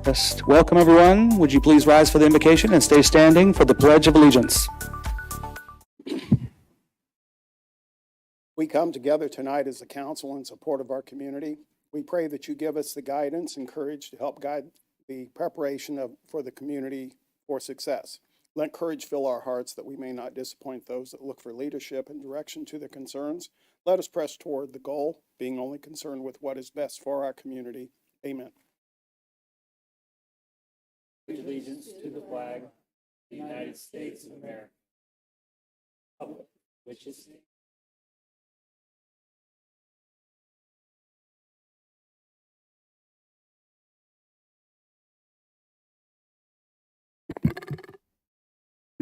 Yes. Welcome, everyone. Would you please rise for the invocation and stay standing for the Pledge of Allegiance? We come together tonight as a council in support of our community. We pray that you give us the guidance and courage to help guide the preparation for the community for success. Let courage fill our hearts that we may not disappoint those that look for leadership and direction to their concerns. Let us press toward the goal, being only concerned with what is best for our community. Amen. Allegiance to the flag of the United States of America, republic which is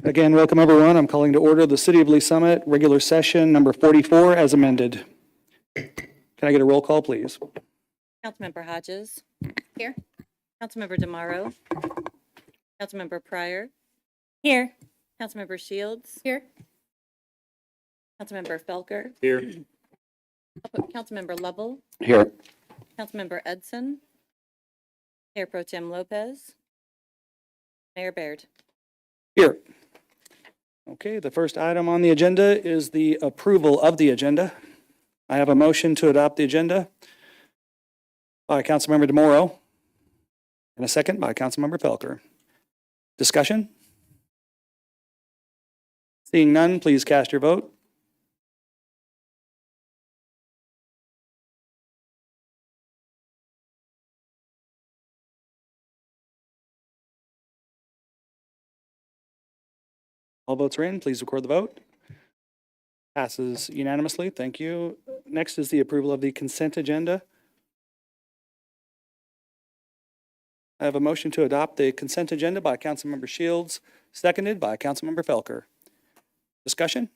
Again, welcome, everyone. I'm calling to order the City of Lee Summit regular session number 44 as amended. Can I get a roll call, please? Councilmember Hodges. Here. Councilmember DeMauro. Councilmember Pryor. Here. Councilmember Shields. Here. Councilmember Felker. here. Councilmember Lovell. Here. Councilmember Edson. Mayor Pro Tem Lopez. Mayor Baird. Here. Okay, the first item on the agenda is the approval of the agenda. I have a motion to adopt the agenda by Councilmember DeMauro and a second by Councilmember Felker. Discussion? Seeing none, please cast your vote. All votes are in. Please record the vote. Passes unanimously. Thank you. Next is the approval of the consent agenda. I have a motion to adopt the consent agenda by Councilmember Shields, seconded by Councilmember Felker. Discussion?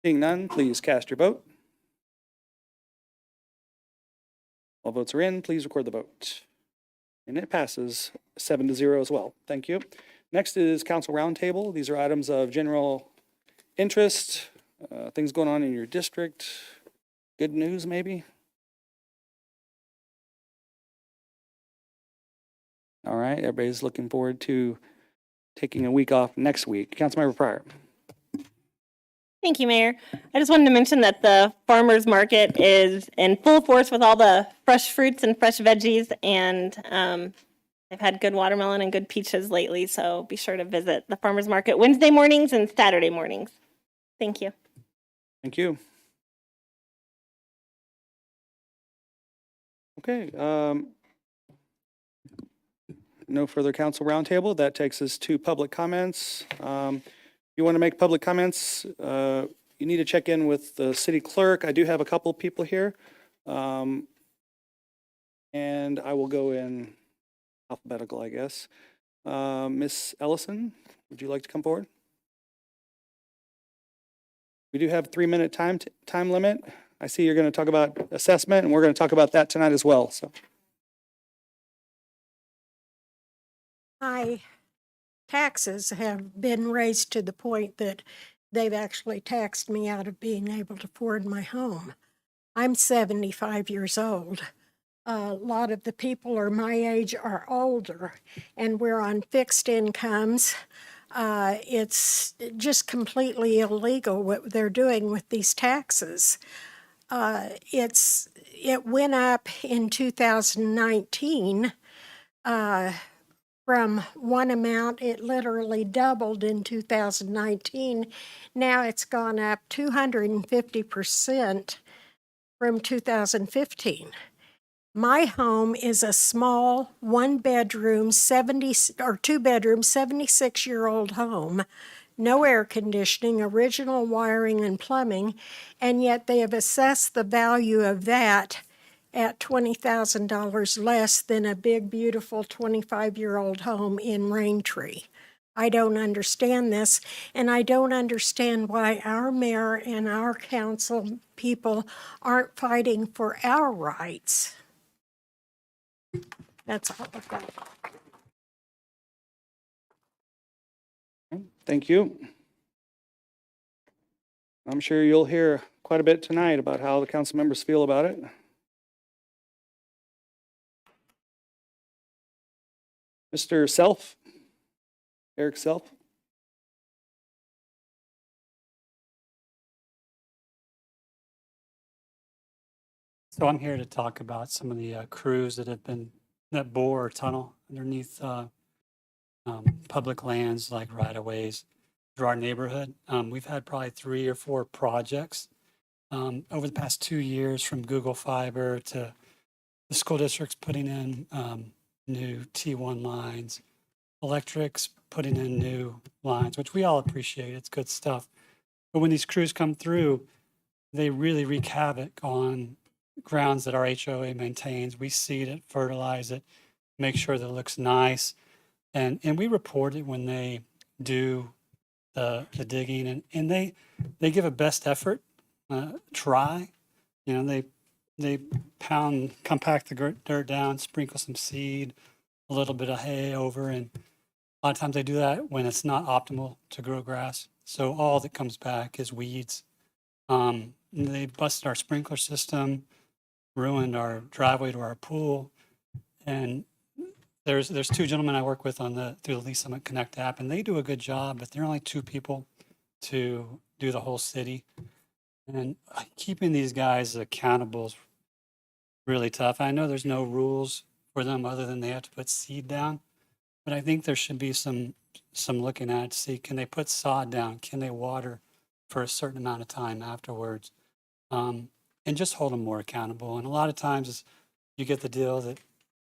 Seeing none, please cast your vote. All votes are in. Please record the vote. And it passes 7-0 as well. Thank you. Next is Council Roundtable. These are items of general interest, things going on in your district, good news maybe. All right, everybody's looking forward to taking a week off next week. Councilmember Pryor. Thank you, Mayor. I just wanted to mention that the farmers market is in full force with all the fresh fruits and fresh veggies, and they've had good watermelon and good peaches lately, so be sure to visit the farmers market Wednesday mornings and Saturday mornings. Thank you. Thank you. Okay, no further council roundtable. That takes us to public comments. If you want to make public comments, you need to check in with the city clerk. I do have a couple of people here. And I will go in alphabetical, I guess. Miss Ellison, would you like to come forward? We do have 3-minute time limit. I see you're going to talk about assessment, and we're going to talk about that tonight as well. So. My taxes have been raised to the point that they've actually taxed me out of being able to afford my home. I'm 75 years old. A lot of the people are my age are older, and we're on fixed incomes. It's just completely illegal what they're doing with these taxes. It went up in 2019. From one amount, it literally doubled in 2019. Now it's gone up 250% from 2015. My home is a small 1-bedroom, 2-bedroom, 76-year-old home, no air conditioning, original wiring and plumbing, and yet they have assessed the value of that at $20,000 less than a big, beautiful 25-year-old home in Raintree. I don't understand this, and I don't understand why our mayor and our council people aren't fighting for our rights. That's all I've got. Thank you. I'm sure you'll hear quite a bit tonight about how the council members feel about it. Mr. Self? Eric Self? So I'm here to talk about some of the crews that bore or tunnel underneath public lands like right-of-ways through our neighborhood. We've had probably 3 or 4 projects over the past 2 years, from Google Fiber to the school districts putting in new T1 lines, electrics putting in new lines, which we all appreciate. It's good stuff. But when these crews come through, they really wreak havoc on grounds that our HOA maintains. We seed it, fertilize it, make sure that it looks nice. And we report it when they do the digging, and they give a best effort try. You know, they compact the dirt down, sprinkle some seed, a little bit of hay over, and a lot of times they do that when it's not optimal to grow grass. So all that comes back is weeds. They busted our sprinkler system, ruined our driveway to our pool, and there's 2 gentlemen I work with through the Lee Summit Connect app, and they do a good job, but they're only 2 people to do the whole city. And keeping these guys accountable is really tough. I know there's no rules for them other than they have to put seed down, but I think there should be some looking at to see, can they put sod down? Can they water for a certain amount of time afterwards? And just hold them more accountable. And a lot of times you get the deal that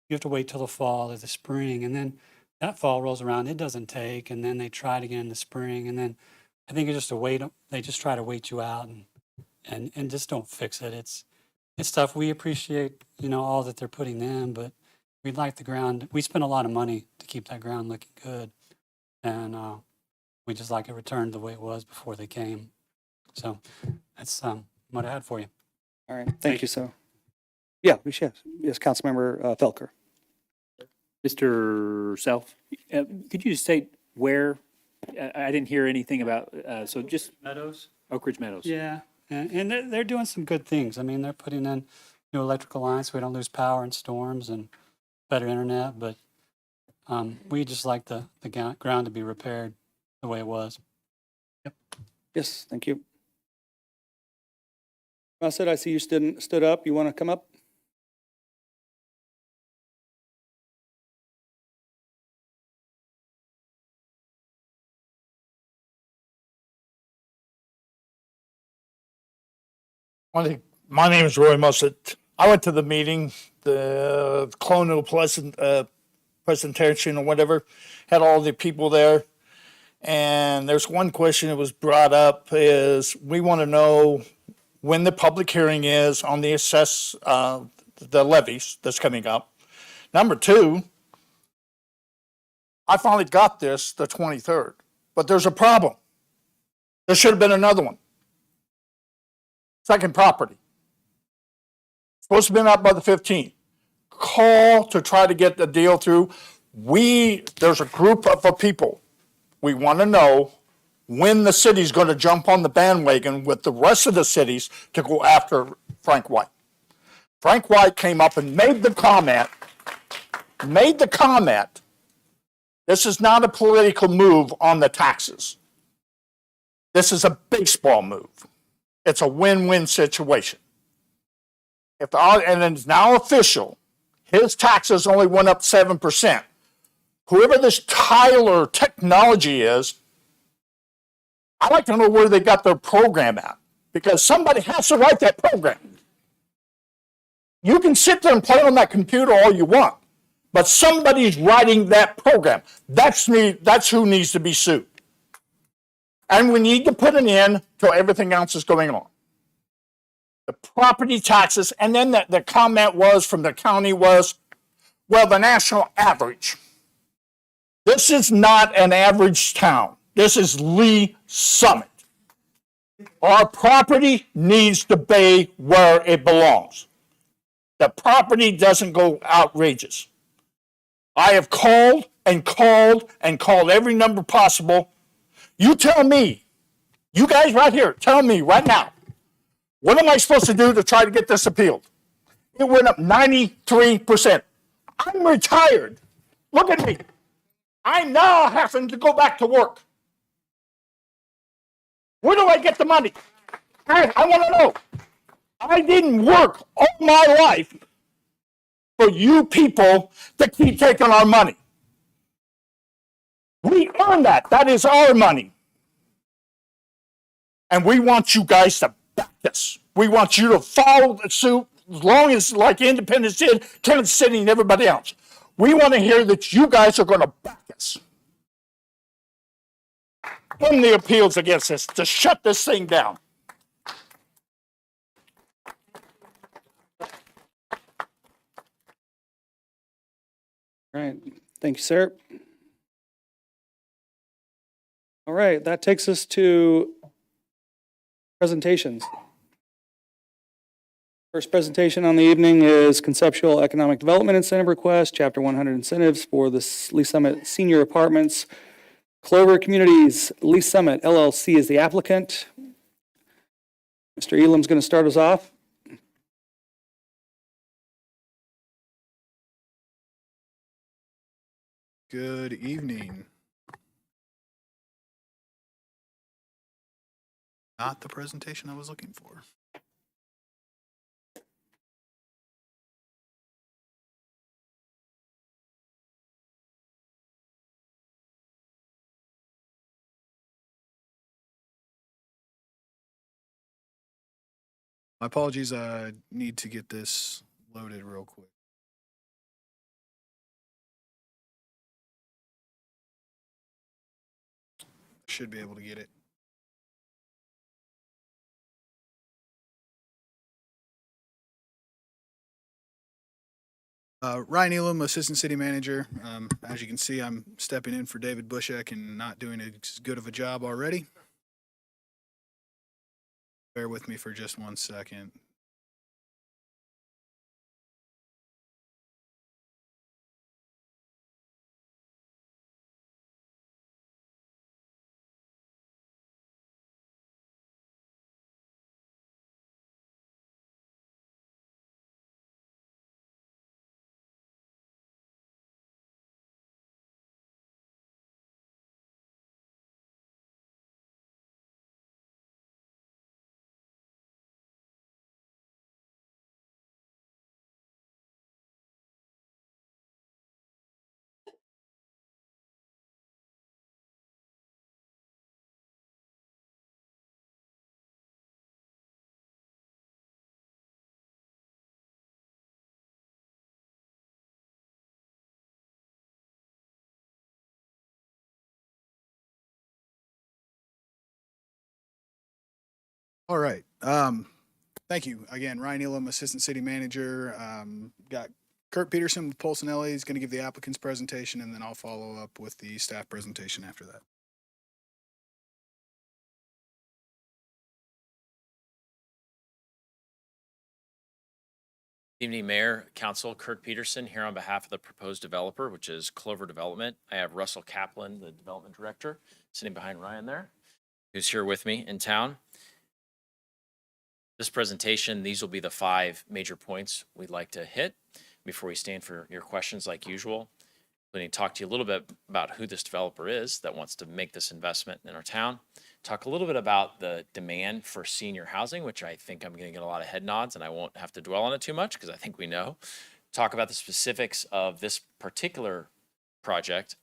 you have to wait till the fall or the spring, and then that fall rolls around, it doesn't take, and then they try it again in the spring, and then I think it's just they just try to wait you out and just don't fix it. It's tough. We appreciate, all that they're putting in, but we'd like the ground. We spend a lot of money to keep that ground looking good, and we just like it returned the way it was before they came. So that's what I had for you. All right, thank you, so. Yeah, we should. Yes, Councilmember Felker. Mr. Self, could you just state where? I didn't hear anything about, so just Meadows? Oak Ridge Meadows. Yeah, and they're doing some good things. I mean, they're putting in new electrical lines so we don't lose power in storms and better internet, but we just like the ground to be repaired the way it was. Yep. Yes, thank you. Russell, I see you stood up. You want to come up? My name is Roy Mussett. I went to the meeting, the Colonial presentation or whatever, had all the people there. And there's one question that was brought up is we want to know when the public hearing is on the the levies that's coming up. Number 2, I finally got this the 23rd, but there's a problem. There should have been another one. Second property. Supposed to have been out by the 15th. Call to try to get the deal through. There's a group of people. We want to know when the city's going to jump on the bandwagon with the rest of the cities to go after Frank White. Frank White came up and made the comment, this is not a political move on the taxes. This is a baseball move. It's a win-win situation. And it's now official, his taxes only went up 7%. Whoever this Tyler Technology is, I'd like to know where they got their program at, because somebody has to write that program. You can sit there and play on that computer all you want, but somebody's writing that program. That's who needs to be sued. And we need to put an end to everything else that's going on. The property taxes, and then the comment was from the county was, well, the national average. This is not an average town. This is Lee Summit. Our property needs to be where it belongs. The property doesn't go outrageous. I have called and called and called every number possible. You tell me, you guys right here, tell me right now, what am I supposed to do to try to get this appealed? It went up 93%. I'm retired. Look at me. I'm now having to go back to work. Where do I get the money? I want to know. I didn't work all my life for you people to keep taking our money. We earn that. That is our money. And we want you guys to back us. We want you to follow the suit as long as, like Independence did, Kansas City and everybody else. We want to hear that you guys are going to back us. Bring the appeals against us to shut this thing down. All right, thank you, sir. All right, that takes us to presentations. First presentation on the evening is Conceptual Economic Development Incentive Request, Chapter 100 Incentives for the Lease Summit Senior Apartments. Clover Communities Lease Summit LLC is the applicant. Mr. Elam's going to start us off. Good evening. Not the presentation I was looking for. My apologies, I need to get this loaded real quick. Should be able to get it. Ryan Elam, Assistant City Manager. As you can see, I'm stepping in for David Bushek and not doing as good of a job already. Bear with me for just 1 second. All right. Thank you again, Ryan Elam, Assistant City Manager. Got Kurt Peterson with Polsonelli. He's going to give the applicant's presentation, and then I'll follow up with the staff presentation after that. Evening, Mayor, Council, Kurt Peterson here on behalf of the proposed developer, which is Clover Development. I have Russell Kaplan, the Development Director, sitting behind Ryan there, who's here with me in town. This presentation, these will be the 5 major points we'd like to hit before we stand for your questions like usual. We're going to talk to you a little bit about who this developer is that wants to make this investment in our town. Talk a little bit about the demand for senior housing, which I think I'm going to get a lot of head nods and I won't have to dwell on it too much because I think we know. Talk about the specifics of this particular project,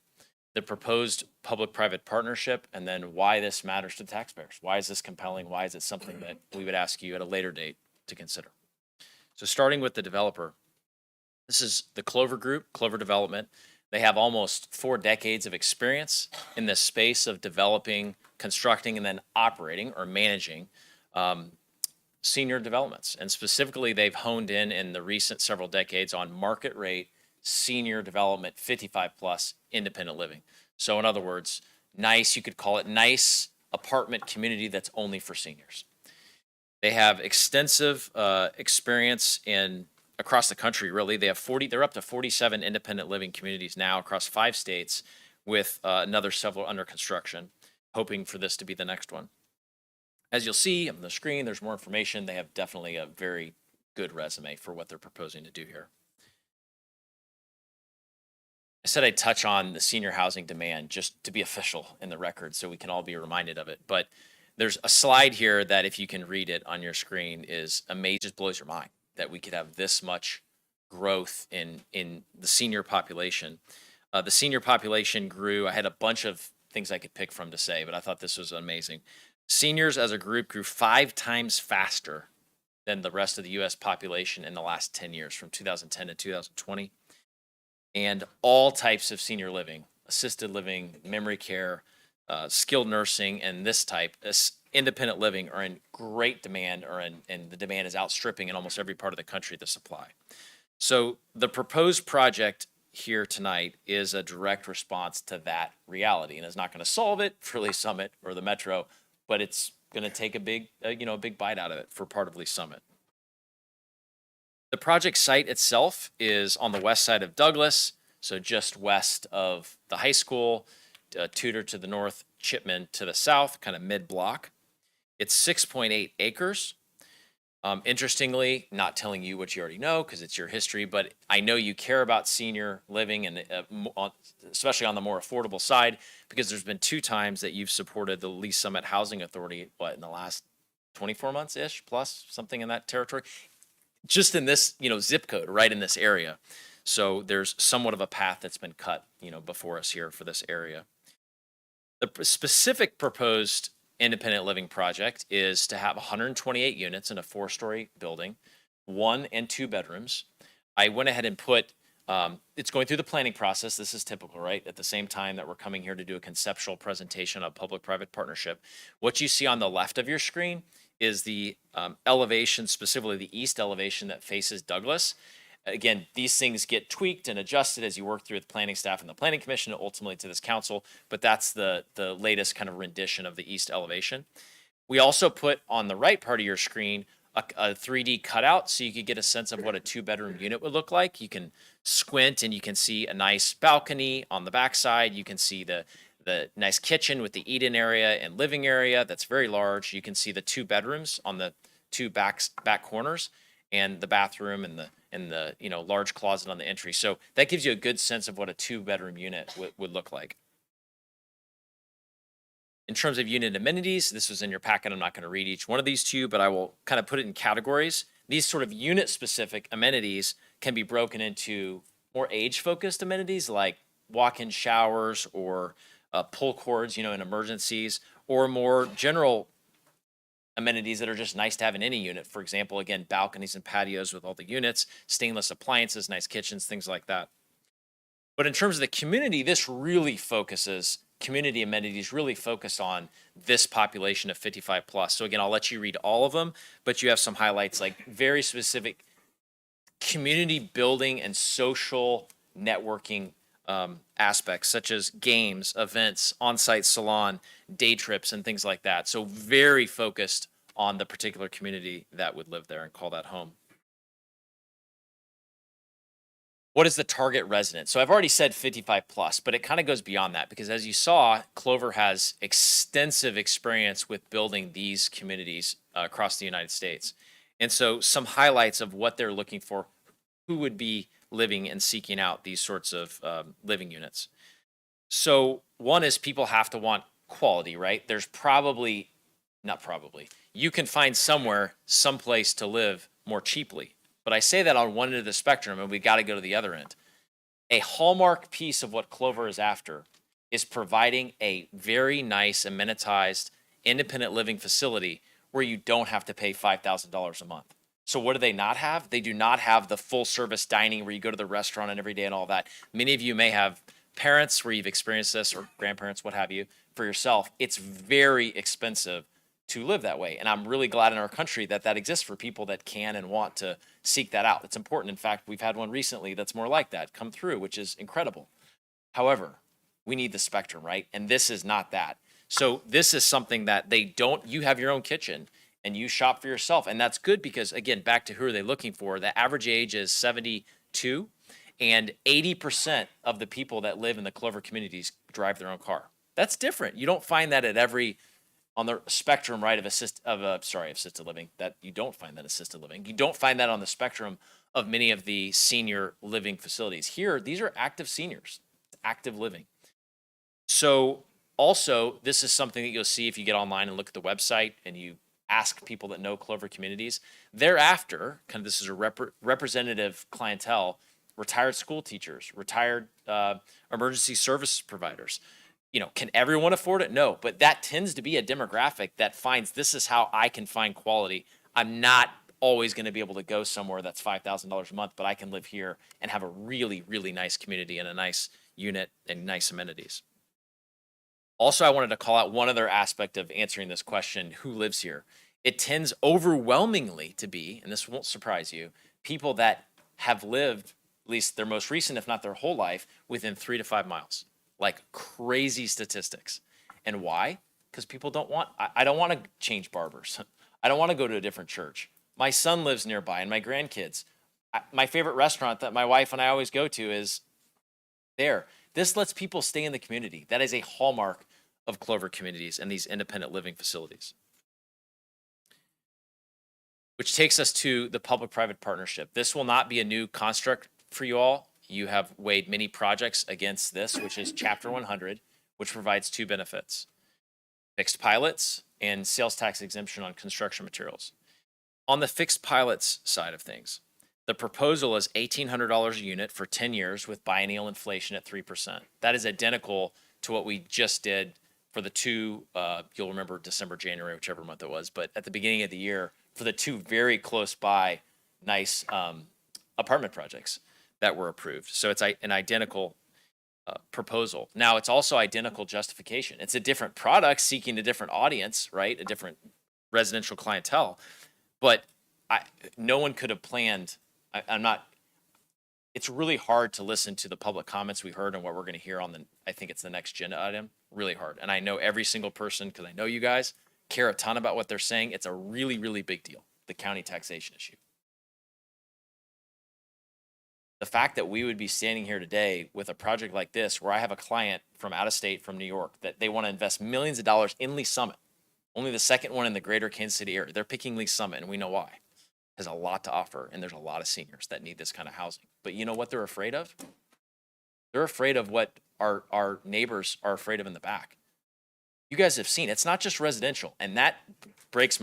the proposed public-private partnership, and then why this matters to taxpayers. Why is this compelling? Why is it something that we would ask you at a later date to consider? So starting with the developer, this is the Clover Group, Clover Development. They have almost 4 decades of experience in this space of developing, constructing, and then operating or managing senior developments. And specifically, they've honed in the recent several decades on market rate senior development, 55 plus independent living. So in other words, nice, you could call it nice apartment community that's only for seniors. They have extensive experience across the country, really. They're up to 47 independent living communities now across 5 states with another several under construction, hoping for this to be the next one. As you'll see on the screen, there's more information. They have definitely a very good resume for what they're proposing to do here. I said I'd touch on the senior housing demand just to be official in the record so we can all be reminded of it. But there's a slide here that if you can read it on your screen is amazing, just blows your mind that we could have this much growth in the senior population. The senior population grew. I had a bunch of things I could pick from to say, but I thought this was amazing. Seniors as a group grew 5 times faster than the rest of the U.S. population in the last 10 years, from 2010 to 2020. And all types of senior living, assisted living, memory care, skilled nursing, and this type, independent living, are in great demand, and the demand is outstripping in almost every part of the country the supply. So the proposed project here tonight is a direct response to that reality, and it's not going to solve it for Lee Summit or the Metro, but it's going to take a big bite out of it for part of Lee Summit. The project site itself is on the west side of Douglas, so just west of the high school, Tudor to the north, Chipman to the south, kind of mid-block. It's 6.8 acres. Interestingly, not telling you what you already know because it's your history, but I know you care about senior living, and especially on the more affordable side, because there's been 2 times that you've supported the Lee Summit Housing Authority, in the last 24 months-ish, plus something in that territory, just in this, zip code, right in this area. So there's somewhat of a path that's been cut, before us here for this area. The specific proposed independent living project is to have 128 units in a 4-story building, 1 and 2 bedrooms. I went ahead and put, it's going through the planning process. This is typical, right? At the same time that we're coming here to do a conceptual presentation of public-private partnership. What you see on the left of your screen is the elevation, specifically the east elevation that faces Douglas. Again, these things get tweaked and adjusted as you work through with the planning staff and the planning commission, ultimately to this council, but that's the latest kind of rendition of the east elevation. We also put on the right part of your screen a 3D cutout so you could get a sense of what a 2-bedroom unit would look like. You can squint and you can see a nice balcony on the backside. You can see the nice kitchen with the eat-in area and living area that's very large. You can see the 2 bedrooms on the 2 back corners, and the bathroom and the large closet on the entry. So that gives you a good sense of what a 2-bedroom unit would look like. In terms of unit amenities, this was in your packet. I'm not going to read each one of these to you, but I will kind of put it in categories. These sort of unit-specific amenities can be broken into more age-focused amenities like walk-in showers or pull cords, in emergencies, or more general amenities that are just nice to have in any unit. For example, again, balconies and patios with all the units, stainless appliances, nice kitchens, things like that. But in terms of the community, community amenities really focus on this population of 55 plus. So again, I'll let you read all of them, but you have some highlights like very specific community building and social networking aspects, such as games, events, on-site salon, day trips, and things like that. So very focused on the particular community that would live there and call that home. What is the target resident? So I've already said 55 plus, but it kind of goes beyond that, because as you saw, Clover has extensive experience with building these communities across the United States. And so some highlights of what they're looking for, who would be living and seeking out these sorts of living units. So one is people have to want quality, right? There's you can find someplace to live more cheaply. But I say that on one end of the spectrum, and we got to go to the other end. A hallmark piece of what Clover is after is providing a very nice amenitized independent living facility where you don't have to pay $5,000 a month. So what do they not have? They do not have the full service dining where you go to the restaurant and every day and all that. Many of you may have parents where you've experienced this, or grandparents, what have you, for yourself. It's very expensive to live that way. And I'm really glad in our country that that exists for people that can and want to seek that out. It's important. In fact, we've had one recently that's more like that come through, which is incredible. However, we need the spectrum, right? And this is not that. So this is something that you have your own kitchen and you shop for yourself. And that's good because, again, back to who are they looking for? The average age is 72, and 80% of the people that live in the Clover communities drive their own car. That's different. You don't find that on the spectrum, right, of assisted living, that you don't find that assisted living. You don't find that on the spectrum of many of the senior living facilities. Here, these are active seniors. active living. So also, this is something that you'll see if you get online and look at the website and you ask people that know Clover communities. Thereafter, kind of this is a representative clientele, retired school teachers, retired emergency services providers. You know, can everyone afford it? No, but that tends to be a demographic that finds this is how I can find quality. I'm not always going to be able to go somewhere that's $5,000 a month, but I can live here and have a really, really nice community and a nice unit and nice amenities. Also, I wanted to call out one other aspect of answering this question, who lives here? It tends overwhelmingly to be, and this won't surprise you, people that have lived, at least their most recent, if not their whole life, within 3 to 5 miles. Like crazy statistics. And why? Because people don't want, I don't want to change barbers. I don't want to go to a different church. My son lives nearby and my grandkids. My favorite restaurant that my wife and I always go to is there. This lets people stay in the community. That is a hallmark of Clover communities and these independent living facilities. Which takes us to the public-private partnership. This will not be a new construct for you all. You have weighed many projects against this, which is Chapter 100, which provides 2 benefits: fixed pilots and sales tax exemption on construction materials. On the fixed pilots side of things, the proposal is $1,800 a unit for 10 years with biennial inflation at 3%. That is identical to what we just did for the 2, you'll remember December, January, whichever month it was, but at the beginning of the year for the 2 very close by nice apartment projects that were approved. So it's an identical proposal. Now it's also identical justification. It's a different product seeking a different audience, right? A different residential clientele, but no one could have planned. It's really hard to listen to the public comments we heard and what we're going to hear on I think it's the next agenda item, really hard. And I know every single person, because I know you guys care a ton about what they're saying. It's a really, really big deal, the county taxation issue. The fact that we would be standing here today with a project like this, where I have a client from out of state, from New York, that they want to invest millions of dollars in Lee Summit, only the second one in the greater Kansas City area. They're picking Lee Summit, and we know why. Has a lot to offer, and there's a lot of seniors that need this kind of housing. But you know what they're afraid of? They're afraid of what our neighbors are afraid of in the back. You guys have seen, it's not just residential, and that breaks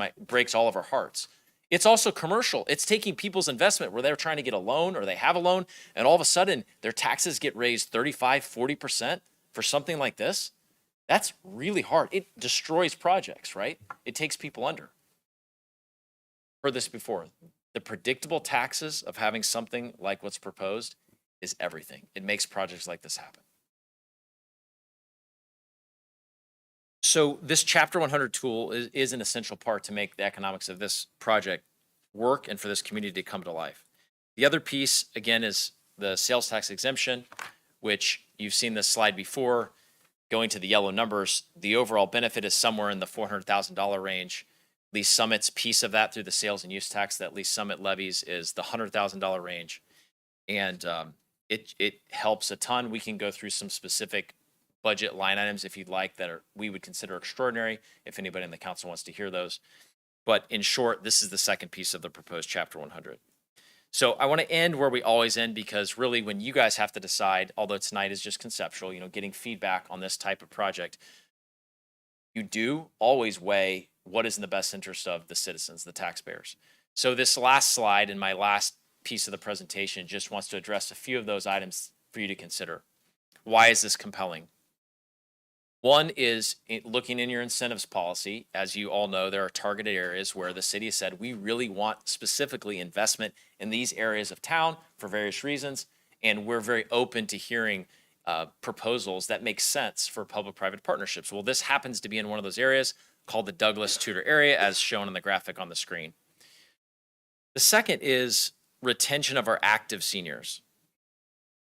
all of our hearts. It's also commercial. It's taking people's investment where they're trying to get a loan or they have a loan, and all of a sudden their taxes get raised 35, 40% for something like this. That's really hard. It destroys projects, right? It takes people under. Heard this before. The predictable taxes of having something like what's proposed is everything. It makes projects like this happen. So this Chapter 100 tool is an essential part to make the economics of this project work and for this community to come to life. The other piece, again, is the sales tax exemption, which you've seen this slide before. Going to the yellow numbers, the overall benefit is somewhere in the $400,000 range. Lee Summit's piece of that through the sales and use tax that Lee Summit levies is the $100,000 range. And it helps a ton. We can go through some specific budget line items if you'd like that we would consider extraordinary, if anybody in the council wants to hear those. But in short, this is the second piece of the proposed Chapter 100. So I want to end where we always end, because really when you guys have to decide, although tonight is just conceptual, getting feedback on this type of project, you do always weigh what is in the best interest of the citizens, the taxpayers. So this last slide in my last piece of the presentation just wants to address a few of those items for you to consider. Why is this compelling? One is looking in your incentives policy. As you all know, there are targeted areas where the city has said, we really want specifically investment in these areas of town for various reasons. And we're very open to hearing proposals that make sense for public-private partnerships. Well, this happens to be in one of those areas called the Douglas Tudor area, as shown in the graphic on the screen. The second is retention of our active seniors.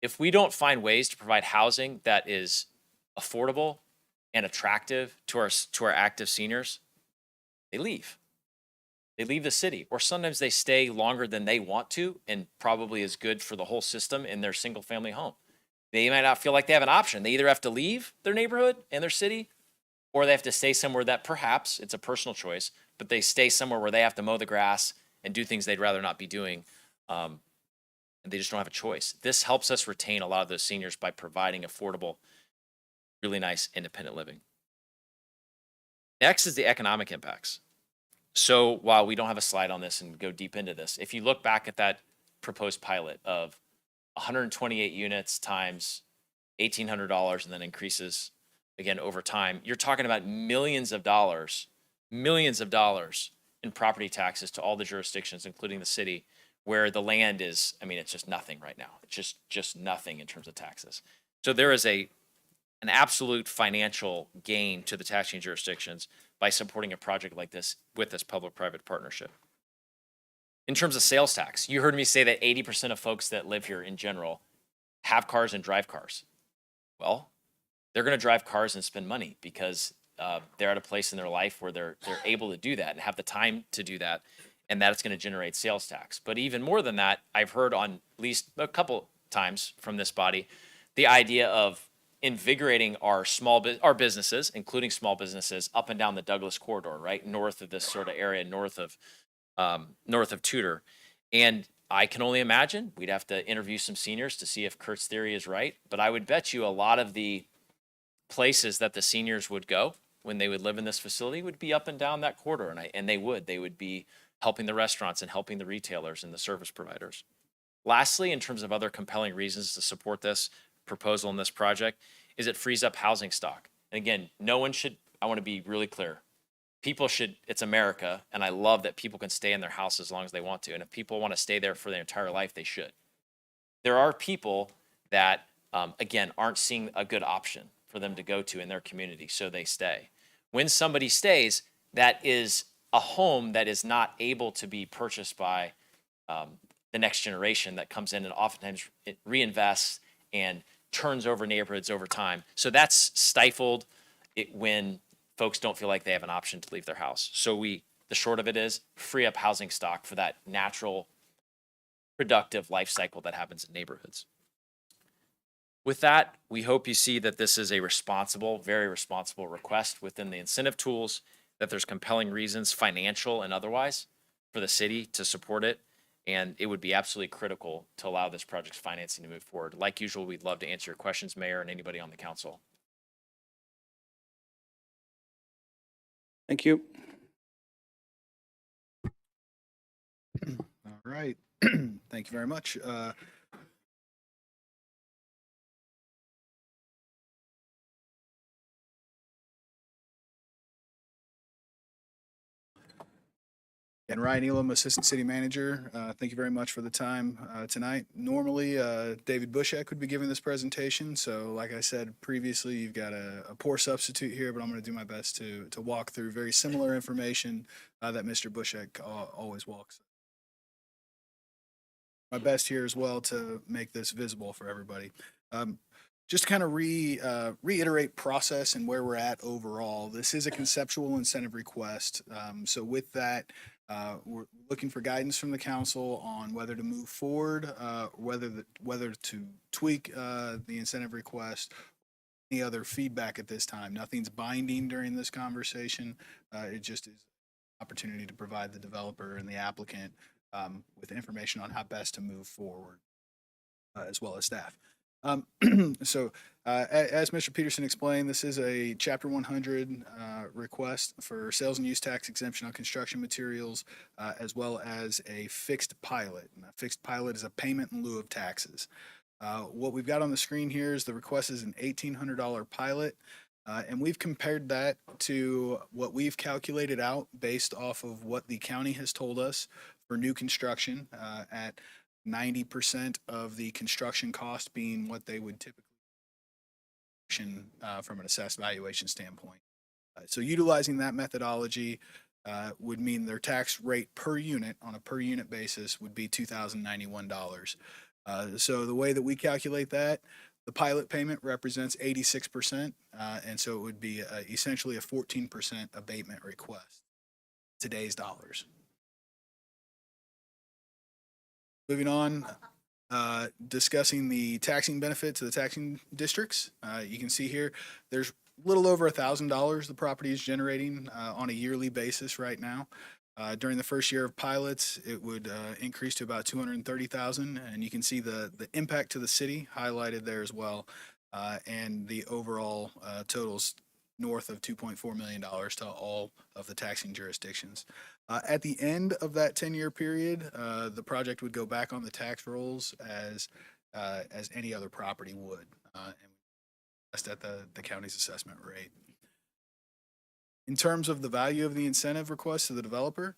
If we don't find ways to provide housing that is affordable and attractive to our active seniors, they leave. They leave the city, or sometimes they stay longer than they want to, and probably is good for the whole system in their single family home. They might not feel like they have an option. They either have to leave their neighborhood and their city, or they have to stay somewhere that perhaps, it's a personal choice, but they stay somewhere where they have to mow the grass and do things they'd rather not be doing and they just don't have a choice. This helps us retain a lot of those seniors by providing affordable, really nice independent living. Next is the economic impacts. So while we don't have a slide on this and go deep into this, if you look back at that proposed pilot of 128 units times $1,800 and then increases again over time, you're talking about millions of dollars in property taxes to all the jurisdictions, including the city, where the land is, I mean, it's just nothing right now. It's just nothing in terms of taxes. So there is an absolute financial gain to the taxing jurisdictions by supporting a project like this with this public-private partnership. In terms of sales tax, you heard me say that 80% of folks that live here in general have cars and drive cars. Well, they're going to drive cars and spend money because they're at a place in their life where they're able to do that and have the time to do that, and that's going to generate sales tax. But even more than that, I've heard on at least a couple times from this body the idea of invigorating our our businesses, including small businesses, up and down the Douglas corridor, right north of this sort of area, north of Tudor. And I can only imagine we'd have to interview some seniors to see if Kurt's theory is right. But I would bet you a lot of the places that the seniors would go when they would live in this facility would be up and down that corridor, and they would be helping the restaurants and helping the retailers and the service providers. Lastly, in terms of other compelling reasons to support this proposal in this project, is it frees up housing stock. And again, no one should, I want to be really clear, people should, it's America, and I love that people can stay in their house as long as they want to. And if people want to stay there for their entire life, they should. There are people that, again, aren't seeing a good option for them to go to in their community, so they stay. When somebody stays, that is a home that is not able to be purchased by the next generation that comes in and oftentimes it reinvests and turns over neighborhoods over time. So that's stifled when folks don't feel like they have an option to leave their house. So the short of it is free up housing stock for that natural, productive life cycle that happens in neighborhoods. With that, we hope you see that this is a responsible, very responsible request within the incentive tools, that there's compelling reasons, financial and otherwise, for the city to support it. And it would be absolutely critical to allow this project's financing to move forward. Like usual, we'd love to answer your questions, Mayor, and anybody on the council. Thank you. All right. Thank you very much. And Ryan Elam, Assistant City Manager. Thank you very much for the time tonight. Normally, David Bushek would be giving this presentation. So like I said previously, you've got a poor substitute here, but I'm going to do my best to walk through very similar information that Mr. Bushek always walks. My best here as well to make this visible for everybody. Just to kind of reiterate process and where we're at overall. This is a conceptual incentive request. So with that, we're looking for guidance from the council on whether to move forward, whether to tweak the incentive request, any other feedback at this time. Nothing's binding during this conversation. It just is an opportunity to provide the developer and the applicant with information on how best to move forward, as well as staff. So as Mr. Peterson explained, this is a Chapter 100 request for sales and use tax exemption on construction materials, as well as a fixed pilot. And a fixed pilot is a payment in lieu of taxes. What we've got on the screen here is the request is an $1,800 pilot. And we've compared that to what we've calculated out based off of what the county has told us for new construction at 90% of the construction cost being what they would typically from an assessed valuation standpoint. So utilizing that methodology would mean their tax rate per unit on a per unit basis would be $2,091. So the way that we calculate that, the pilot payment represents 86%, and so it would be essentially a 14% abatement request, today's dollars. Moving on, discussing the taxing benefit to the taxing districts. You can see here, there's a little over $1,000 the property is generating on a yearly basis right now. During the first year of pilots, it would increase to about 230,000, and you can see the impact to the city highlighted there as well, and the overall totals north of $2.4 million to all of the taxing jurisdictions. At the end of that 10-year period, the project would go back on the tax rolls as any other property would, and just at the county's assessment rate. In terms of the value of the incentive request to the developer,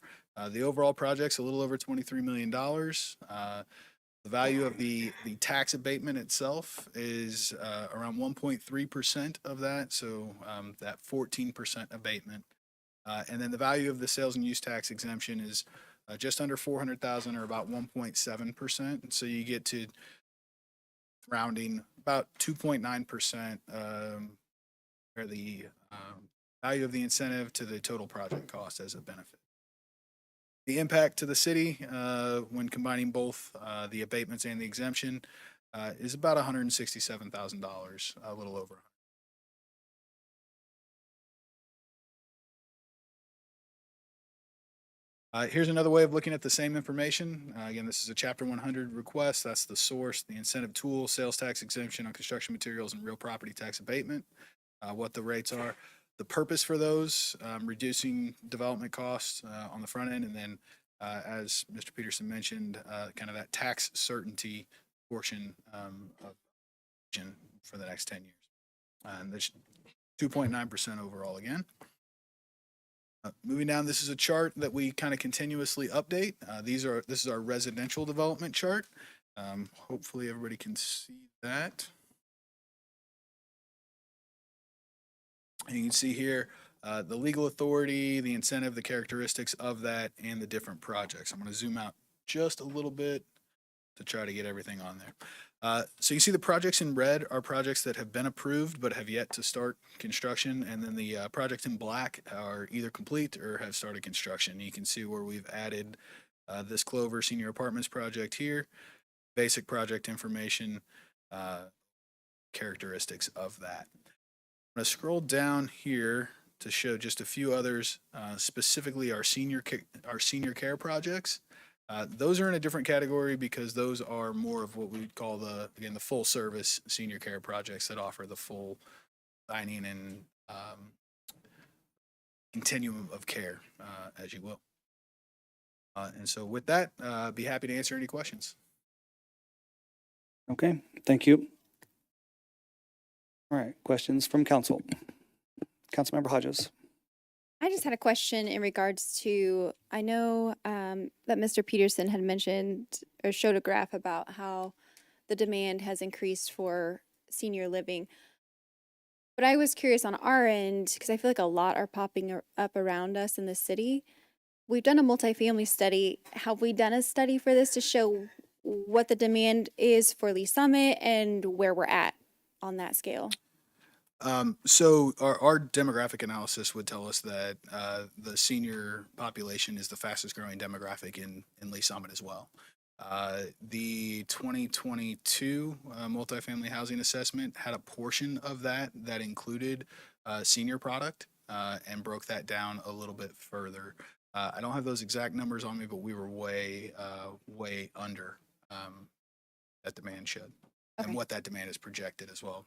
the overall project's a little over $23 million. The value of the tax abatement itself is around 1.3% of that, so that 14% abatement. And then the value of the sales and use tax exemption is just under 400,000, or about 1.7%. So you get to rounding about 2.9%, where the value of the incentive to the total project cost as a benefit. The impact to the city when combining both the abatements and the exemption is about $167,000, a little over. Here's another way of looking at the same information. Again, this is a Chapter 100 request. That's the source, the incentive tool, sales tax exemption on construction materials, and real property tax abatement, what the rates are. The purpose for those, reducing development costs on the front end, and then, as Mr. Peterson mentioned, kind of that tax certainty portion for the next 10 years. And there's 2.9% overall again. Moving down, this is a chart that we kind of continuously update. This is our residential development chart. Hopefully everybody can see that. And you can see here the legal authority, the incentive, the characteristics of that, and the different projects. I'm going to zoom out just a little bit to try to get everything on there. So you see the projects in red are projects that have been approved but have yet to start construction, and then the projects in black are either complete or have started construction. You can see where we've added this Clover Senior Apartments project here, basic project information, characteristics of that. I'm going to scroll down here to show just a few others, specifically our senior care projects. Those are in a different category because those are more of what we would call the full service senior care projects that offer the full dining and continuum of care, as you will. And so with that, be happy to answer any questions. Okay, thank you. All right, questions from council. Councilmember Hodges. I just had a question in regards to, I know that Mr. Peterson had mentioned or showed a graph about how the demand has increased for senior living. But I was curious on our end, because I feel like a lot are popping up around us in the city. We've done a multifamily study. Have we done a study for this to show what the demand is for Lee Summit and where we're at on that scale? So our demographic analysis would tell us that the senior population is the fastest growing demographic in Lee Summit as well. The 2022 multifamily housing assessment had a portion of that included senior product and broke that down a little bit further. I don't have those exact numbers on me, but we were way under that demand should, Okay. and what that demand is projected as well.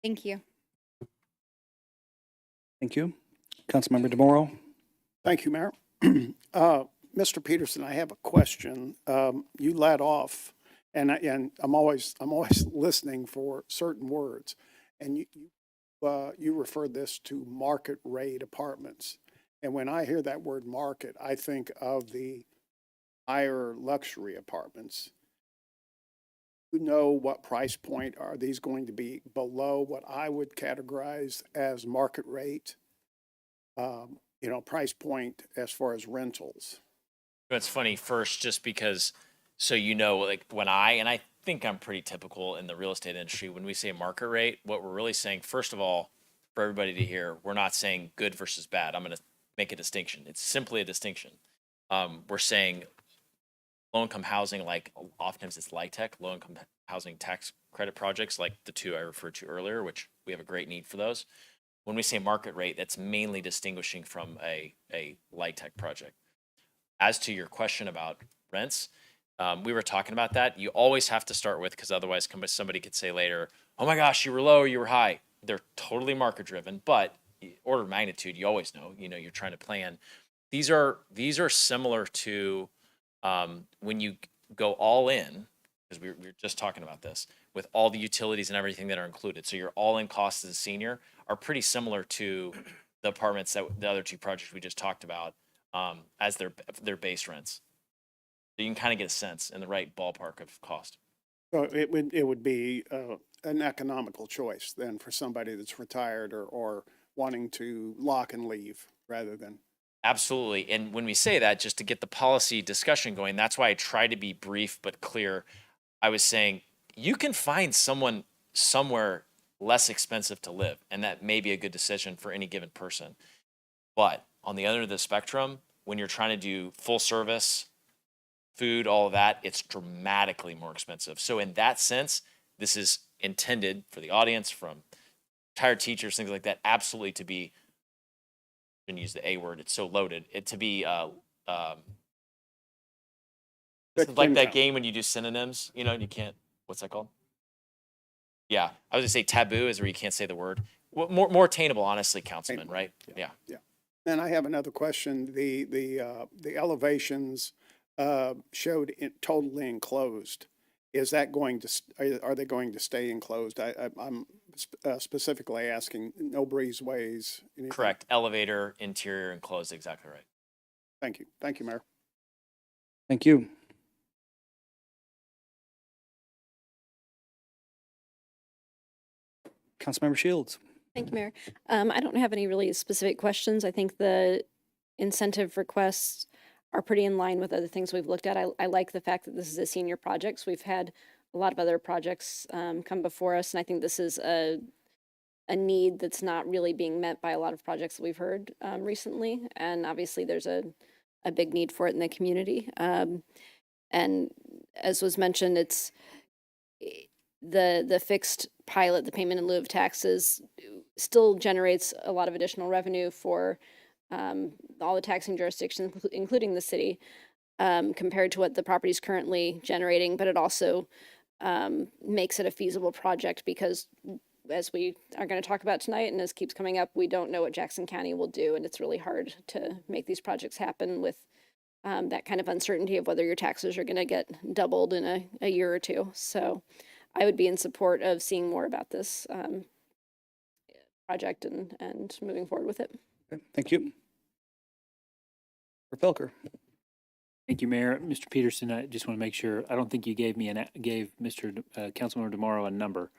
Thank you. Thank you. Councilmember DeMoro. Thank you, Mayor. Mr. Peterson, I have a question. You led off, and I'm always listening for certain words, and you referred this to market rate apartments. And when I hear that word market, I think of the higher luxury apartments. You know what price point are these going to be below what I would categorize as market rate? Price point as far as rentals. It's funny first, just because, so like when I think I'm pretty typical in the real estate industry, when we say market rate, what we're really saying, first of all, for everybody to hear, we're not saying good versus bad. I'm going to make a distinction. It's simply a distinction. We're saying low-income housing, like oftentimes it's LIHTC, low-income housing tax credit projects, like the two I referred to earlier, which we have a great need for those. When we say market rate, that's mainly distinguishing from a light tech project. As to your question about rents, we were talking about that. You always have to start with, because otherwise somebody could say later, oh my gosh, you were low or you were high. They're totally market driven, but order of magnitude, you always know, you're trying to plan. These are similar to when you go all in, because we were just talking about this, with all the utilities and everything that are included. So your all-in costs as a senior are pretty similar to the apartments that the other two projects we just talked about as their base rents. So you can kind of get a sense in the right ballpark of cost. So it would be an economical choice then for somebody that's retired or wanting to lock and leave rather than. Absolutely. And when we say that, just to get the policy discussion going, that's why I try to be brief but clear. I was saying you can find someone somewhere less expensive to live, and that may be a good decision for any given person. But on the other end of the spectrum, when you're trying to do full service, food, all of that, it's dramatically more expensive. So in that sense, this is intended for the audience, from retired teachers, things like that, absolutely to be, I'm going to use the A word, it's so loaded, it to be it's like that game when you do synonyms, and you can't, what's that called? Yeah, I was gonna say taboo is where you can't say the word. More attainable, honestly, Councilman, right? Yeah. And I have another question. The elevations showed it totally enclosed. Is that going to, are they going to stay enclosed? I'm specifically asking no breezeways. Anything. Correct. Elevator, interior, enclosed, exactly right. Thank you. Thank you, Mayor. Thank you. Councilmember Shields. Thank you, Mayor. I don't have any really specific questions. I think the incentive requests are pretty in line with other things we've looked at. I like the fact that this is a senior project. So we've had a lot of other projects come before us, and I think this is a need that's not really being met by a lot of projects that we've heard recently. And obviously there's a big need for it in the community. And as was mentioned, it's the fixed pilot, the payment in lieu of taxes, still generates a lot of additional revenue for all the taxing jurisdictions, including the city, compared to what the property is currently generating. But it also makes it a feasible project because, as we are going to talk about tonight and as keeps coming up, we don't know what Jackson County will do. And it's really hard to make these projects happen with that kind of uncertainty of whether your taxes are going to get doubled in a year or two. So I would be in support of seeing more about this project and moving forward with it. Okay, thank you. For Felker. Thank you, Mayor. Mr. Peterson, I just want to make sure, I don't think you gave Mr. Councilmember DeMauro a number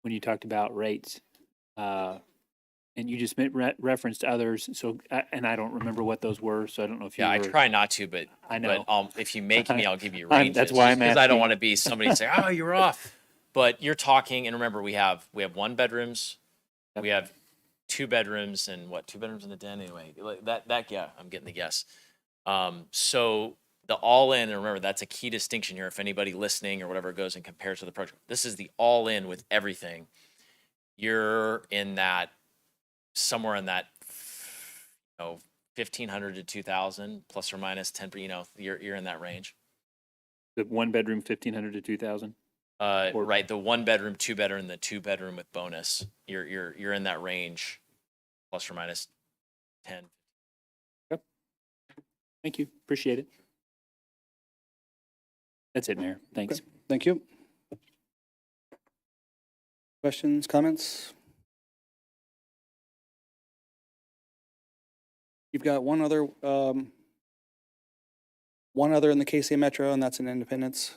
when you talked about rates. And you just referenced others, so, and I don't remember what those were, so I don't know if you Yeah, were. I try not to, but I know. But if you make me, I'll give you ranges. That's why I'm Because I don't asking. want to be somebody say, oh, you're off. But you're talking, and remember, we have 1 bedrooms, Yep. we have 2 bedrooms, and 2 bedrooms in the den anyway. That yeah, I'm getting the guess. So the all-in, and remember, that's a key distinction here. If anybody listening or whatever goes and compares to the project, this is the all-in with everything. You're in that, somewhere in that, 1,500 to 2,000 plus or minus 10. You're in that range. The 1 bedroom, 1,500 to 2,000? Right, the 1 bedroom, 2 bedroom, the 2 bedroom with bonus. You're in that range, plus or minus 10. Thank you. Appreciate it. That's it, Mayor. Thanks. Thank you. Questions, comments? You've got one other in the KC Metro, and that's in Independence.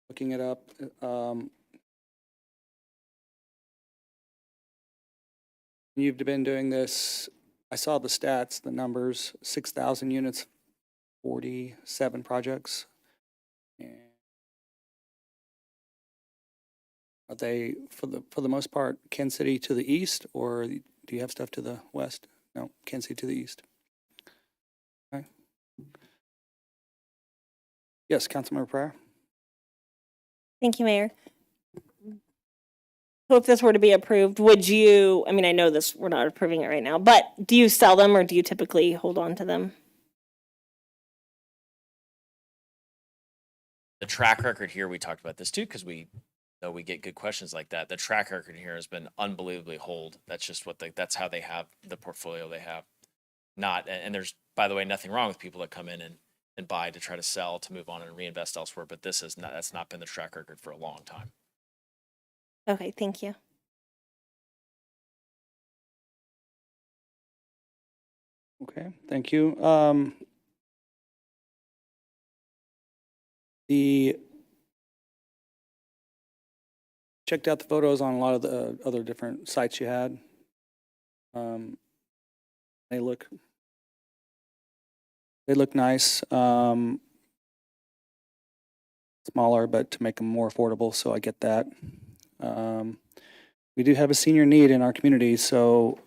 Looking it up. You've been doing this, I saw the stats, the numbers, 6,000 units, 47 projects. And are they, for the most part, Kansas City to the east, or do you have stuff to the west? No, Kansas City to the east. Okay. Yes, Councilmember Pryor. Thank you, Mayor. So if this were to be approved, would you, I mean, I know this, we're not approving it right now, but do you sell them or do you typically hold on to them? The track record here, we talked about this too, because though we get good questions like that, the track record here has been unbelievably hold. That's just that's how they have the portfolio they have. And there's, by the way, nothing wrong with people that come in and buy to try to sell, to move on and reinvest elsewhere, but that's not been the track record for a long time. Okay, thank you. Okay, thank you. Checked out the photos on a lot of the other different sites you had. They look nice. Smaller, but to make them more affordable, so I get that. We do have a senior need in our community, so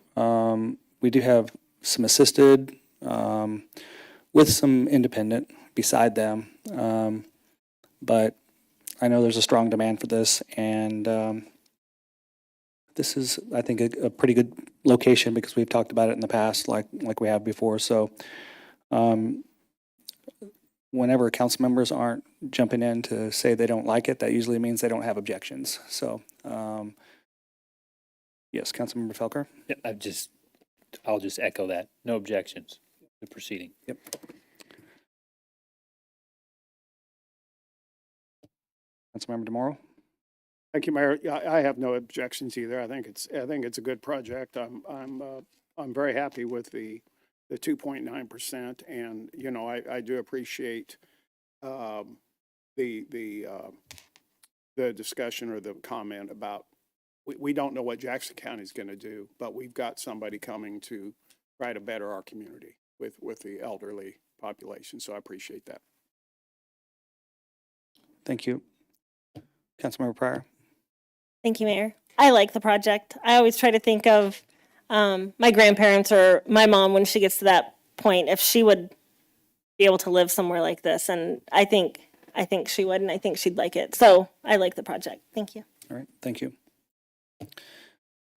we do have some assisted with some independent beside them. But I know there's a strong demand for this, and this is, I think, a pretty good location because we've talked about it in the past, like we have before. So whenever council members aren't jumping in to say they don't like it, that usually means they don't have objections. So yes, Councilmember Felker. Yeah, I'll just echo that. No objections to proceeding. Yep. Councilmember DeMauro. Thank you, Mayor. Yeah, I have no objections either. I think it's a good project. I'm very happy with the 2.9%, and you know, I do appreciate the discussion or the comment about we don't know what Jackson County is going to do, but we've got somebody coming to try to better our community with the elderly population. So I appreciate that. Thank you. Councilmember Pryor. Thank you, Mayor. I like the project. I always try to think of my grandparents or my mom when she gets to that point, if she would be able to live somewhere like this. And I think she would, and I think she'd like it. So I like the project. Thank you. All right, thank you.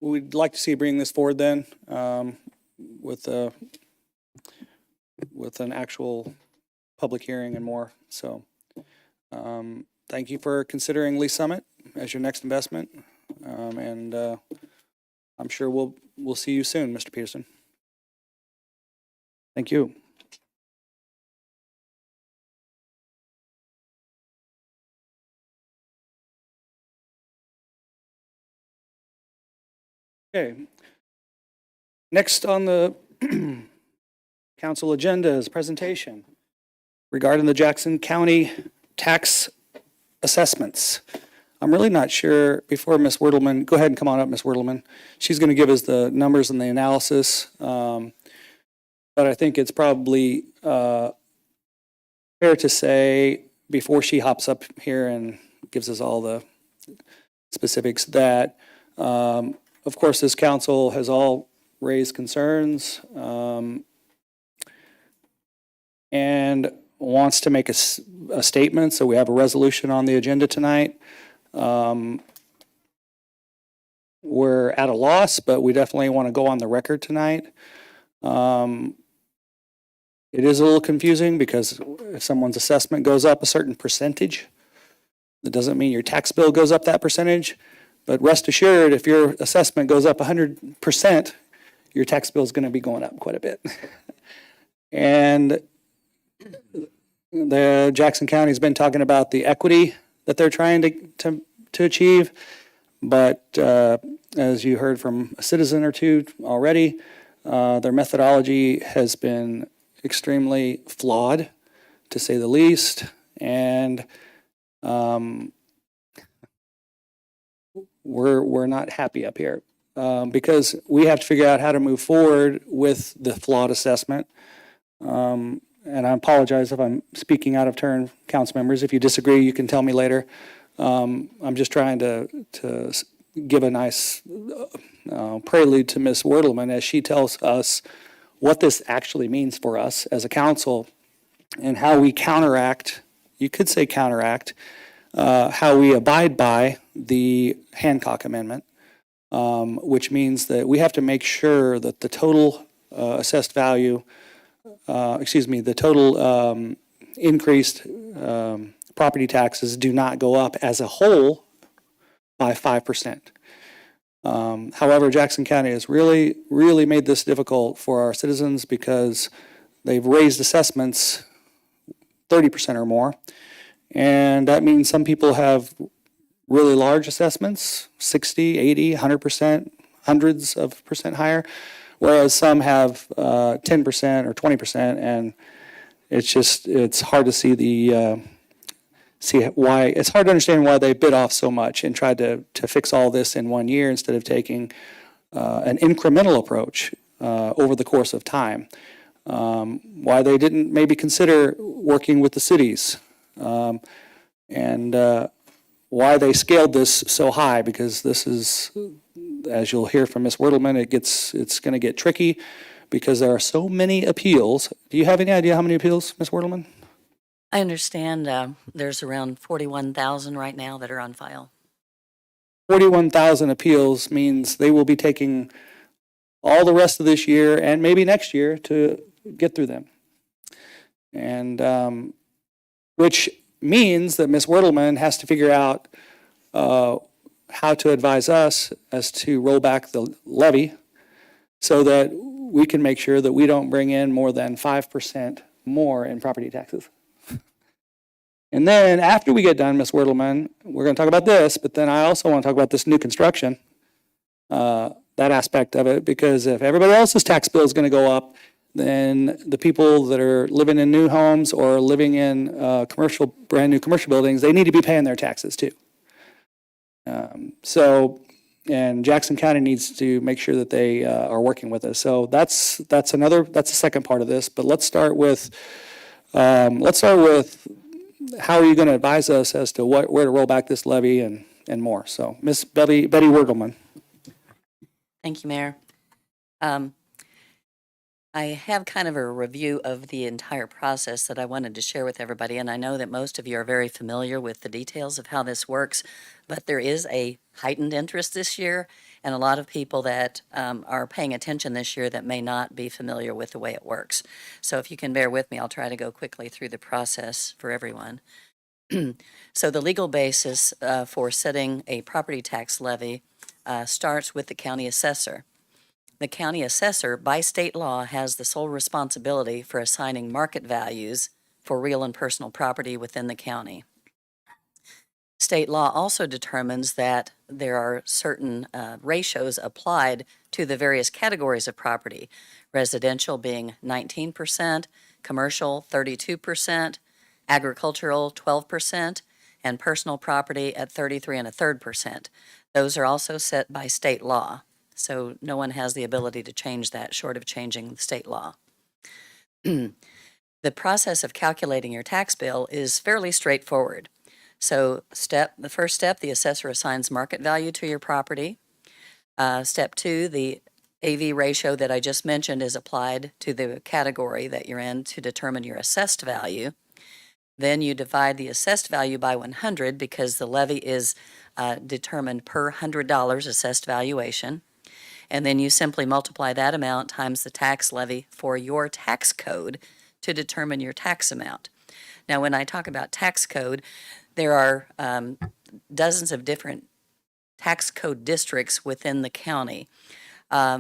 We'd like to see you bring this forward then with an actual public hearing and more. So thank you for considering Lee Summit as your next investment. And I'm sure we'll see you soon, Mr. Peterson. Thank you. Okay. Next on the council agenda is presentation regarding the Jackson County tax assessments. I'm really not sure, before Ms. Wordleman, go ahead and come on up, Ms. Wordleman. She's going to give us the numbers and the analysis. But I think it's probably fair to say, before she hops up here and gives us all the specifics, that of course this council has all raised concerns and wants to make a statement. So we have a resolution on the agenda tonight. We're at a loss, but we definitely want to go on the record tonight. It is a little confusing because if someone's assessment goes up a certain percentage, that doesn't mean your tax bill goes up that percentage. But rest assured, if your assessment goes up 100%, your tax bill is going to be going up quite a bit. And the Jackson County has been talking about the equity that they're trying to achieve. But as you heard from a citizen or two already, their methodology has been extremely flawed, to say the least. And we're not happy up here because we have to figure out how to move forward with the flawed assessment. And I apologize if I'm speaking out of turn, council members. If you disagree, you can tell me later. I'm just trying to give a nice prelude to Ms. Wordleman as she tells us what this actually means for us as a council and how we counteract, you could say counteract, how we abide by the Hancock Amendment which means that we have to make sure that the total assessed value, the total increased property taxes do not go up as a whole by 5%. However, Jackson County has really, really made this difficult for our citizens because they've raised assessments 30% or more. And that means some people have really large assessments, 60, 80, 100%, hundreds of percent higher, whereas some have 10% or 20%, and it's hard to see why, it's hard to understand why they bit off so much and tried to fix all this in 1 year instead of taking an incremental approach over the course of time. Why they didn't maybe consider working with the cities, and why they scaled this so high, because this is, as you'll hear from Ms. Wurtelman, it's going to get tricky because there are so many appeals. Do you have any idea how many appeals, Ms. Wurtelman? I understand there's around 41,000 right now that are on file. 41,000 appeals means they will be taking all the rest of this year and maybe next year to get through them. And which means that Ms. Wurtelman has to figure out how to advise us as to roll back the levy so that we can make sure that we don't bring in more than 5% more in property taxes. And then after we get done, Ms. Wurtelman, we're going to talk about this, but then I also want to talk about this new construction, that aspect of it, because if everybody else's tax bill is going to go up, then the people that are living in new homes or living in brand new commercial buildings, they need to be paying their taxes too. And Jackson County needs to make sure that they are working with us. So that's the second part of this. But let's start with how are you going to advise us as to where to roll back this levy and more. So Ms. Betty Wurtelman. Thank you, Mayor. I have kind of a review of the entire process that I wanted to share with everybody, and I know that most of you are very familiar with the details of how this works, but there is a heightened interest this year, and a lot of people that are paying attention this year that may not be familiar with the way it works. So if you can bear with me, I'll try to go quickly through the process for everyone. So the legal basis for setting a property tax levy starts with the county assessor. The county assessor, by state law, has the sole responsibility for assigning market values for real and personal property within the county. State law also determines that there are certain ratios applied to the various categories of property, residential being 19%, commercial 32%, agricultural 12%, and personal property at 33.33%. Those are also set by state law. So no one has the ability to change that short of changing the state law. The process of calculating your tax bill is fairly straightforward. So the first step, the assessor assigns market value to your property. Step 2, the AV ratio that I just mentioned is applied to the category that you're in to determine your assessed value. Then you divide the assessed value by 100 because the levy is determined per $100 assessed valuation. And then you simply multiply that amount times the tax levy for your tax code to determine your tax amount. Now, when I talk about tax code, there are dozens of different tax code districts within the county.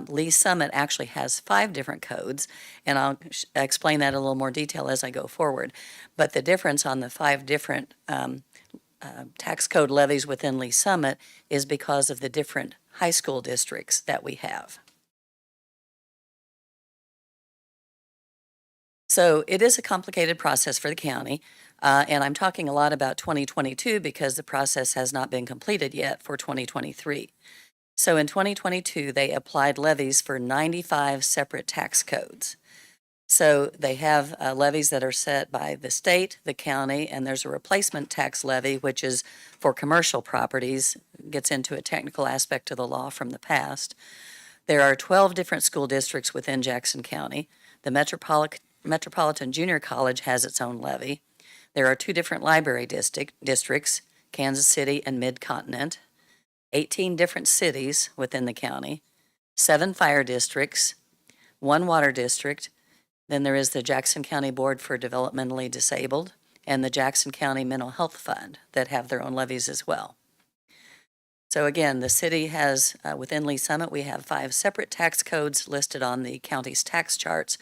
Lee Summit actually has 5 different codes, and I'll explain that in a little more detail as I go forward. But the difference on the 5 different tax code levies within Lee Summit is because of the different high school districts that we have. So it is a complicated process for the county, and I'm talking a lot about 2022 because the process has not been completed yet for 2023. So in 2022, they applied levies for 95 separate tax codes. So they have levies that are set by the state, the county, and there's a replacement tax levy, which is for commercial properties, gets into a technical aspect of the law from the past. There are 12 different school districts within Jackson County. The Metropolitan Junior College has its own levy. There are 2 different library districts, Kansas City and Mid-Continent. 18 different cities within the county, 7 fire districts, 1 water district. Then there is the Jackson County Board for Developmentally Disabled and the Jackson County Mental Health Fund that have their own levies as well. So again, the city has, within Lee Summit, we have 5 separate tax codes listed on the county's tax charts,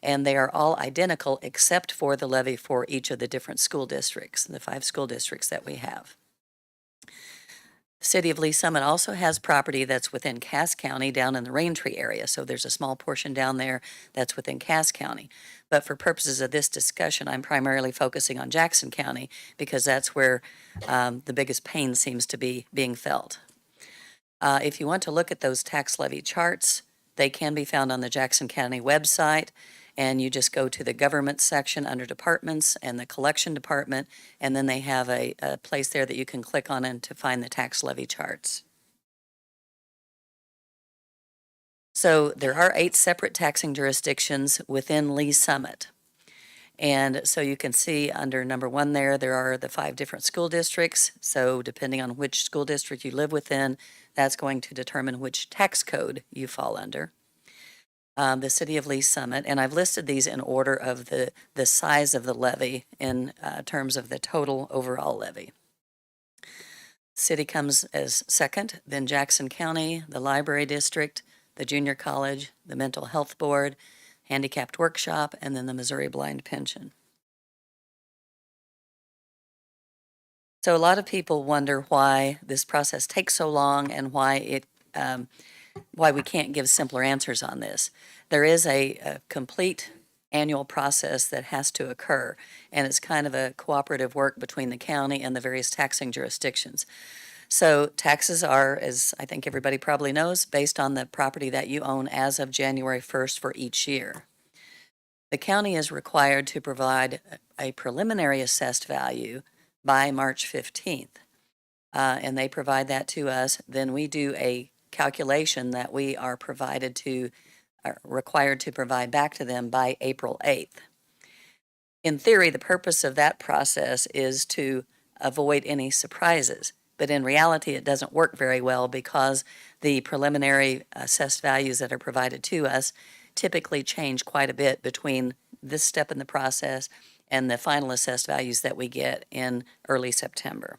and they are all identical except for the levy for each of the different school districts, the 5 school districts that we have. The city of Lee Summit also has property that's within Cass County down in the Raintree area, so there's a small portion down there that's within Cass County. But for purposes of this discussion, I'm primarily focusing on Jackson County because that's where the biggest pain seems to be being felt. If you want to look at those tax levy charts, they can be found on the Jackson County website, and you just go to the government section under departments and the collection department, and then they have a place there that you can click on and to find the tax levy charts. So there are 8 separate taxing jurisdictions within Lee Summit. And so you can see under number 1 there are the 5 different school districts. So depending on which school district you live within, that's going to determine which tax code you fall under. The city of Lee Summit, and I've listed these in order of the size of the levy in terms of the total overall levy. City comes as second, then Jackson County, the Library District, the Junior College, the Mental Health Board, Handicapped Workshop, and then the Missouri Blind Pension. So a lot of people wonder why this process takes so long and why we can't give simpler answers on this. There is a complete annual process that has to occur, and it's kind of a cooperative work between the county and the various taxing jurisdictions. So taxes are, as I think everybody probably knows, based on the property that you own as of January 1st for each year. The county is required to provide a preliminary assessed value by March 15th, and they provide that to us. Then we do a calculation that we are required to provide back to them by April 8th. In theory, the purpose of that process is to avoid any surprises, but in reality, it doesn't work very well because the preliminary assessed values that are provided to us typically change quite a bit between this step in the process and the final assessed values that we get in early September.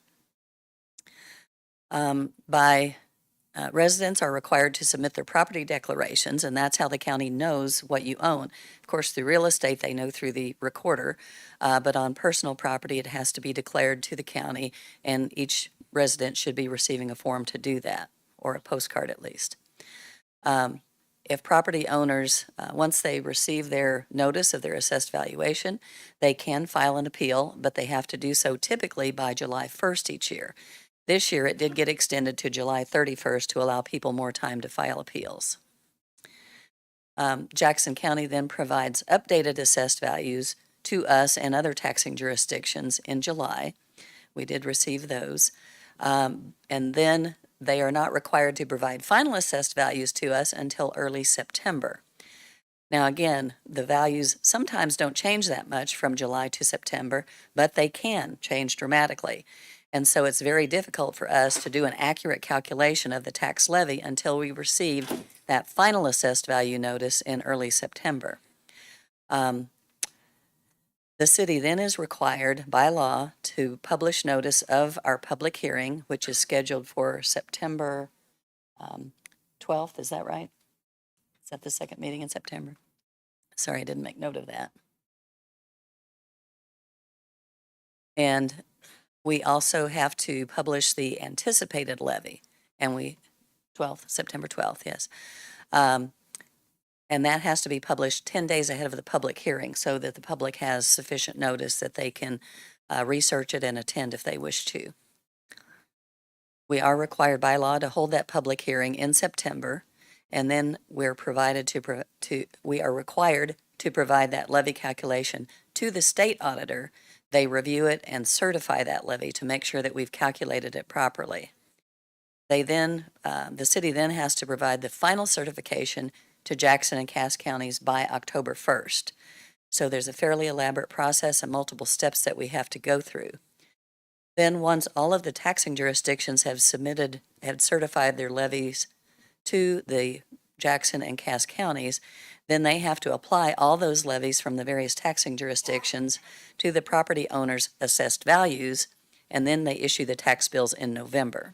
Residents are required to submit their property declarations, and that's how the county knows what you own. Of course, through real estate, they know through the recorder, but on personal property, it has to be declared to the county, and each resident should be receiving a form to do that, or a postcard at least. If property owners, once they receive their notice of their assessed valuation, they can file an appeal, but they have to do so typically by July 1st each year. This year, it did get extended to July 31st to allow people more time to file appeals. Jackson County then provides updated assessed values to us and other taxing jurisdictions in July. We did receive those. And then they are not required to provide final assessed values to us until early September. Now again, the values sometimes don't change that much from July to September, but they can change dramatically. And so it's very difficult for us to do an accurate calculation of the tax levy until we receive that final assessed value notice in early September. The city then is required by law to publish notice of our public hearing, which is scheduled for September 12th. Is that right? Is that the second meeting in September? Sorry, I didn't make note of that. And we also have to publish the anticipated levy, and September 12th, yes. And that has to be published 10 days ahead of the public hearing so that the public has sufficient notice that they can research it and attend if they wish to. We are required by law to hold that public hearing in September, and then we are required to provide that levy calculation to the state auditor. They review it and certify that levy to make sure that we've calculated it properly. The city then has to provide the final certification to Jackson and Cass counties by October 1st. So there's a fairly elaborate process and multiple steps that we have to go through. Then, once all of the taxing jurisdictions have certified their levies to the Jackson and Cass counties, then they have to apply all those levies from the various taxing jurisdictions to the property owner's assessed values, and then they issue the tax bills in November.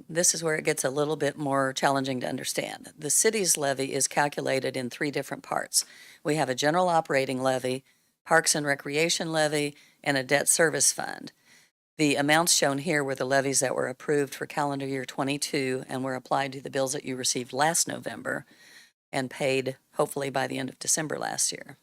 This is where it gets a little bit more challenging to understand. The city's levy is calculated in 3 different parts. We have a general operating levy, parks and recreation levy, and a debt service fund. The amounts shown here were the levies that were approved for calendar year 22 and were applied to the bills that you received last November and paid hopefully by the end of December last year.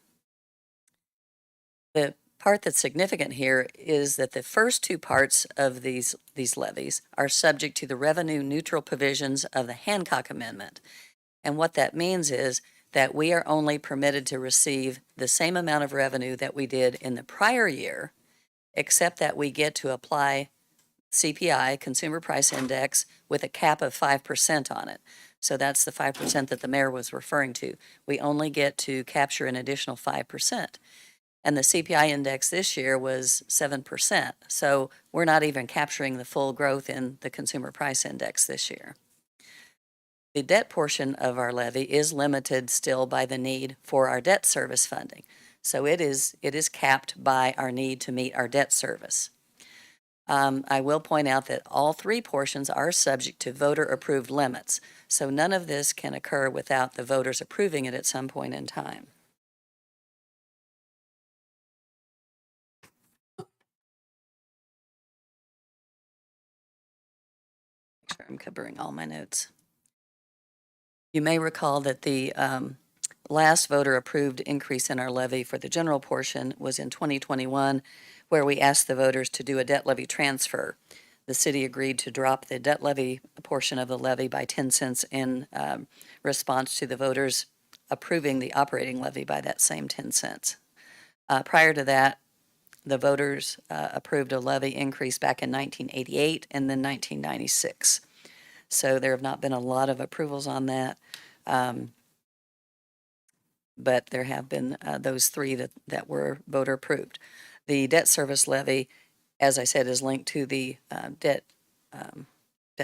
The part that's significant here is that the first 2 parts of these levies are subject to the revenue neutral provisions of the Hancock Amendment. And what that means is that we are only permitted to receive the same amount of revenue that we did in the prior year, except that we get to apply CPI, Consumer Price Index, with a cap of 5% on it. So that's the 5% that the mayor was referring to. We only get to capture an additional 5%. And the CPI index this year was 7%. So we're not even capturing the full growth in the Consumer Price Index this year. The debt portion of our levy is limited still by the need for our debt service funding. So it is capped by our need to meet our debt service. I will point out that all 3 portions are subject to voter-approved limits. So none of this can occur without the voters approving it at some point in time. Make sure I'm covering all my notes. You may recall that the last voter-approved increase in our levy for the general portion was in 2021, where we asked the voters to do a debt levy transfer. The city agreed to drop the debt levy portion of the levy by 10 cents in response to the voters approving the operating levy by that same 10 cents. Prior to that, the voters approved a levy increase back in 1988 and then 1996. So there have not been a lot of approvals on that. But there have been those 3 that were voter approved. The debt service levy, as I said, is linked to the debt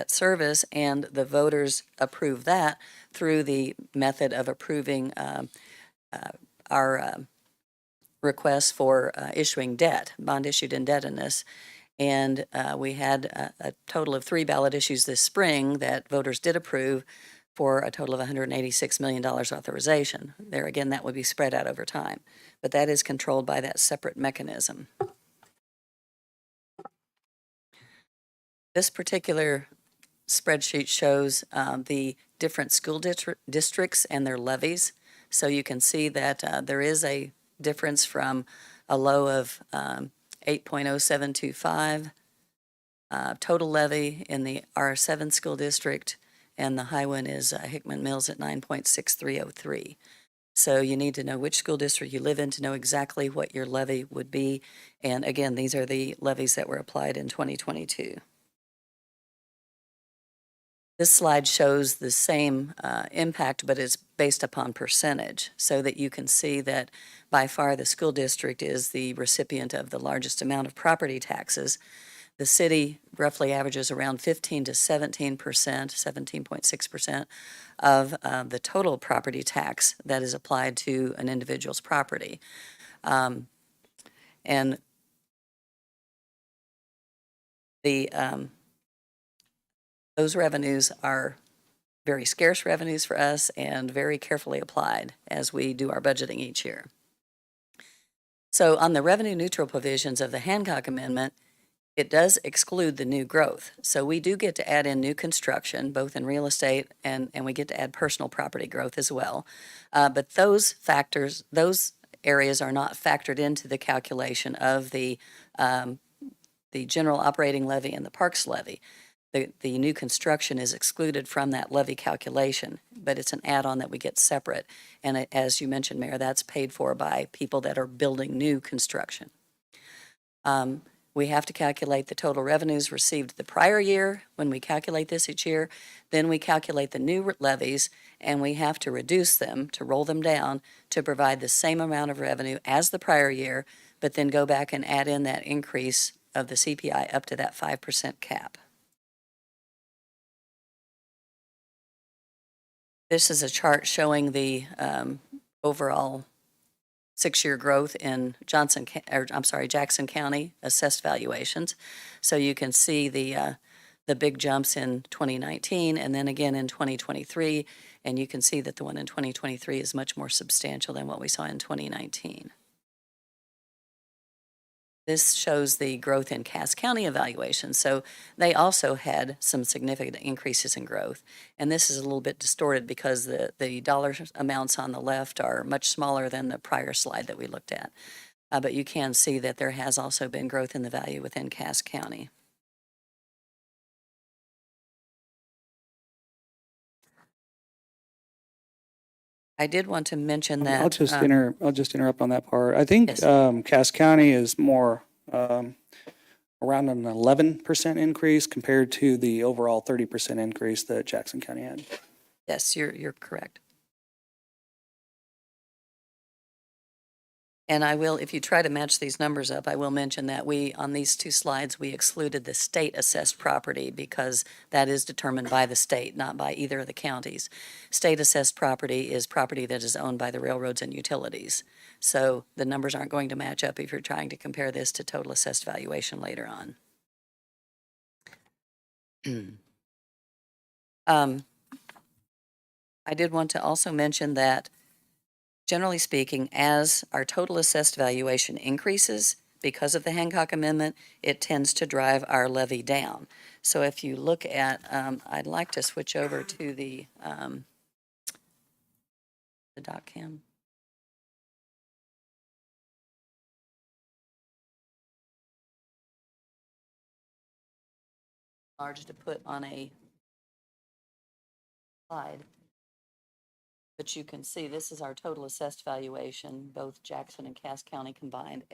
service, and the voters approve that through the method of approving our request for issuing debt, bond issued indebtedness. And we had a total of 3 ballot issues this spring that voters did approve for a total of $186 million authorization. There again, that would be spread out over time, but that is controlled by that separate mechanism. This particular spreadsheet shows the different school districts and their levies. So you can see that there is a difference from a low of 8.0725 total levy in the R7 school district, and the high one is Hickman Mills at 9.6303. So you need to know which school district you live in to know exactly what your levy would be. And again, these are the levies that were applied in 2022. This slide shows the same impact, but it's based upon percentage, so that you can see that by far the school district is the recipient of the largest amount of property taxes. The city roughly averages around 15 to 17%, 17.6% of the total property tax that is applied to an individual's property. And those revenues are very scarce revenues for us and very carefully applied as we do our budgeting each year. So on the revenue neutral provisions of the Hancock Amendment, it does exclude the new growth. So we do get to add in new construction, both in real estate and we get to add personal property growth as well. But those factors, those areas are not factored into the calculation of the general operating levy and the parks levy. The new construction is excluded from that levy calculation, but it's an add-on that we get separate. And as you mentioned, Mayor, that's paid for by people that are building new construction. we have to calculate the total revenues received the prior year when we calculate this each year. Then we calculate the new levies, and we have to reduce them, to roll them down, to provide the same amount of revenue as the prior year, but then go back and add in that increase of the CPI up to that 5% cap. This is a chart showing the overall 6-year growth in Jackson County assessed valuations. So you can see the big jumps in 2019 and then again in 2023, and you can see that the one in 2023 is much more substantial than what we saw in 2019. This shows the growth in Cass County evaluations. So they also had some significant increases in growth. And this is a little bit distorted because the dollar amounts on the left are much smaller than the prior slide that we looked at. But you can see that there has also been growth in the value within Cass County. I did want to mention that. I'll just interrupt on that part. I think Yes. Cass County is more around an 11% increase compared to the overall 30% increase that Jackson County had. Yes, you're correct. And I will, if you try to match these numbers up, I will mention that on these two slides, we excluded the state assessed property because that is determined by the state, not by either of the counties. State assessed property is property that is owned by the railroads and utilities. So the numbers aren't going to match up if you're trying to compare this to total assessed valuation later on. I did want to also mention that generally speaking, as our total assessed valuation increases, because of the Hancock Amendment, it tends to drive our levy down. So if you look at, I'd like to switch over to the DocCam. Large to put on a slide. But you can see this is our total assessed valuation, both Jackson and Cass County combined.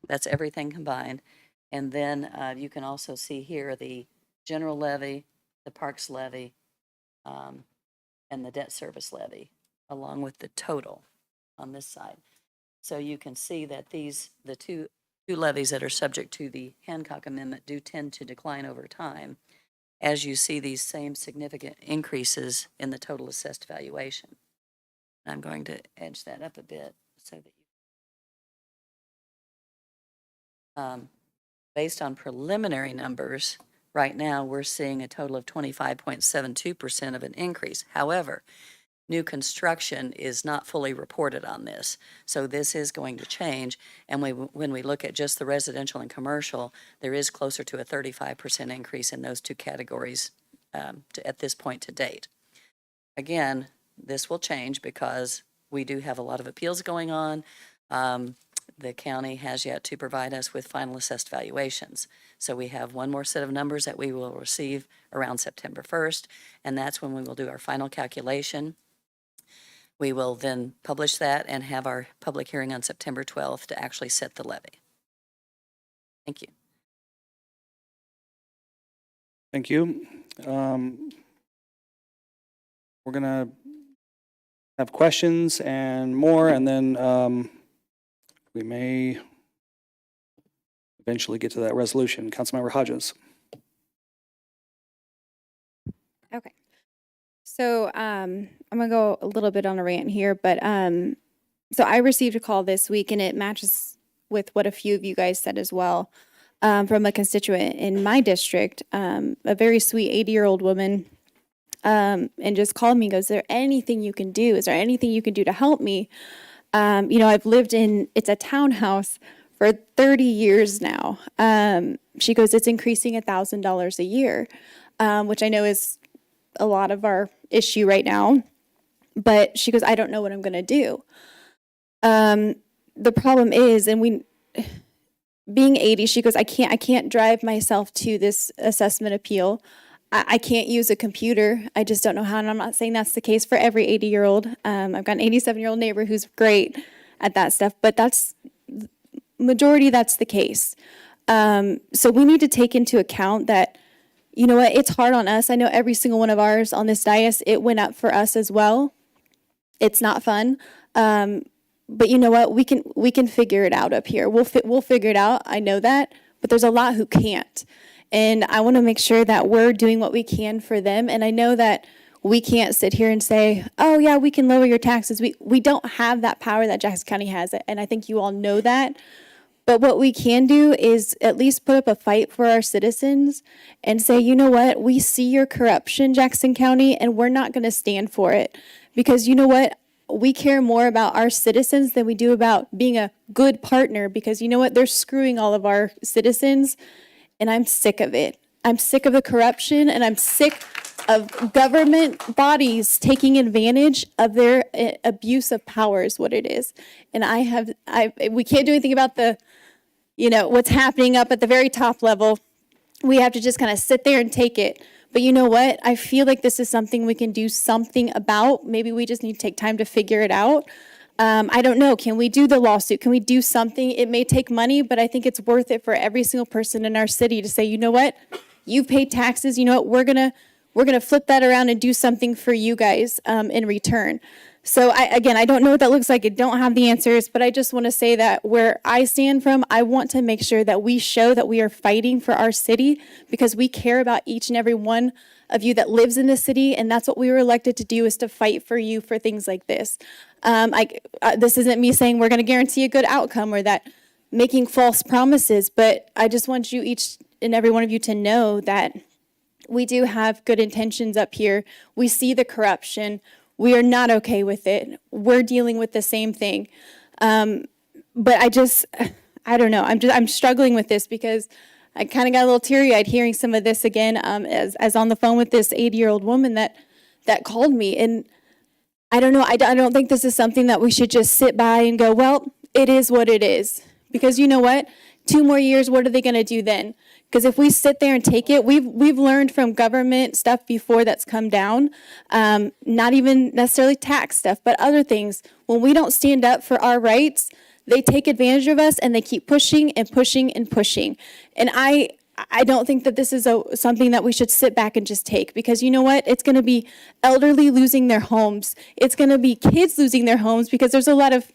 That's everything combined. And then you can also see here the general levy, the parks levy, and the debt service levy, along with the total on this side. So you can see that the two levies that are subject to the Hancock Amendment do tend to decline over time, as you see these same significant increases in the total assessed valuation. I'm going to edge that up a bit so that based on preliminary numbers, right now we're seeing a total of 25.72% of an increase. However, new construction is not fully reported on this. So this is going to change. And when we look at just the residential and commercial, there is closer to a 35% increase in those two categories at this point to date. Again, this will change because we do have a lot of appeals going on. The county has yet to provide us with final assessed valuations. So we have one more set of numbers that we will receive around September 1st, and that's when we will do our final calculation. We will then publish that and have our public hearing on September 12th to actually set the levy. Thank you. Thank you. We're going to have questions and more, and then we may eventually get to that resolution. Councilmember Hodges. Okay. So I'm gonna go a little bit on a rant here, but so I received a call this week, and it matches with what a few of you guys said as well, from a constituent in my district, a very sweet 80-year-old woman, and just called me and goes, "Is there anything you can do? Is there anything you can do to help me? I've lived it's a townhouse for 30 years now." She goes, "It's increasing $1,000 a year," which I know is a lot of our issue right now. But she goes, "I don't know what I'm going to do." The problem is, being 80, she goes, I can't drive myself to this assessment appeal. I can't use a computer. I just don't know how. And I'm not saying that's the case for every 80-year-old. I've got an 87-year-old neighbor who's great at that stuff, but that's the case. So we need to take into account that, you know what, it's hard on us. I know every single one of ours on this dais, it went up for us as well. It's not fun. But you know what, we can figure it out up here. We'll figure it out. I know that, but there's a lot who can't. And I want to make sure that we're doing what we can for them. And I know that we can't sit here and say, oh yeah, we can lower your taxes. We don't have that power that Jackson County has. And I think you all know that. But what we can do is at least put up a fight for our citizens and say, you know what, we see your corruption, Jackson County, and we're not going to stand for it. Because you know what, we care more about our citizens than we do about being a good partner, because you know what, they're screwing all of our citizens, and I'm sick of it. I'm sick of the corruption, and I'm sick of government bodies taking advantage of their abuse of power is what it is. And we can't do anything about what's happening up at the very top level. We have to just kind of sit there and take it. But you know what? I feel like this is something we can do something about. Maybe we just need to take time to figure it out. I don't know. Can we do the lawsuit? Can we do something? It may take money, but I think it's worth it for every single person in our city to say, you know what? You've paid taxes. You know what? We're gonna flip that around and do something for you guys in return. So I don't know what that looks like. I don't have the answers, but I just want to say that where I stand from, I want to make sure that we show that we are fighting for our city because we care about each and every one of you that lives in the city, and that's what we were elected to do, is to fight for you for things like this. This isn't me saying we're going to guarantee a good outcome or that making false promises, but I just want you, each and every one of you, to know that we do have good intentions up here. We see the corruption. We are not okay with it. We're dealing with the same thing. But I don't know. I'm struggling with this because I kind of got a little teary-eyed hearing some of this again, as on the phone with this 80-year-old woman that called me. And I don't know. I don't think this is something that we should just sit by and go, well, it is what it is. Because you know what? 2 more years, what are they going to do then? Because if we sit there and take it, we've learned from government stuff before that's come down, not even necessarily tax stuff, but other things. When we don't stand up for our rights, they take advantage of us and they keep pushing and pushing and pushing. And I don't think that this is something that we should sit back and just take, because you know what? It's going to be elderly losing their homes. It's going to be kids losing their homes because there's a lot of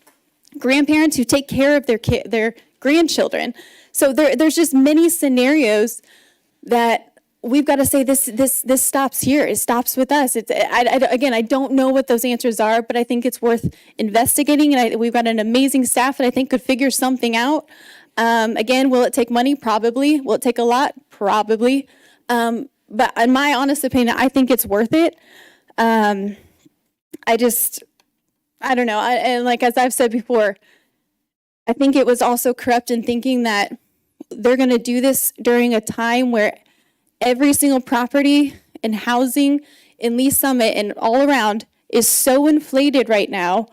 grandparents who take care of their grandchildren. So there's just many scenarios that we've got to say this stops here. It stops with us. Again, I don't know what those answers are, but I think it's worth investigating. And we've got an amazing staff that I think could figure something out. Again, will it take money? Probably. Will it take a lot? Probably. But in my honest opinion, I think it's worth it. I don't know. And like, as I've said before, I think it was also corrupt in thinking that they're going to do this during a time where every single property and housing in Lee Summit and all around is so inflated right now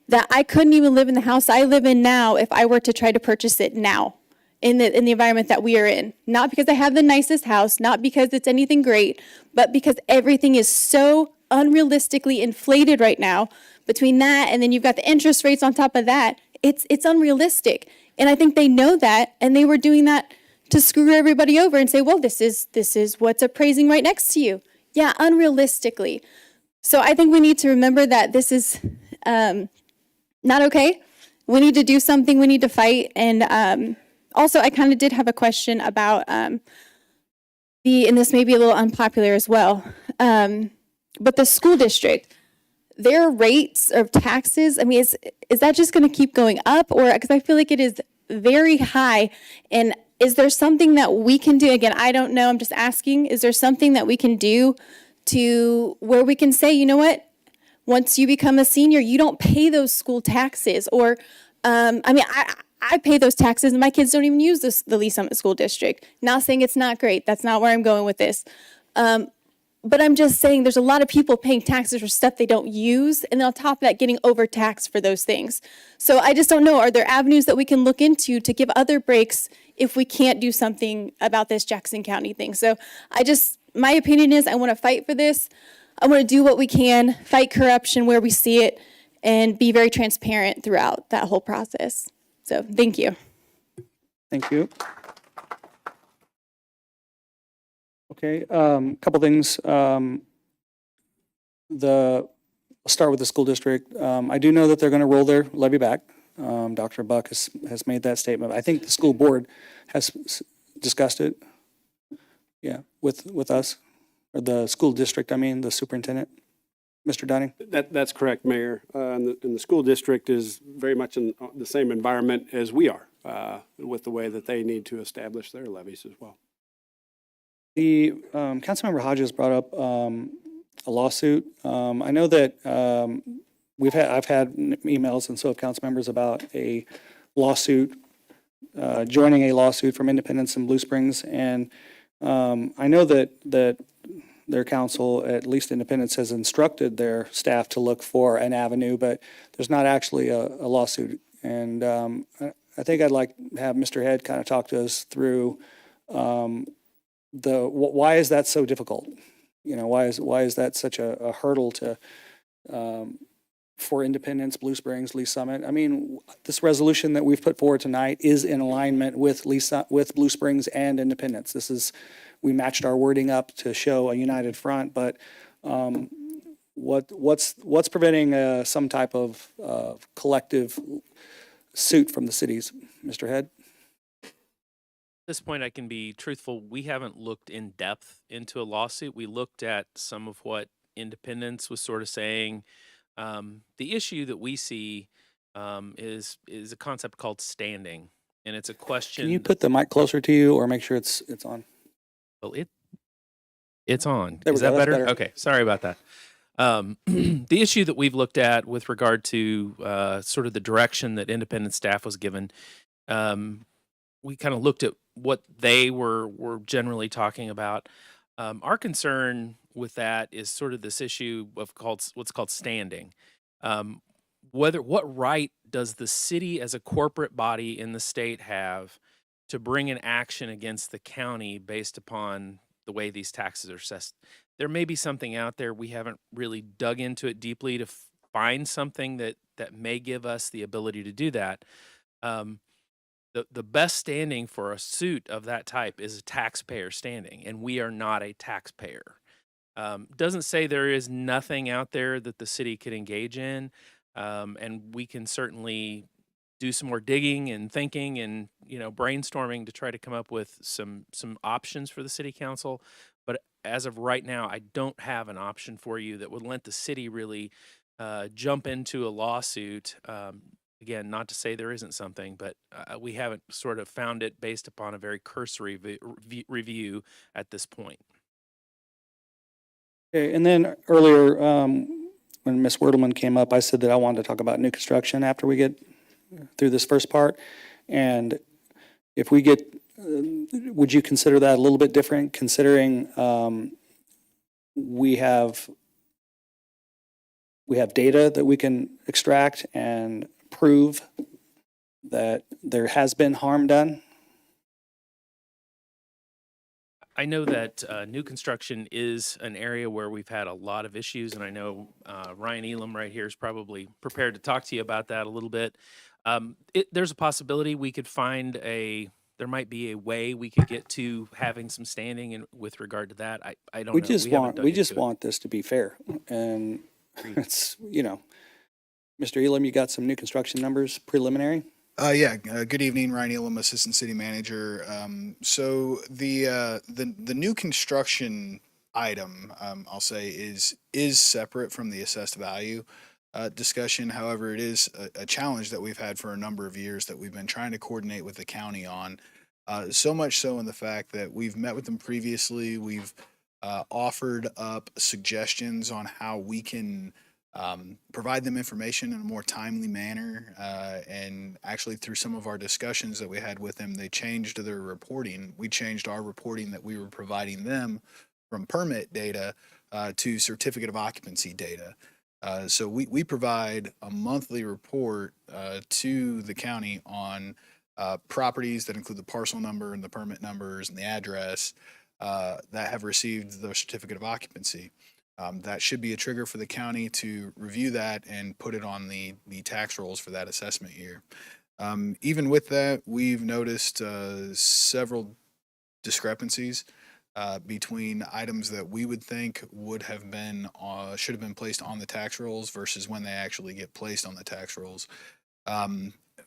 that I couldn't even live in the house I live in now if I were to try to purchase it now in the environment that we are in. Not because I have the nicest house, not because it's anything great, but because everything is so unrealistically inflated right now. Between that and then you've got the interest rates on top of that, it's unrealistic. And I think they know that, and they were doing that to screw everybody over and say, well, this is what's appraising right next to you. Yeah, unrealistically. So I think we need to remember that this is not okay. We need to do something. We need to fight. And also, I kind of did have a question about and this may be a little unpopular as well, but the school district, their rates of taxes, I mean, is that just going to keep going up? Or, because I feel like it is very high. And is there something that we can do? Again, I don't know. I'm just asking. Is there something that we can do to where we can say, you know what? Once you become a senior, you don't pay those school taxes. Or, I pay those taxes and my kids don't even use the Lee Summit School District. Not saying it's not great. That's not where I'm going with this. But I'm just saying there's a lot of people paying taxes for stuff they don't use, and then on top of that, getting overtaxed for those things. So I just don't know. Are there avenues that we can look into to give other breaks if we can't do something about this Jackson County thing? So my opinion is I want to fight for this. I want to do what we can, fight corruption where we see it, and be very transparent throughout that whole process. So thank you. Thank you. Okay, couple things. I'll start with the school district. I do know that they're going to roll their levy back. Dr. Buck has made that statement. I think the school board has discussed it. Yeah, with us, or the school district, I mean, the superintendent. Mr. Dunning? That's correct, Mayor. And the school district is very much in the same environment as we are, with the way that they need to establish their levies as well. The Councilmember Hodges brought up a lawsuit. I know that I've had emails, and so have council members, about a lawsuit, joining a lawsuit from Independence and Blue Springs, and I know that their council, at least Independence, has instructed their staff to look for an avenue, but there's not actually a lawsuit. And I think I'd like to have Mr. Head kind of talk to us through why is that so difficult? You know, why is that such a hurdle to for Independence, Blue Springs, Lee Summit? I mean, this resolution that we've put forward tonight is in alignment with with Blue Springs and Independence. We matched our wording up to show a united front, but what's preventing some type of collective suit from the cities, Mr. Head? At this point, I can be truthful. We haven't looked in depth into a lawsuit. We looked at some of what Independence was sort of saying. The issue that we see is a concept called standing, and it's a question. Can you put the mic closer to you, or make sure it's on? Well, it's on. There we Is go, that that's better? better. Okay, sorry about that. The issue that we've looked at with regard to sort of the direction that Independent staff was given, we kind of looked at what they were generally talking about. Our concern with that is sort of this issue of what's called standing. What right does the city as a corporate body in the state have to bring an action against the county based upon the way these taxes are assessed? There may be something out there. We haven't really dug into it deeply to find something that may give us the ability to do that. The best standing for a suit of that type is a taxpayer standing, and we are not a taxpayer. Doesn't say there is nothing out there that the city could engage in, and we can certainly do some more digging and thinking and brainstorming to try to come up with some options for the city council. But as of right now, I don't have an option for you that would let the city really jump into a lawsuit. Again, not to say there isn't something, but we haven't sort of found it based upon a very cursory review at this point. Okay, and then earlier, when Ms. Wordleman came up, I said that I wanted to talk about new construction after we get through this first part. And if we get, would you consider that a little bit different, considering we have data that we can extract and prove that there has been harm done? I know that new construction is an area where we've had a lot of issues, and I know Ryan Elam right here is probably prepared to talk to you about that a little bit. There's a possibility we could find there might be a way we could get to having some standing with regard to that. I don't know. We just want this to be fair, and it's, Mr. Elam, you got some new construction numbers preliminary? Good evening, Ryan Elam, Assistant City Manager. So the new construction item, I'll say, is separate from the assessed value discussion. However, it is a challenge that we've had for a number of years that we've been trying to coordinate with the county on. So much so in the fact that we've met with them previously. We've offered up suggestions on how we can provide them information in a more timely manner. And actually, through some of our discussions that we had with them, they changed their reporting. We changed our reporting that we were providing them from permit data to certificate of occupancy data. So we provide a monthly report to the county on properties that include the parcel number and the permit numbers and the address that have received the certificate of occupancy. That should be a trigger for the county to review that and put it on the tax rolls for that assessment year. Even with that, we've noticed several discrepancies between items that we would think would have been, should have been placed on the tax rolls versus when they actually get placed on the tax rolls.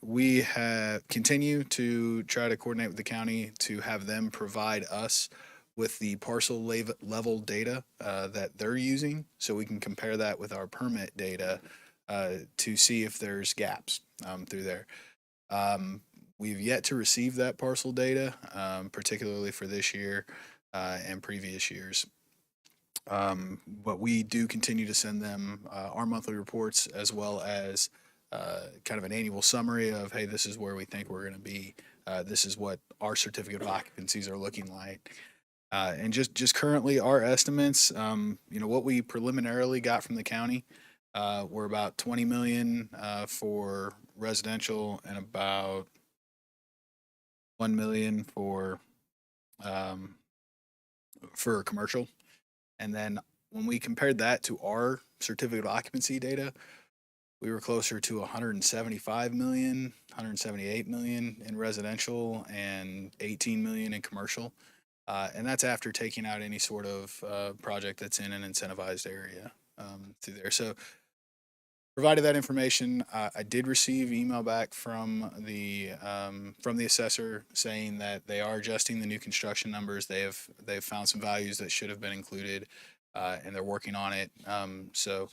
We have continue to try to coordinate with the county to have them provide us with the parcel level data that they're using, so we can compare that with our permit data to see if there's gaps through there. We've yet to receive that parcel data, particularly for this year and previous years. But we do continue to send them our monthly reports, as well as kind of an annual summary of, hey, this is where we think we're going to be. This is what our certificate of occupancies are looking like. And just currently our estimates, what we preliminarily got from the county, were about 20 million for residential and about 1 million for commercial. And then when we compared that to our certificate of occupancy data, we were closer to 175 million, 178 million in residential and 18 million in commercial. And that's after taking out any sort of project that's in an incentivized area through there. So provided that information, I did receive email back from the assessor saying that they are adjusting the new construction numbers. They've found some values that should have been included, and they're working on it. So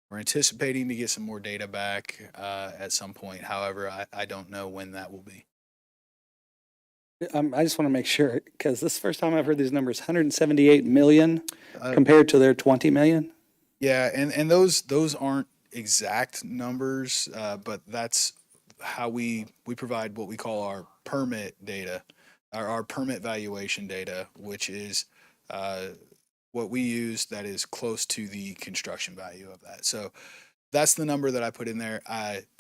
we're anticipating to get some more data back at some point. However, I don't know when that will be. I just want to make sure, because this is the first time I've heard these numbers, 178 million compared to their 20 million? Yeah, and those aren't exact numbers, but that's how we provide what we call our permit data, our permit valuation data, which is what we use that is close to the construction value of that. So that's the number that I put in there.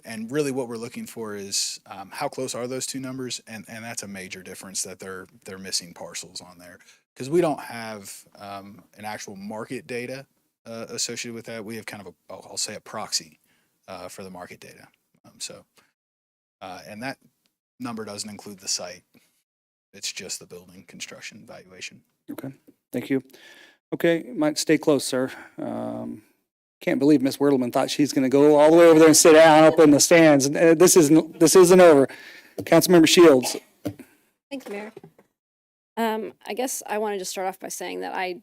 And really what we're looking for is how close are those two numbers? And that's a major difference, that they're missing parcels on there, because we don't have an actual market data associated with that. We have kind of I'll say a proxy for the market data. And that number doesn't include the site. It's just the building construction valuation. Okay, thank you. Okay, might stay close, sir. Can't believe Miss Wordleman thought she's going to go all the way over there and sit down up in the stands. This isn't over. Councilmember Shields. Thanks, Mayor. I guess I wanted to start off by saying that I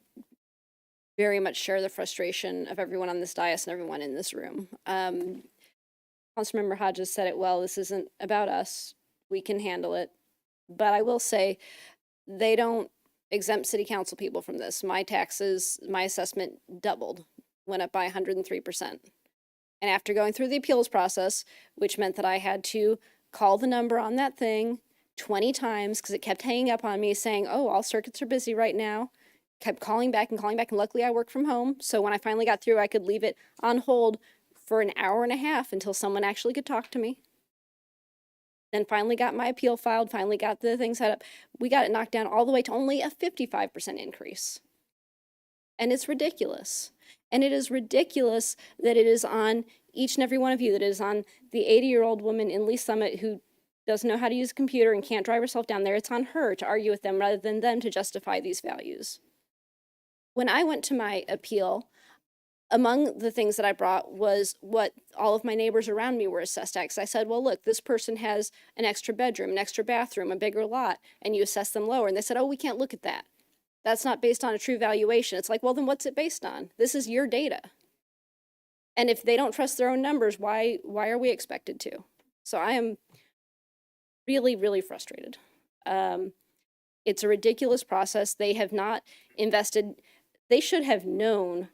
very much share the frustration of everyone on this dais and everyone in this room. Councilmember Hodges said it well. This isn't about us. We can handle it. But I will say, they don't exempt city council people from this. My taxes, my assessment doubled, went up by 103%. And after going through the appeals process, which meant that I had to call the number on that thing 20 times because it kept hanging up on me saying, oh, all circuits are busy right now. Kept calling back, and luckily I work from home. So when I finally got through, I could leave it on hold for an hour and a half until someone actually could talk to me. Then finally got my appeal filed, finally got the thing set up. We got it knocked down all the way to only a 55% increase. And it's ridiculous. And it is ridiculous that it is on each and every one of you, that it is on the 80-year-old woman in Lee Summit who doesn't know how to use a computer and can't drive herself down there. It's on her to argue with them rather than them to justify these values. When I went to my appeal, among the things that I brought was what all of my neighbors around me were assessed at. 'Cause I said, well, look, this person has an extra bedroom, an extra bathroom, a bigger lot, and you assess them lower. And they said, oh, we can't look at that. That's not based on a true valuation. It's like, well, then what's it based on? This is your data. And if they don't trust their own numbers, why are we expected to? So I am really, really frustrated. It's a ridiculous process. They have not invested. They should have known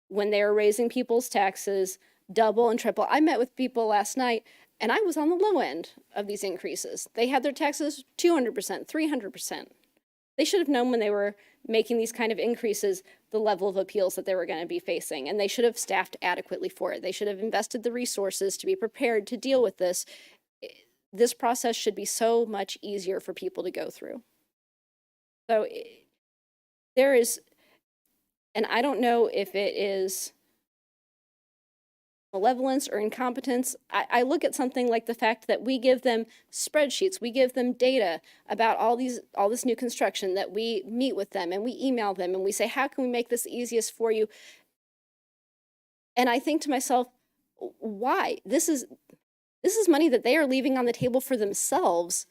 when they were raising people's taxes double and triple. I met with people last night, and I was on the low end of these increases. They had their taxes 200%, 300%. They should have known when they were making these kind of increases the level of appeals that they were going to be facing, and they should have staffed adequately for it. They should have invested the resources to be prepared to deal with this. This process should be so much easier for people to go through. So there is, and I don't know if it is malevolence or incompetence. I look at something like the fact that we give them spreadsheets, we give them data about all this new construction, that we meet with them and we email them and we say, how can we make this easiest for you? And I think to myself, why? This is money that they are leaving on the table for themselves,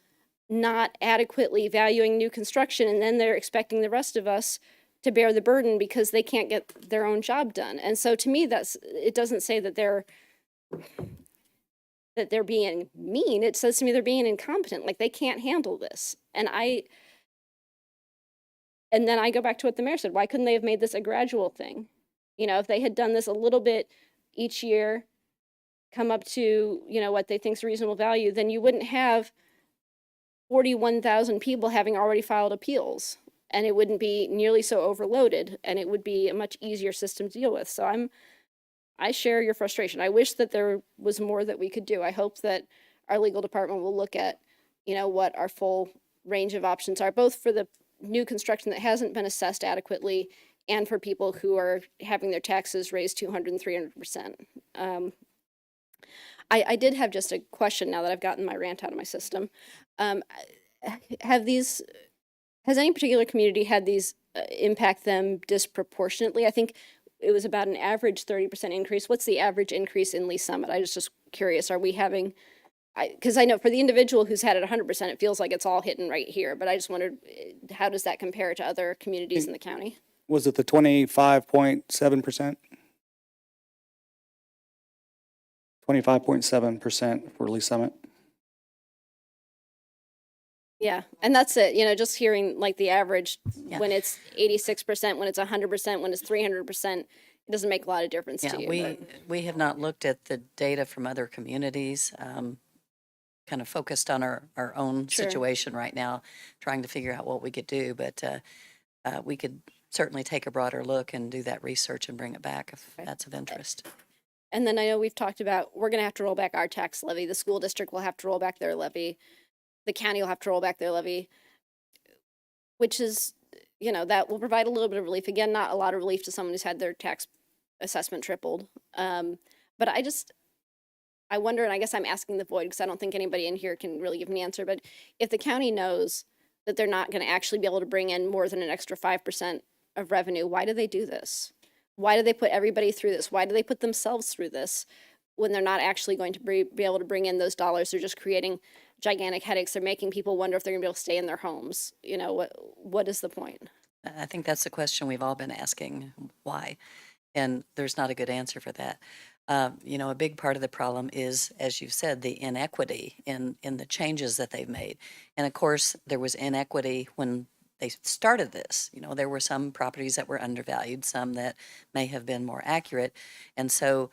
not adequately valuing new construction, and then they're expecting the rest of us to bear the burden because they can't get their own job done. And so to me, it doesn't say that they're being mean. It says to me they're being incompetent, like they can't handle this. And then I go back to what the mayor said. Why couldn't they have made this a gradual thing? You know, if they had done this a little bit each year, come up to, what they think is reasonable value, then you wouldn't have 41,000 people having already filed appeals, and it wouldn't be nearly so overloaded, and it would be a much easier system to deal with. So I share your frustration. I wish that there was more that we could do. I hope that our legal department will look at, what our full range of options are, both for the new construction that hasn't been assessed adequately and for people who are having their taxes raised 200 and 300%. I did have just a question now that I've gotten my rant out of my system. Has any particular community had these impact them disproportionately? I think it was about an average 30% increase. What's the average increase in Lee Summit? I was just curious. Are we having, because I know for the individual who's had it 100%, it feels like it's all hitting right here. But I just wondered, how does that compare to other communities in the county? Was it the 25.7%? 25.7% for Lee Summit. Yeah, and that's it. Just hearing like the average when it's 86%, when it's 100%, when it's 300%, it doesn't make a lot of difference to you. Yeah, we have not looked at the data from other communities, kind of focused on our own Sure. situation right now, trying to figure out what we could do. But we could certainly take a broader look and do that research and bring it back if that's of interest. And then I know we've talked about, we're going to have to roll back our tax levy. The school district will have to roll back their levy. The county will have to roll back their levy, which is, that will provide a little bit of relief. Again, not a lot of relief to someone who's had their tax assessment tripled. But I wonder, and I guess I'm asking the void because I don't think anybody in here can really give me an answer, but if the county knows that they're not going to actually be able to bring in more than an extra 5% of revenue, why do they do this? Why do they put everybody through this? Why do they put themselves through this when they're not actually going to be able to bring in those dollars? They're just creating gigantic headaches. They're making people wonder if they're going to be able to stay in their homes. What is the point? I think that's the question we've all been asking, why? And there's not a good answer for that. A big part of the problem is, as you've said, the inequity in the changes that they've made. And of course, there was inequity when they started this. There were some properties that were undervalued, some that may have been more accurate. And so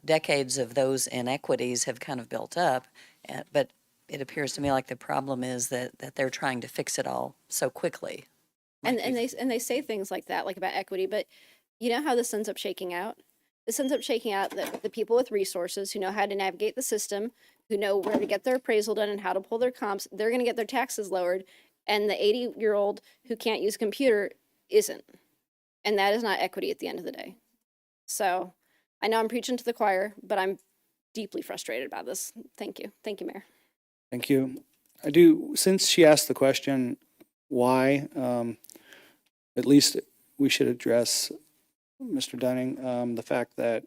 decades of those inequities have kind of built up. But it appears to me like the problem is that they're trying to fix it all so quickly. And they say things like that, like about equity, but you know how this ends up shaking out? This ends up shaking out that the people with resources who know how to navigate the system, who know where to get their appraisal done and how to pull their comps, they're going to get their taxes lowered, and the 80-year-old who can't use a computer isn't. And that is not equity at the end of the day. So I know I'm preaching to the choir, but I'm deeply frustrated about this. Thank you. Thank you, Mayor. Thank you. Since she asked the question, why, at least we should address, Mr. Dunning, the fact that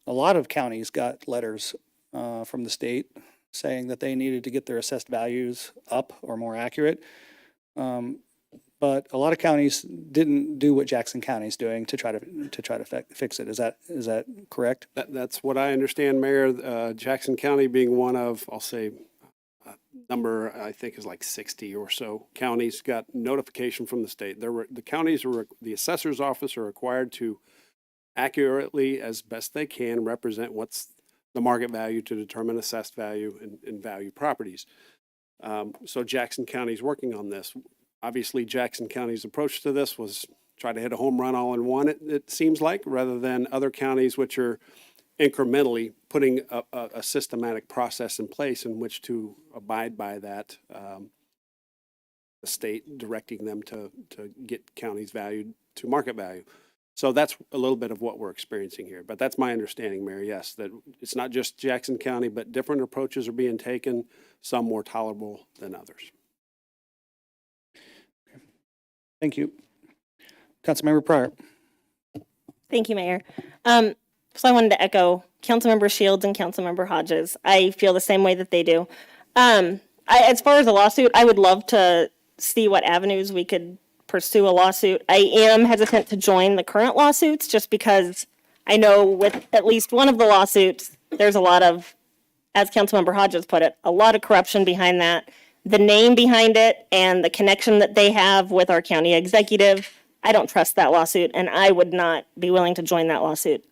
a lot of counties got letters from the state saying that they needed to get their assessed values up or more accurate. But a lot of counties didn't do what Jackson County is doing to try to fix it. Is that correct? That's what I understand, Mayor. Jackson County being one of, I'll say, number I think is like 60 or so counties got notification from the state. The assessor's office are required to accurately, as best they can, represent what's the market value to determine assessed value and value properties. So Jackson County is working on this. Obviously, Jackson County's approach to this was try to hit a home run all in one, it seems like, rather than other counties which are incrementally putting a systematic process in place in which to abide by that, the state directing them to get counties valued to market value. So that's a little bit of what we're experiencing here. But that's my understanding, Mayor, yes, that it's not just Jackson County, but different approaches are being taken, some more tolerable than others. Thank you. Councilmember Pryor. Thank you, Mayor. So I wanted to echo Councilmember Shields and Councilmember Hodges. I feel the same way that they do. As far as a lawsuit, I would love to see what avenues we could pursue a lawsuit. I am hesitant to join the current lawsuits just because I know with at least one of the lawsuits, there's a lot of, as Councilmember Hodges put it, a lot of corruption behind that. The name behind it and the connection that they have with our county executive, I don't trust that lawsuit, and I would not be willing to join that lawsuit.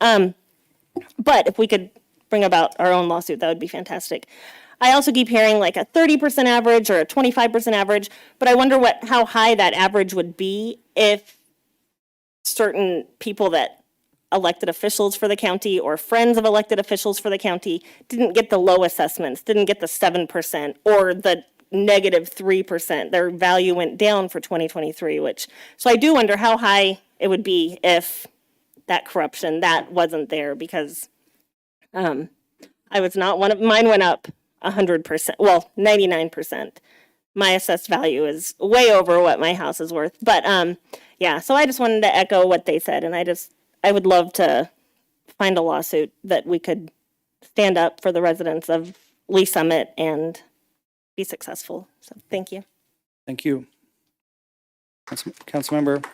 But if we could bring about our own lawsuit, that would be fantastic. I also keep hearing like a 30% average or a 25% average, but I wonder how high that average would be if certain people that elected officials for the county or friends of elected officials for the county didn't get the low assessments, didn't get the 7% or the -3%. Their value went down for 2023, so I do wonder how high it would be if that corruption, that wasn't there, because I was not mine went up 100%, well, 99%. My assessed value is way over what my house is worth. But yeah, so I just wanted to echo what they said, and I would love to find a lawsuit that we could stand up for the residents of Lee Summit and be successful. So thank you. Thank you. Councilmember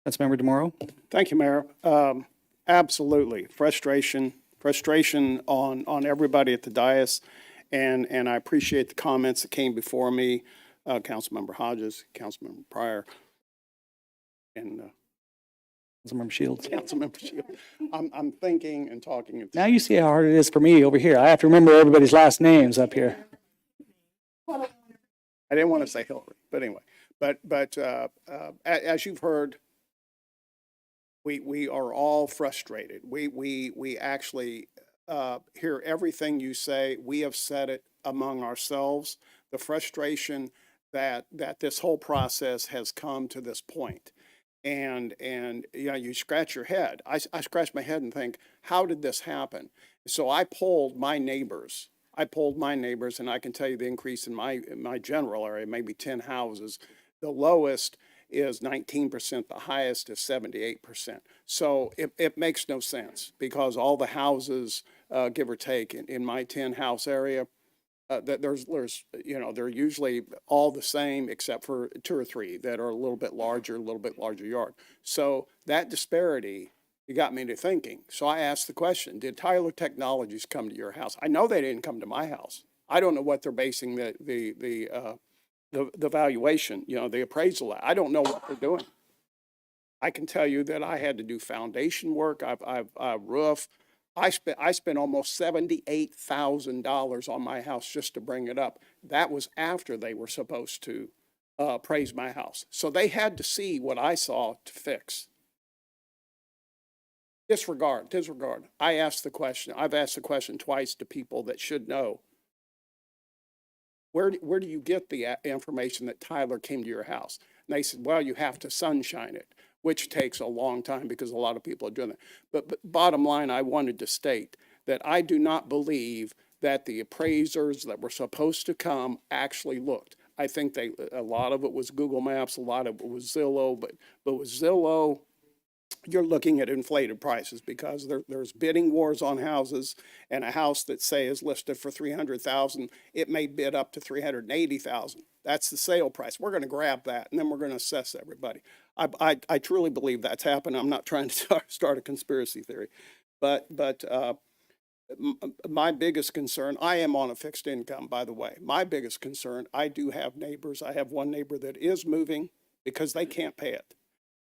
DeMauro. Thank you, Mayor. Absolutely. Frustration on everybody at the dais. And I appreciate the comments that came before me, Councilmember Hodges, Councilmember Pryor, and Councilmember Shields. Councilmember Shields. I'm thinking and talking. Now you see how hard it is for me over here. I have to remember everybody's last names up here. I didn't want to say Hillary, but anyway. But as you've heard, we are all frustrated. We actually hear everything you say. We have said it among ourselves. The frustration that this whole process has come to this point. And you know, you scratch your head. I scratch my head and think, how did this happen? So I polled my neighbors. And I can tell you the increase in my general area, maybe 10 houses. The lowest is 19%, the highest is 78%. So it makes no sense, because all the houses, give or take, in my 10 house area, that there's they're usually all the same except for 2 or 3 that are a little bit larger yard. So that disparity, it got me to thinking. So I asked the question, did Tyler Technologies come to your house? I know they didn't come to my house. I don't know what they're basing the valuation, the appraisal at. I don't know what they're doing. I can tell you that I had to do foundation work. I've roof. I spent almost $78,000 on my house just to bring it up. That was after they were supposed to appraise my house. So they had to see what I saw to fix. Disregard. I asked the question. I've asked the question twice to people that should know. Where do you get the information that Tyler came to your house? And they said, well, you have to sunshine it, which takes a long time because a lot of people are doing that. But bottom line, I wanted to state that I do not believe that the appraisers that were supposed to come actually looked. I think a lot of it was Google Maps, a lot of it was Zillow, but with Zillow, you're looking at inflated prices because there's bidding wars on houses, and a house that say is listed for $300,000, it may bid up to $380,000. That's the sale price. We're going to grab that, and then we're going to assess everybody. I truly believe that's happened. I'm not trying to start a conspiracy theory, but my biggest concern, I am on a fixed income, by the way. My biggest concern, I do have neighbors. I have one neighbor that is moving because they can't pay it.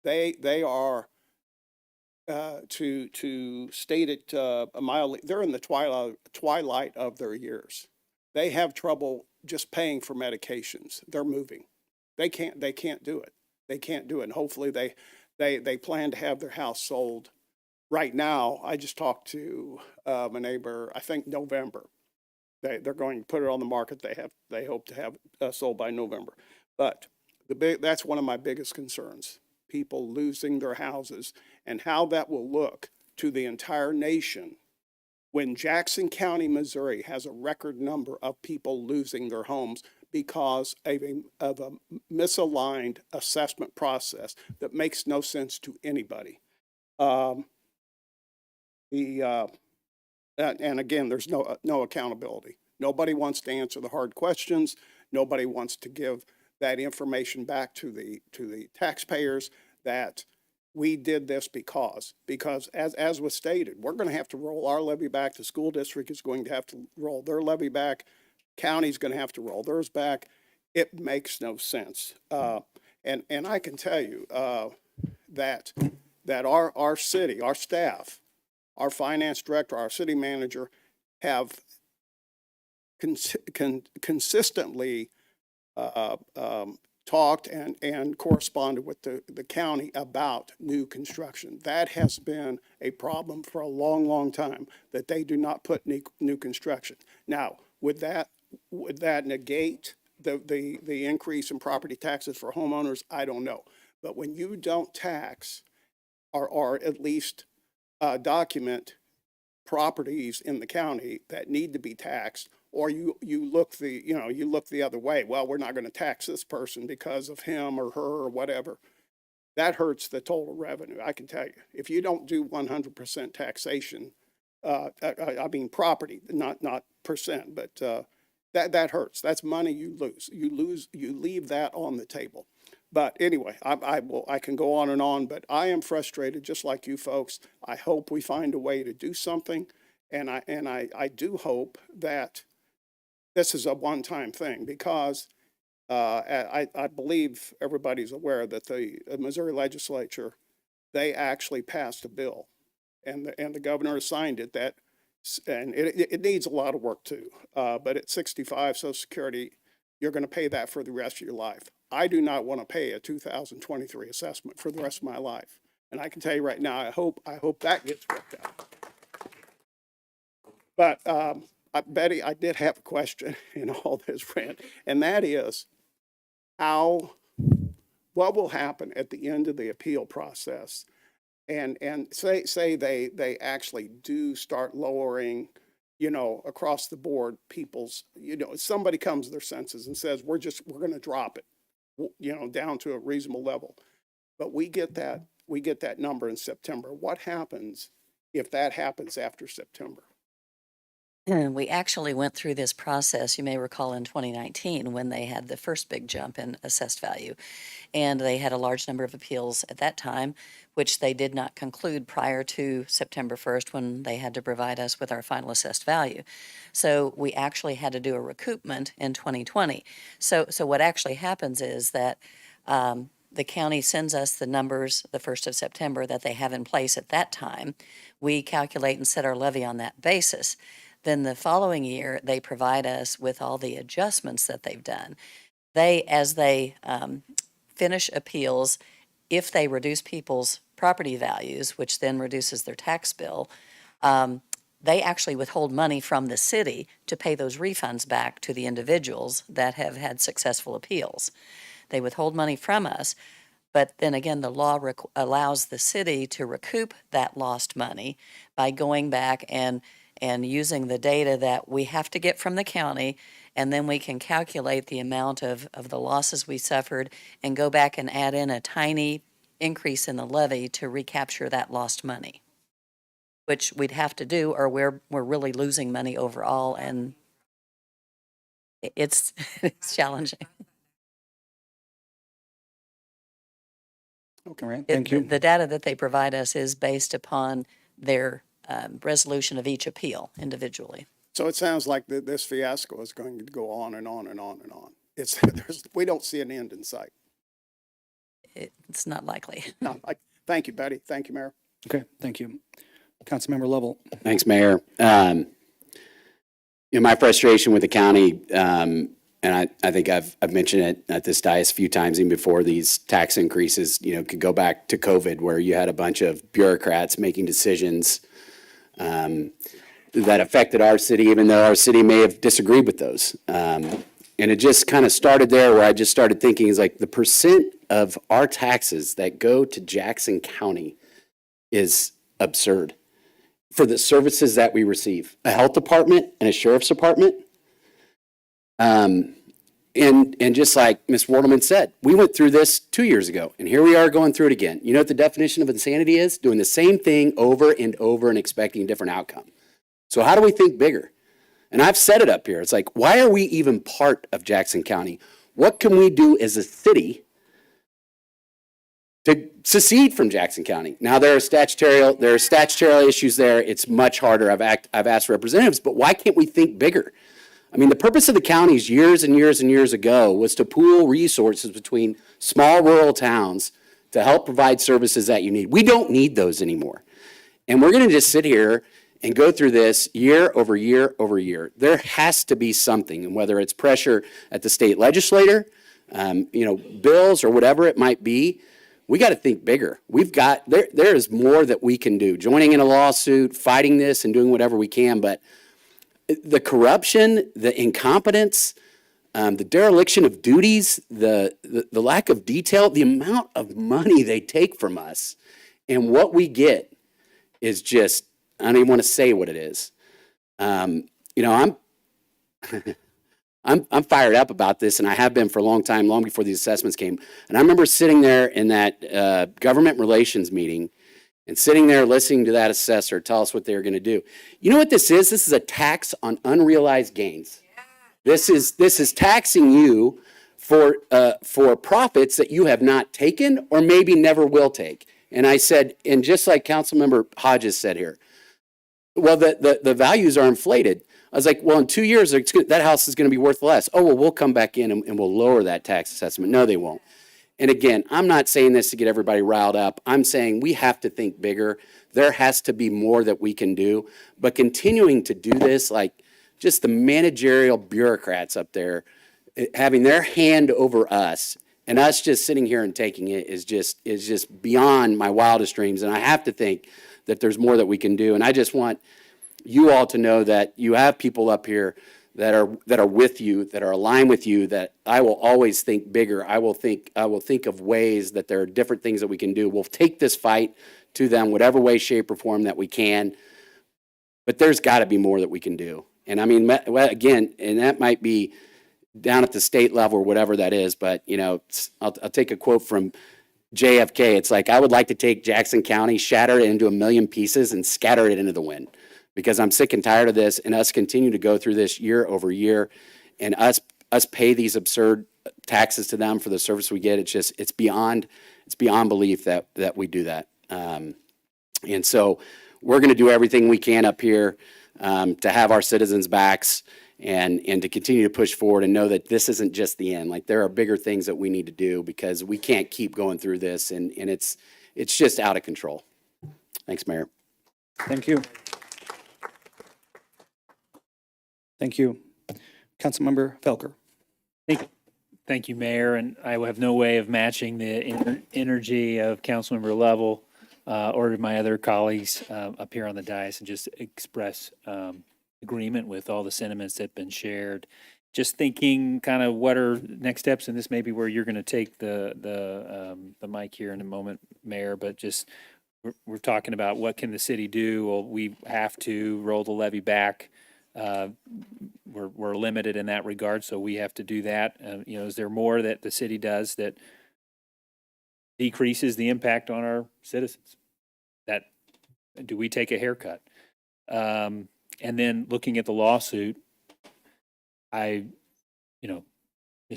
They are, to state it mildly, they're in the twilight of their years. They have trouble just paying for medications. They're moving. They can't do it. They can't do it. And hopefully they plan to have their house sold. Right now, I just talked to my neighbor, I think November. They're going to put it on the market. They hope to have sold by November. But that's one of my biggest concerns. people losing their houses and how that will look to the entire nation when Jackson County, Missouri has a record number of people losing their homes because of a misaligned assessment process that makes no sense to anybody. And again, there's no accountability. Nobody wants to answer the hard questions. Nobody wants to give that information back to the taxpayers that we did this because as was stated, we're going to have to roll our levy back. The school district is going to have to roll their levy back. County's going to have to roll theirs back. It makes no sense. And I can tell you that our city, our staff, our finance director, our city manager have consistently talked and corresponded with the county about new construction. That has been a problem for a long, long time, that they do not put new construction. Now, would that negate the increase in property taxes for homeowners? I don't know. But when you don't tax or at least document properties in the county that need to be taxed, or you look the other way. Well, we're not going to tax this person because of him or her or whatever. That hurts the total revenue. I can tell you, if you don't do 100% taxation, I mean property, not percent, but that hurts. That's money you lose. You leave that on the table. But anyway, I can go on, but I am frustrated just like you folks. I hope we find a way to do something, and I do hope that this is a one-time thing, because I believe everybody's aware that the Missouri Legislature, they actually passed a bill, and the governor signed it, and it needs a lot of work too. But at 65, Social Security, you're going to pay that for the rest of your life. I do not want to pay a 2023 assessment for the rest of my life. And I can tell you right now, I hope that gets worked out. But Betty, I did have a question in all this rant, and that is what will happen at the end of the appeal process? And say they actually do start lowering, across the board, people's, somebody comes to their senses and says, we're going to drop it, down to a reasonable level. But we get that number in September. What happens if that happens after September? We actually went through this process, you may recall, in 2019 when they had the first big jump in assessed value. And they had a large number of appeals at that time, which they did not conclude prior to September 1st when they had to provide us with our final assessed value. So we actually had to do a recoupment in 2020. So what actually happens is that the county sends us the numbers the 1st of September that they have in place at that time. We calculate and set our levy on that basis. Then the following year, they provide us with all the adjustments that they've done. As they finish appeals, if they reduce people's property values, which then reduces their tax bill, they actually withhold money from the city to pay those refunds back to the individuals that have had successful appeals. They withhold money from us, but then again, the law allows the city to recoup that lost money by going back and using the data that we have to get from the county, and then we can calculate the amount of the losses we suffered and go back and add in a tiny increase in the levy to recapture that lost money, which we'd have to do, or we're really losing money overall, and it's challenging. All right, thank you. The data that they provide us is based upon their resolution of each appeal individually. So it sounds like this fiasco is going to go on and on and on and on. We don't see an end in sight. It's not likely. Thank you, Betty. Thank you, Mayor. Okay, thank you. Councilmember Lovell. Thanks, Mayor. My frustration with the county, and I think I've mentioned it at this dais a few times even before, these tax increases, could go back to COVID, where you had a bunch of bureaucrats making decisions that affected our city, even though our city may have disagreed with those. And it just kind of started there where I just started thinking is like the percent of our taxes that go to Jackson County is absurd for the services that we receive. A health department and a sheriff's department. And just like Ms. Wardelman said, we went through this 2 years ago, and here we are going through it again. You know what the definition of insanity is? Doing the same thing over and over and expecting a different outcome. So how do we think bigger? And I've said it up here. It's like, why are we even part of Jackson County? What can we do as a city to secede from Jackson County? Now, there are statutory issues there. It's much harder. I've asked representatives, but why can't we think bigger? I mean, the purpose of the counties years and years and years ago was to pool resources between small rural towns to help provide services that you need. We don't need those anymore. And we're going to just sit here and go through this year over year over year. There has to be something, and whether it's pressure at the state legislature, bills or whatever it might be, we got to think bigger. There is more that we can do. Joining in a lawsuit, fighting this and doing whatever we can, but the corruption, the incompetence, the dereliction of duties, the lack of detail, the amount of money they take from us, and what we get is just, I don't even want to say what it is. I'm fired up about this, and I have been for a long time, long before these assessments came. And I remember sitting there in that government relations meeting and sitting there listening to that assessor tell us what they were going to do. You know what this is? This is a tax on unrealized gains. This is taxing you for profits that you have not taken or maybe never will take. And I said, and just like Councilmember Hodges said here, well, the values are inflated. I was like, well, in 2 years, that house is going to be worth less. Oh, well, we'll come back in and we'll lower that tax assessment. No, they won't. And again, I'm not saying this to get everybody riled up. I'm saying we have to think bigger. There has to be more that we can do. But continuing to do this, like just the managerial bureaucrats up there, having their hand over us and us just sitting here and taking it is just beyond my wildest dreams. And I have to think that there's more that we can do. And I just want you all to know that you have people up here that are with you, that are aligned with you, that I will always think bigger. I will think of ways that there are different things that we can do. We'll take this fight to them, whatever way, shape, or form that we can. But there's got to be more that we can do. And I mean, again, and that might be down at the state level or whatever that is, but I'll take a quote from JFK. It's like, I would like to take Jackson County, shatter it into a million pieces and scatter it into the wind. Because I'm sick and tired of this, and us continue to go through this year over year, and us pay these absurd taxes to them for the service we get. It's beyond belief that we do that. And so we're going to do everything we can up here to have our citizens' backs and to continue to push forward and know that this isn't just the end. Like, there are bigger things that we need to do because we can't keep going through this, and it's just out of control. Thanks, Mayor. Thank you. Thank you. Councilmember Felker. Thank you, Mayor, and I have no way of matching the energy of Councilmember Lovell or my other colleagues up here on the dais, and just express agreement with all the sentiments that have been shared. Just thinking kind of what are next steps, and this may be where you're going to take the mic here in a moment, Mayor, but just we're talking about what can the city do? Well, we have to roll the levy back. We're limited in that regard, so we have to do that. Is there more that the city does that decreases the impact on our citizens? Do we take a haircut? And then looking at the lawsuit, Mr.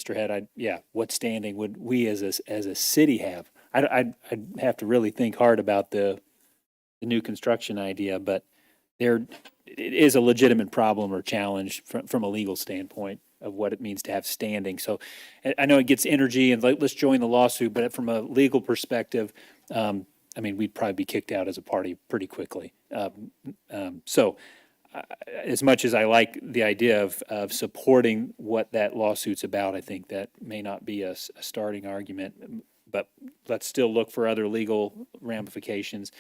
Head, what standing would we as a city have? I'd have to really think hard about the new construction idea, but it is a legitimate problem or challenge from a legal standpoint of what it means to have standing. So I know it gets energy and let's join the lawsuit, but from a legal perspective, we'd probably be kicked out as a party pretty quickly. So as much as I like the idea of supporting what that lawsuit's about, I think that may not be a starting argument, but let's still look for other legal ramifications.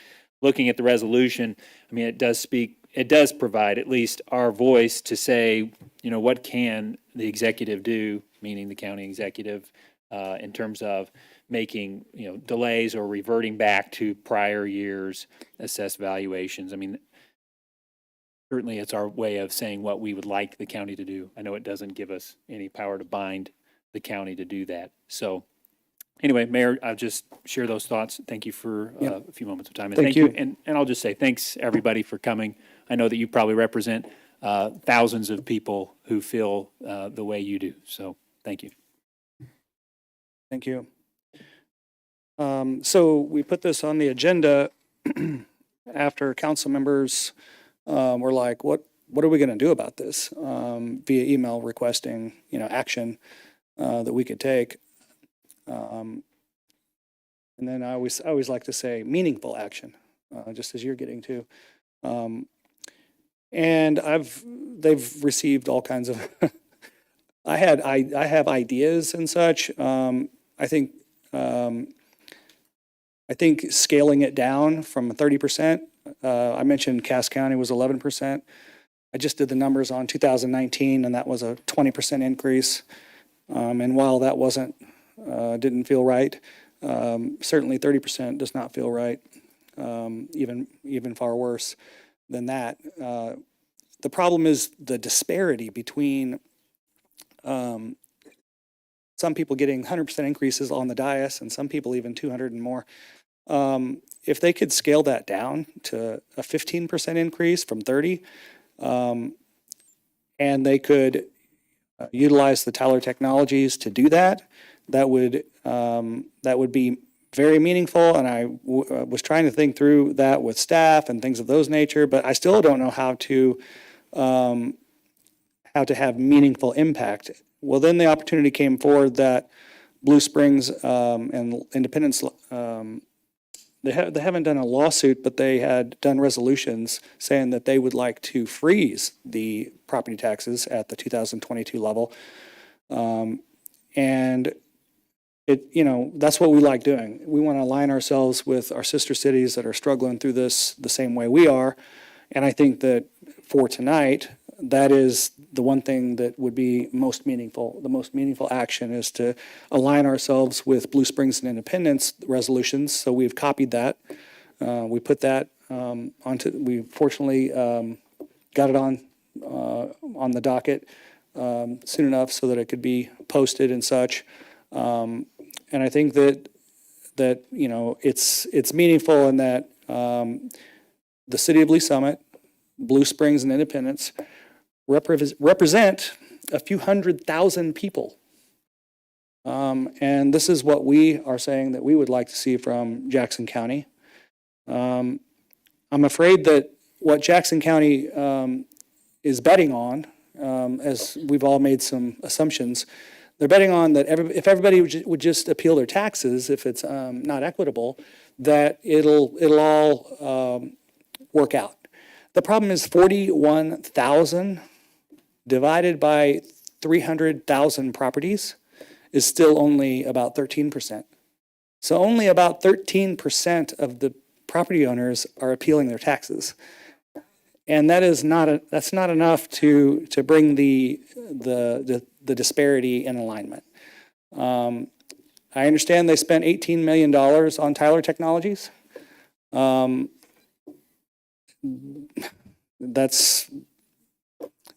Looking at the resolution, it does speak it does provide at least our voice to say, you know, what can the executive do, meaning the county executive, in terms of making, you know, delays or reverting back to prior years' assessed valuations. I mean, certainly it's our way of saying what we would like the county to do. I know it doesn't give us any power to bind the county to do that. So anyway, Mayor, I'll just share those thoughts. Thank you for a few moments of time. And Thank you. And I'll just say thanks, everybody, for coming. I know that you probably represent thousands of people who feel the way you do. So thank you. Thank you. So we put this on the agenda after council members were like, what are we going to do about this? Via email requesting, you know, action that we could take. And then I always like to say meaningful action, just as you're getting to. And they've received all kinds of, I have ideas and such. I think scaling it down from 30%, I mentioned Cass County was 11%. I just did the numbers on 2019 and that was a 20% increase. And while that didn't feel right, certainly 30% does not feel right, even far worse than that. The problem is the disparity between some people getting 100% increases on the dais and some people even 200 and more. If they could scale that down to a 15% increase from 30, and they could utilize the Tyler technologies to do that, that would be very meaningful. And I was trying to think through that with staff and things of those nature, but I still don't know how to have meaningful impact. Well, then the opportunity came forward that Blue Springs and Independence, they haven't done a lawsuit, but they had done resolutions saying that they would like to freeze the property taxes at the 2022 level. And that's what we like doing. We want to align ourselves with our sister cities that are struggling through this the same way we are. And I think that for tonight, that is the one thing that would be most meaningful. The most meaningful action is to align ourselves with Blue Springs and Independence resolutions. So we've copied that. We put that we fortunately got it on the docket soon enough so that it could be posted and such. And I think that it's meaningful in that the city of Lee Summit, Blue Springs, and Independence represent a few 100,000 people. And this is what we are saying that we would like to see from Jackson County. I'm afraid that what Jackson County is betting on, as we've all made some assumptions, they're betting on that if everybody would just appeal their taxes, if it's not equitable, that it'll all work out. The problem is 41,000 divided by 300,000 properties is still only about 13%. So only about 13% of the property owners are appealing their taxes. And that's not enough to bring the disparity in alignment. I understand they spent $18 million on Tyler Technologies.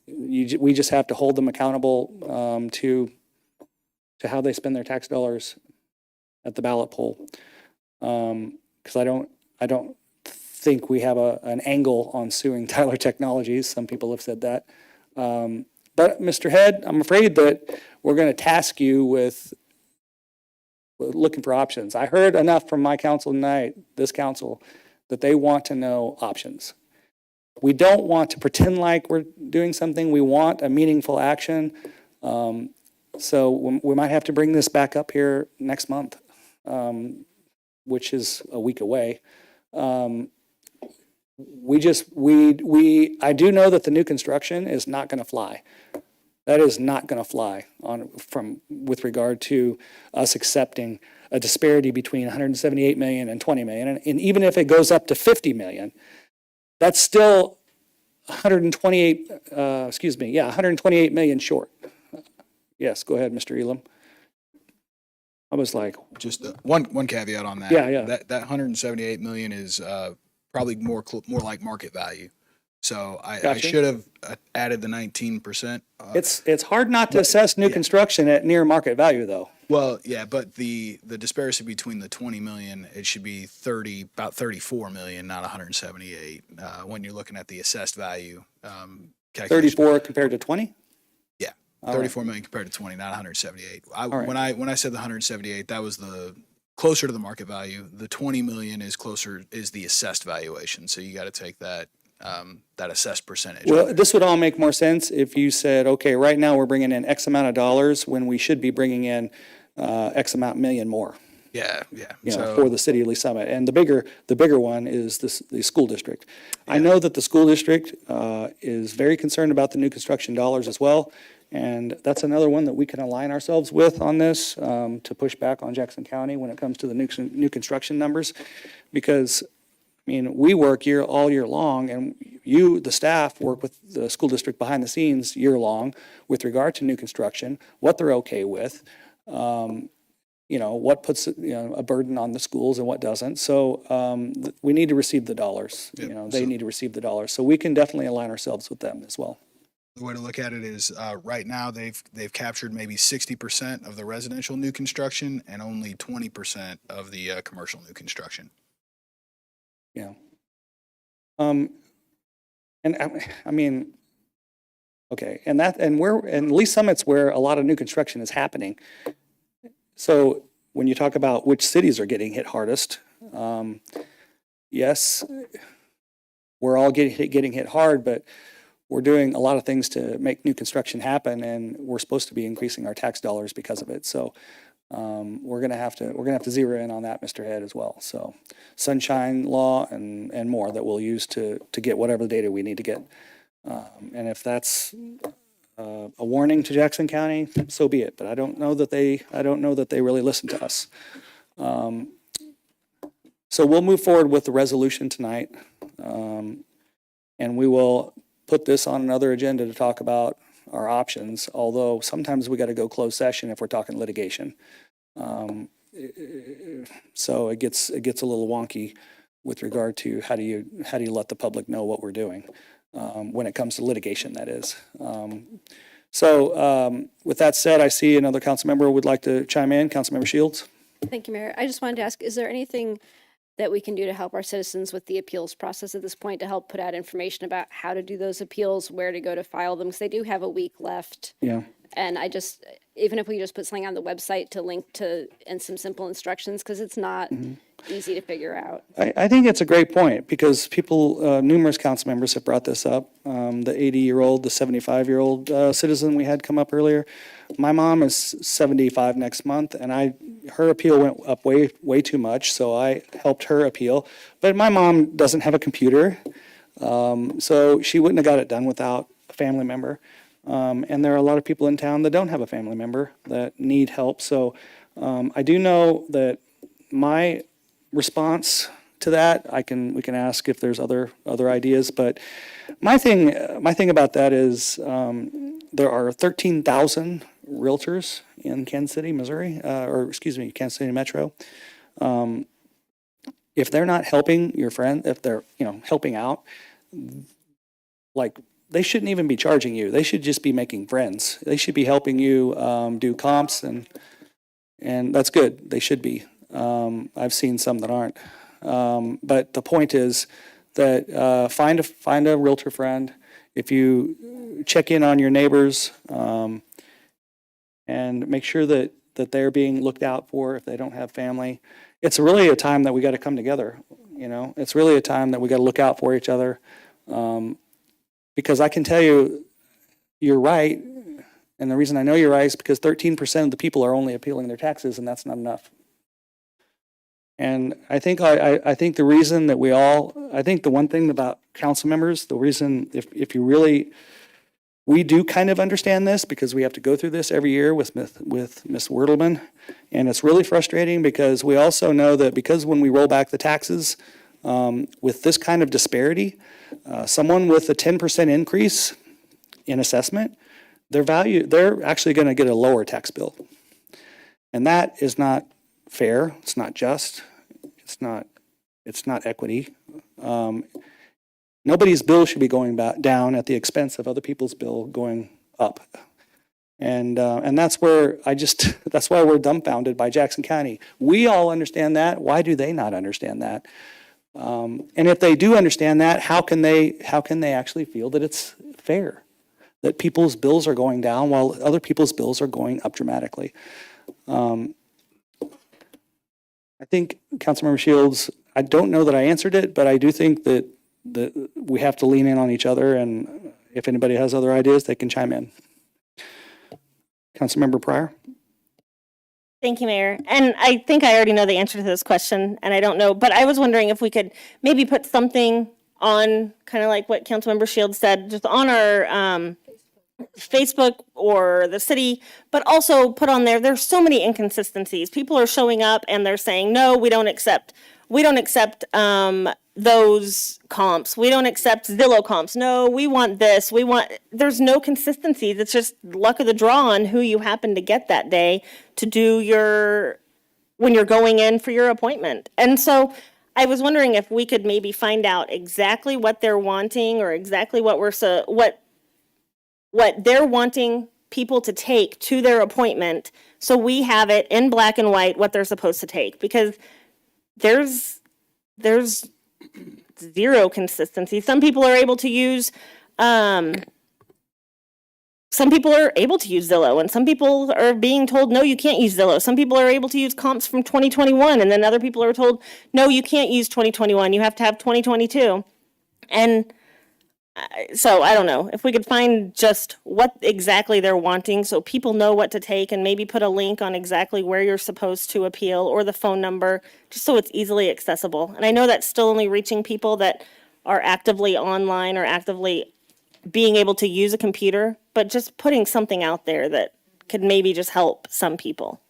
We just have to hold them accountable to how they spend their tax dollars at the ballot poll. Because I don't think we have an angle on suing Tyler Technologies. Some people have said that. But Mr. Head, I'm afraid that we're going to task you with looking for options. I heard enough from my council tonight, this council, that they want to know options. We don't want to pretend like we're doing something. We want a meaningful action. So we might have to bring this back up here next month, which is a week away. I do know that the new construction is not going to fly. That is not going to fly with regard to us accepting a disparity between 178 million and 20 million. And even if it goes up to 50 million, that's still 128, yeah, 128 million short. Yes, go ahead, Mr. Elam. I was like, Just one caveat on that. Yeah. That 178 million is probably more like market value. So I Gotcha. should have added the 19%. it's hard not to assess new construction at near market value, though. Well, yeah, but the disparity between the 20 million, it should be about 34 million, not 178. When you're looking at the assessed value calculation. 34 compared to 20? Yeah, All 34 million compared to 20, not 178. right. When I said the 178, that was the closer to the market value. The 20 million is the assessed valuation. So you got to take that assessed percentage. Well, this would all make more sense if you said, okay, right now we're bringing in X amount of dollars when we should be bringing in X amount million more, Yeah. for the city of Lee Summit. And the bigger one is the school district. I know that the school district is very concerned about the new construction dollars as well. And that's another one that we can align ourselves with on this to push back on Jackson County when it comes to the new construction numbers. Because, I mean, we work all year long, and the staff, work with the school district behind the scenes year long with regard to new construction, what they're okay with, what puts, a burden on the schools and what doesn't. So we need to receive the dollars, they need to receive the dollars. So we can definitely align ourselves with them as well. The way to look at it is right now they've captured maybe 60% of the residential new construction and only 20% of the commercial new construction. Yeah. And I mean, okay, and Lee Summit's where a lot of new construction is happening. So when you talk about which cities are getting hit hardest, yes, we're all getting hit hard, but we're doing a lot of things to make new construction happen, and we're supposed to be increasing our tax dollars because of it. So we're gonna have to zero in on that, Mr. Head, as well. So sunshine law and more that we'll use to get whatever data we need to get. And if that's a warning to Jackson County, so be it. But I don't know that they really listen to us. So we'll move forward with the resolution tonight, and we will put this on another agenda to talk about our options, although sometimes we got to go closed session if we're talking litigation. So it gets a little wonky with regard to how do you let the public know what we're doing when it comes to litigation, that is. So with that said, I see another council member would like to chime in. Councilmember Shields. Thank you, Mayor. I just wanted to ask, is there anything that we can do to help our citizens with the appeals process at this point, to help put out information about how to do those appeals, where to go to file them? Because they do have a week left. Yeah. And even if we just put something on the website to link to, and some simple instructions, because it's not easy to figure out. I think it's a great point, because numerous council members have brought this up. The 80-year-old, the 75-year-old citizen we had come up earlier. My mom is 75 next month, and her appeal went up way too much, so I helped her appeal. But my mom doesn't have a computer, so she wouldn't have got it done without a family member. And there are a lot of people in town that don't have a family member that need help. So I do know that my response to that, we can ask if there's other ideas. But my thing about that is there are 13,000 realtors in Kansas City, Missouri, Kansas City Metro. If they're not helping your friend, if they're helping out, like, they shouldn't even be charging you. They should just be making friends. They should be helping you do comps, and that's good. They should be. I've seen some that aren't. But the point is that find a realtor friend. If you check in on your neighbors and make sure that they're being looked out for if they don't have family. It's really a time that we got to come together. It's really a time that we got to look out for each other. Because I can tell you, you're right, and the reason I know you're right is because 13% of the people are only appealing their taxes, and that's not enough. And I think the reason that the one thing about council members, the reason if you really, we do kind of understand this because we have to go through this every year with Ms. Wurtelman, and it's really frustrating because we also know that because when we roll back the taxes with this kind of disparity, someone with a 10% increase in assessment, they're actually going to get a lower tax bill. And that is not fair. It's not just. It's not equity. Nobody's bill should be going down at the expense of other people's bill going up. And that's where that's why we're dumbfounded by Jackson County. We all understand that. Why do they not understand that? And if they do understand that, how can they actually feel that it's fair? That people's bills are going down while other people's bills are going up dramatically. I think, Councilmember Shields, I don't know that I answered it, but I do think that we have to lean in on each other, and if anybody has other ideas, they can chime in. Councilmember Pryor? Thank you, Mayor. And I think I already know the answer to this question, and I don't know, but I was wondering if we could maybe put something on, kind of like what Councilmember Shields said, just on our Facebook or the city, but also put on there's so many inconsistencies. People are showing up and they're saying, no, we don't accept those comps. We don't accept Zillow comps. No, we want this. There's no consistencies. It's just luck of the draw on who you happen to get that day to do when you're going in for your appointment. And so I was wondering if we could maybe find out exactly what they're wanting, or exactly what they're wanting people to take to their appointment, so we have it in black and white what they're supposed to take, because there's zero consistency. Some people are able to use Zillow, and some people are being told, no, you can't use Zillow. Some people are able to use comps from 2021, and then other people are told, no, you can't use 2021. You have to have 2022. And so I don't know if we could find just what exactly they're wanting, so people know what to take, and maybe put a link on exactly where you're supposed to appeal, or the phone number, just so it's easily accessible. And I know that's still only reaching people that are actively online or actively being able to use a computer, but just putting something out there that could maybe just help some people.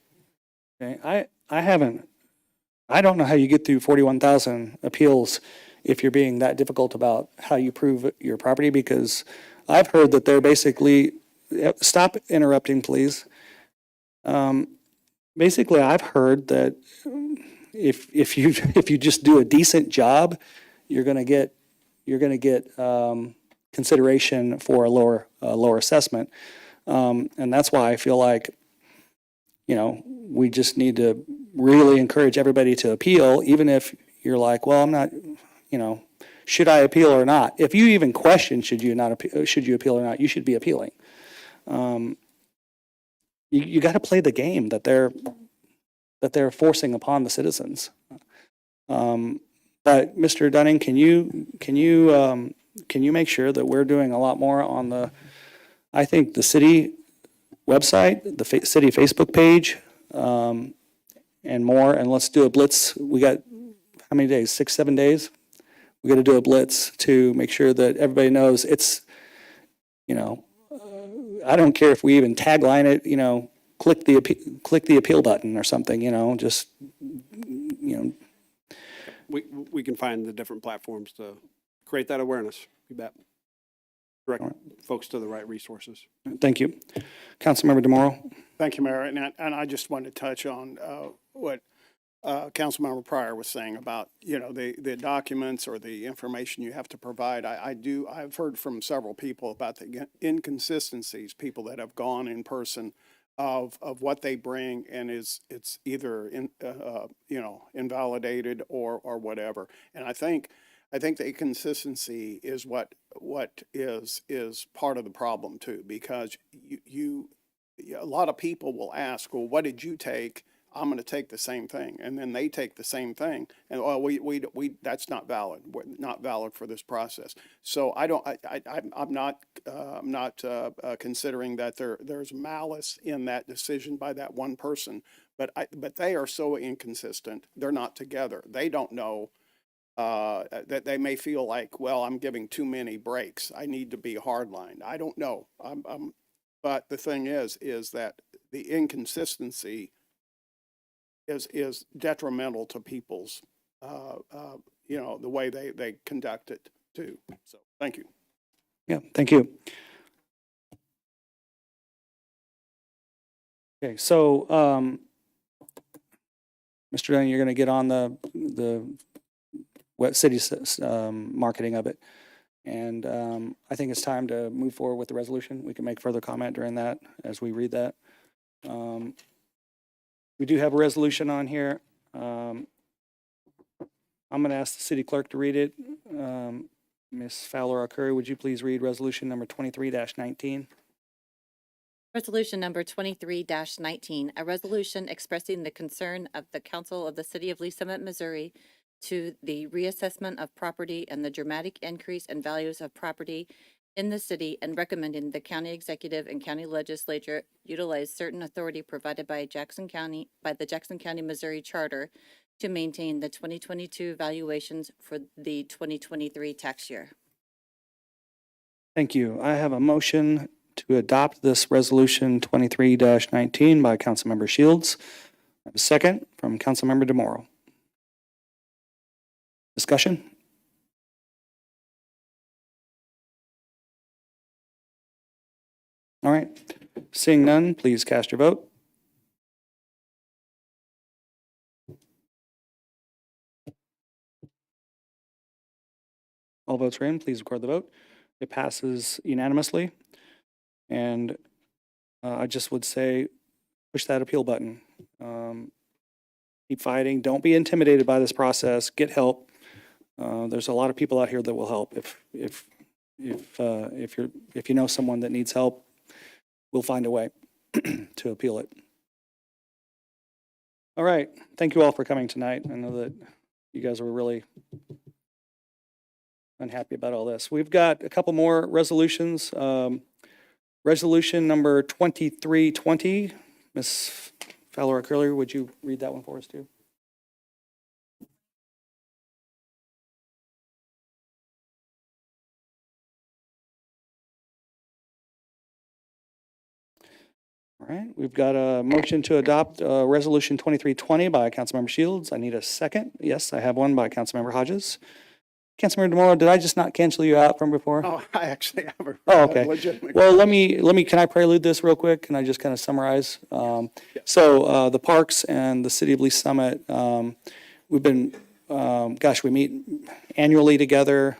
Okay, I don't know how you get through 41,000 appeals if you're being that difficult about how you prove your property, because I've heard that they're basically, stop interrupting, please. Basically, I've heard that if you just do a decent job, you're gonna get consideration for a lower assessment, and that's why I feel like, we just need to really encourage everybody to appeal, even if you're like, well, I'm not. Should I appeal or not? If you even question should you appeal or not, you should be appealing. You got to play the game that they're forcing upon the citizens. But Mr. Dunning, can you make sure that we're doing a lot more on the city website, the city Facebook page, and more, and let's do a blitz. We got how many days? 6-7 days. We got to do a blitz to make sure that everybody knows it's, I don't care if we even tagline it, click the appeal button or something, just. We can find the different platforms to create that awareness. You bet. Direct folks to the right resources. Thank you. Councilmember DeMauro. Thank you, Mayor. And I just wanted to touch on what Councilmember Pryor was saying about, the documents or the information you have to provide. I've heard from several people about the inconsistencies, people that have gone in person of what they bring, and it's either invalidated or whatever. And I think the inconsistency is what is part of the problem too, because a lot of people will ask, well, what did you take? I'm going to take the same thing, and then they take the same thing, and we that's not valid. We're not valid for this process. So I'm not considering that there's malice in that decision by that one person, but they are so inconsistent. They're not together. They don't know that they may feel like, well, I'm giving too many breaks. I need to be hardlined. I don't know. But the thing is that the inconsistency is detrimental to people's, the way they conduct it. too. So, thank you. Yeah, thank you. Okay, so, Mr. Dunn, you're going to get on the what city's marketing of it. And I think it's time to move forward with the resolution. We can make further comment during that as we read that. We do have a resolution on here. I'm going to ask the city clerk to read it. Ms. Fowler Curry, would you please read resolution number 23-19? Resolution number 23-19, a resolution expressing the concern of the Council of the City of Lee Summit, Missouri, to the reassessment of property and the dramatic increase in values of property in the city, and recommending the county executive and county legislature utilize certain authority provided by the Jackson County, Missouri Charter to maintain the 2022 valuations for the 2023 tax year. Thank you. I have a motion to adopt this resolution 23-19 by Councilmember Shields. I have a second from Councilmember DeMoro. Discussion? All right. Seeing none, please cast your vote. All votes are in. Please record the vote. It passes unanimously. And I just would say, push that appeal button. Keep fighting. Don't be intimidated by this process. Get help. There's a lot of people out here that will help. If you know someone that needs help, we'll find a way to appeal it. All right. Thank you all for coming tonight. I know that you guys were really unhappy about all this. We've got a couple more resolutions. Resolution number 2320. Ms. Fowler Curley, would you read that one for us too? All right, we've got a motion to adopt Resolution 2320 by Councilmember Shields. I need a second. Yes, I have one by Councilmember Hodges. Councilmember DeMoro, did I just not cancel you out from before? Oh, I actually have a Oh, okay. legitimate. Well, can I prelude this real quick? Can I just kind of summarize? So the parks and the City of Lee Summit, we've been, we meet annually together.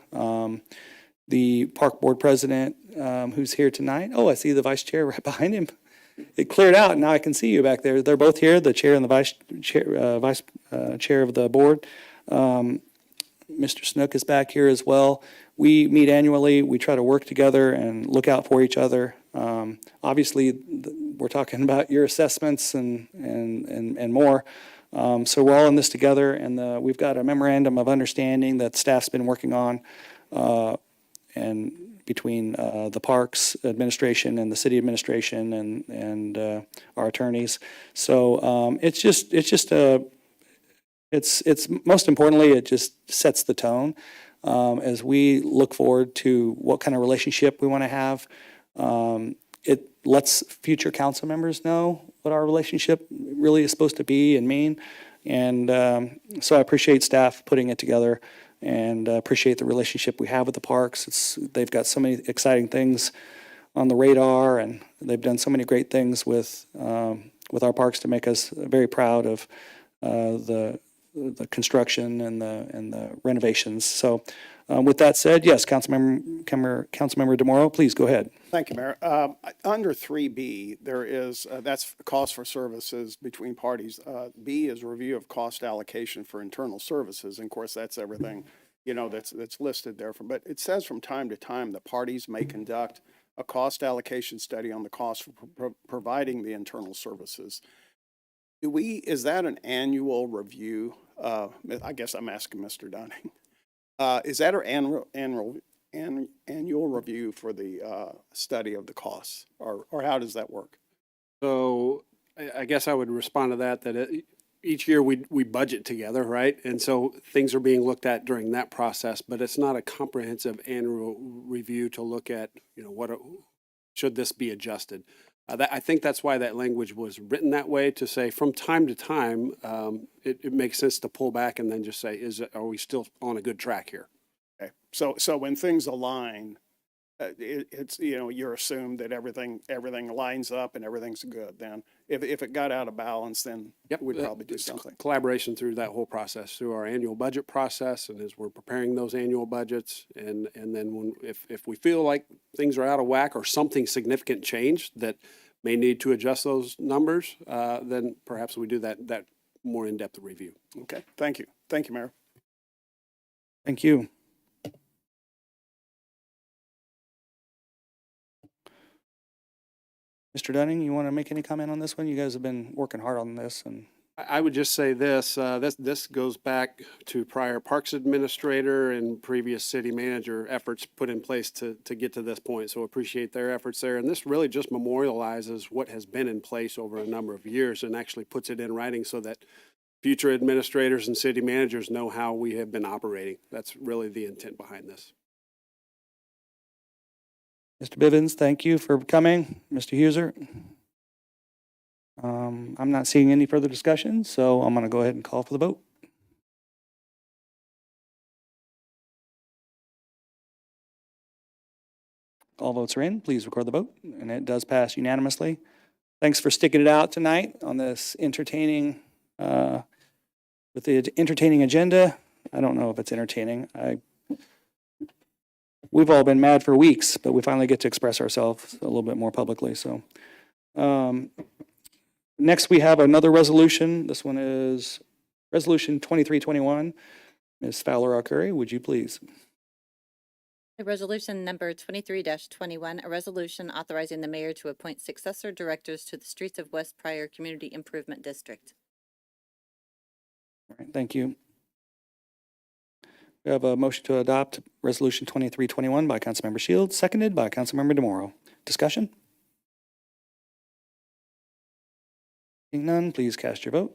The park board president, who's here tonight. Oh, I see the vice chair right behind him. It cleared out. Now I can see you back there. They're both here, the chair and the vice chair of the board. Mr. Snook is back here as well. We meet annually. We try to work together and look out for each other. Obviously, we're talking about your assessments and more. So we're all in this together, and we've got a memorandum of understanding that staff's been working on, and between the parks administration and the city administration and our attorneys. So it's most importantly, it just sets the tone as we look forward to what kind of relationship we want to have. It lets future council members know what our relationship really is supposed to be and mean. And so I appreciate staff putting it together, and appreciate the relationship we have with the parks. They've got so many exciting things on the radar, and they've done so many great things with our parks to make us very proud of the construction and the renovations. So with that said, yes, Councilmember DeMoro, please go ahead. Thank you, Mayor. Under 3B, there is, that's cost for services between parties. B is review of cost allocation for internal services. And of course, that's everything, that's listed there. But it says from time to time, the parties may conduct a cost allocation study on the cost for providing the internal services. Is that an annual review? I guess I'm asking Mr. Dunning. Is that our annual review for the study of the costs, or how does that work? So I guess I would respond to that each year we budget together, right? And so things are being looked at during that process, but it's not a comprehensive annual review to look at, should this be adjusted? I think that's why that language was written that way, to say from time to time, it makes sense to pull back and then just say, are we still on a good track here? Okay, so when things align, it's, you know, you're assumed that everything lines up and everything's good. Then if it got out of balance, then we'd probably do It's something. Collaboration through that whole process, through our annual budget process, and as we're preparing those annual budgets, and then when, if we feel like things are out of whack or something significant changed that may need to adjust those numbers, then perhaps we do that more in-depth review. Okay, thank you. Thank you, Mayor. Thank you. Mr. Dunning, you want to make any comment on this one? You guys have been working hard on this, and I would just say this, this goes back to prior Parks Administrator and previous city manager efforts put in place to get to this point. So appreciate their efforts there. And this really just memorializes what has been in place over a number of years and actually puts it in writing so that future administrators and city managers know how we have been operating. That's really the intent behind this. Mr. Bivens, thank you for coming. Mr. Huser? I'm not seeing any further discussion, so I'm going to go ahead and call for the vote. All votes are in. Please record the vote, and it does pass unanimously. Thanks for sticking it out tonight on this entertaining, with the entertaining agenda. I don't know if it's entertaining. We've all been mad for weeks, but we finally get to express ourselves a little bit more publicly, so. Next, we have another resolution. This one is Resolution 2321. Ms. Fowler-Arcuri, would you please? Resolution number 23-21, a resolution authorizing the mayor to appoint successor directors to the Streets of West Pryor Community Improvement District. All right, thank you. We have a motion to adopt Resolution 2321 by Councilmember Shields, seconded by Councilmember DeMoro. Discussion? Seeing none, please cast your vote.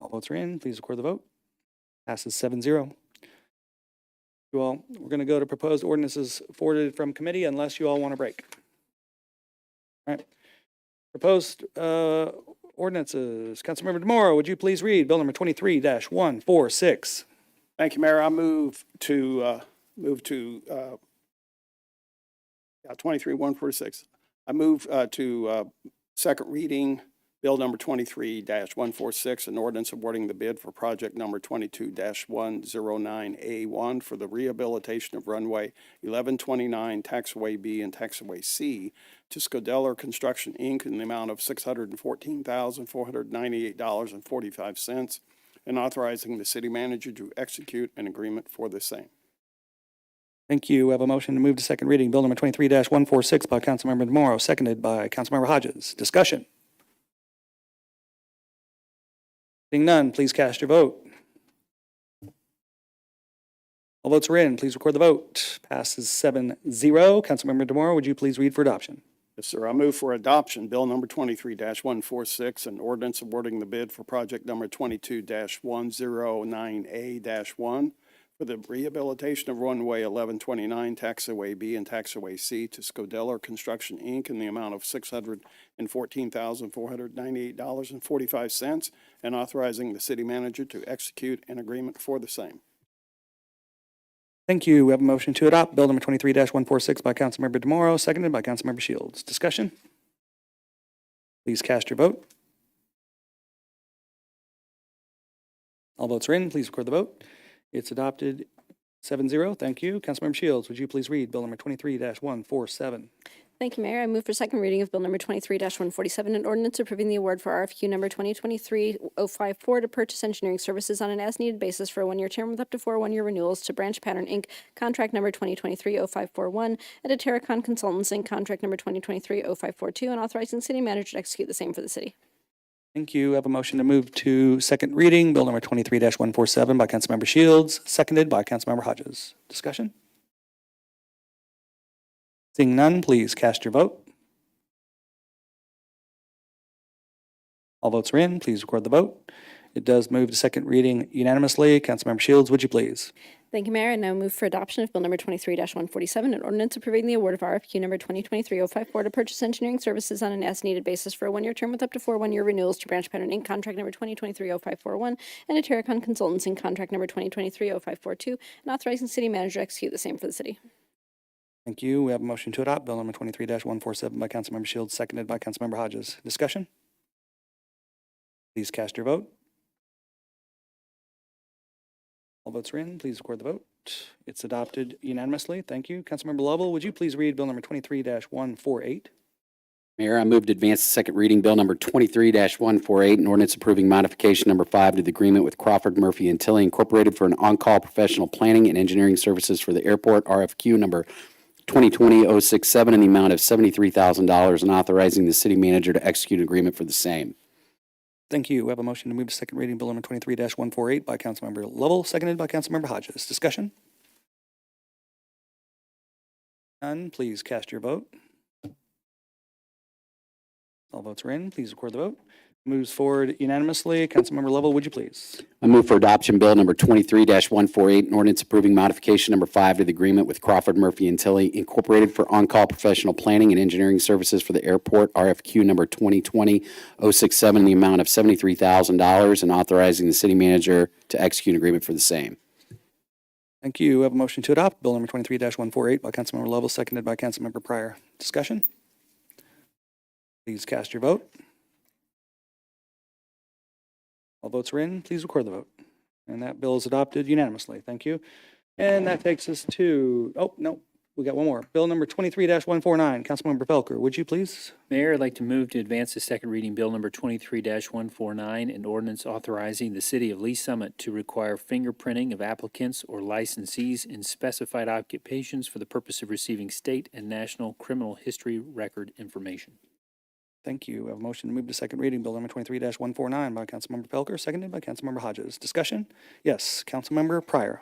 All votes are in. Please record the vote. Passes 7-0. You all, we're going to go to proposed ordinances forwarded from committee unless you all want to break. All right. Proposed ordinances. Councilmember DeMoro, would you please read Bill number 23-146? Thank you, Mayor. I move to 23-146. I move to second reading Bill number 23-146, an ordinance awarding the bid for project number 22-109A1 for the rehabilitation of runway 1129 Taxiway B and Taxiway C to Scodeller Construction, Inc. in the amount of $614,498.45, and authorizing the city manager to execute an agreement for the same. Thank you. We have a motion to move to second reading Bill number 23-146 by Councilmember DeMoro, seconded by Councilmember Hodges. Discussion? Seeing none, please cast your vote. All votes are in. Please record the vote. Passes 7-0. Councilmember DeMoro, would you please read for adoption? Yes, sir. I move for adoption Bill number 23-146, an ordinance awarding the bid for project number 22-109A-1 for the rehabilitation of runway 1129 Taxiway B and Taxiway C to Scodeller Construction, Inc. in the amount of $614,498.45, and authorizing the city manager to execute an agreement for the same. Thank you. We have a motion to adopt Bill number 23-146 by Councilmember DeMoro, seconded by Councilmember Shields. Discussion? Please cast your vote. All votes are in. Please record the vote. It's adopted 7-0. Thank you. Councilmember Shields, would you please read Bill number 23-147? Thank you, Mayor. I move for second reading of Bill number 23-147, an ordinance approving the award for RFQ number 2023-054 to purchase engineering services on an as-needed basis for a one-year term with up to 4 one-year renewals to BranchPattern, Inc., contract number 2023-0541, and to Terracon Consultants, Inc., contract number 2023-0542, and authorizing city manager to execute the same for the city. Thank you. We have a motion to move to second reading Bill number 23-147 by Councilmember Shields, seconded by Councilmember Hodges. Discussion? Seeing none, please cast your vote. All votes are in. Please record the vote. It does move to second reading unanimously. Councilmember Shields, would you please? Thank you, Mayor. I now move for adoption of Bill number 23-147, an ordinance approving the award of RFQ number 2023-054 to purchase engineering services on an as-needed basis for a one-year term with up to 4 one-year renewals to BranchPattern Inc. contract number 2023-0541 and to Terracon Consultants Inc. contract number 2023-0542, and authorizing the city manager to execute the same for the city. Thank you. We have a motion to adopt Bill number 23-147 by Councilmember Shields, seconded by Councilmember Hodges. Discussion? Please cast your vote. All votes are in. Please record the vote. It's adopted unanimously. Thank you. Councilmember Lovell, would you please read Bill number 23-148? Mayor, I move to advance the second reading Bill number 23-148, an ordinance approving modification number 5 to the agreement with Crawford, Murphy, and Tilley Incorporated for an on-call professional planning and engineering services for the airport, RFQ number 2020-067, in the amount of $73,000, and authorizing the city manager to execute an agreement for the same. Thank you. We have a motion to move to second reading Bill number 23-148 by Councilmember Lovell, seconded by Councilmember Hodges. Discussion? None. Please cast your vote. All votes are in. Please record the vote. Moves forward unanimously. Councilmember Lovell, would you please? I move for adoption Bill number 23-148, an ordinance approving modification number 5 to the agreement with Crawford, Murphy, and Tilley Incorporated for on-call professional planning and engineering services for the airport, RFQ number 2020-067, in the amount of $73,000, and authorizing the city manager to execute an agreement for the same. Thank you. We have a motion to adopt Bill number 23-148 by Councilmember Lovell, seconded by Councilmember Pryor. Discussion? Please cast your vote. All votes are in. Please record the vote. And that bill is adopted unanimously. Thank you. And that takes us to, oh, no, we got one more. Bill number 23-149. Councilmember Felker, would you please? Mayor, I'd like to move to advance the second reading Bill number 23-149, an ordinance authorizing the city of Lee Summit to require fingerprinting of applicants or licensees in specified occupations for the purpose of receiving state and national criminal history record information. Thank you. We have a motion to move to second reading Bill number 23-149 by Councilmember Felker, seconded by Councilmember Hodges. Discussion? Yes. Councilmember Pryor.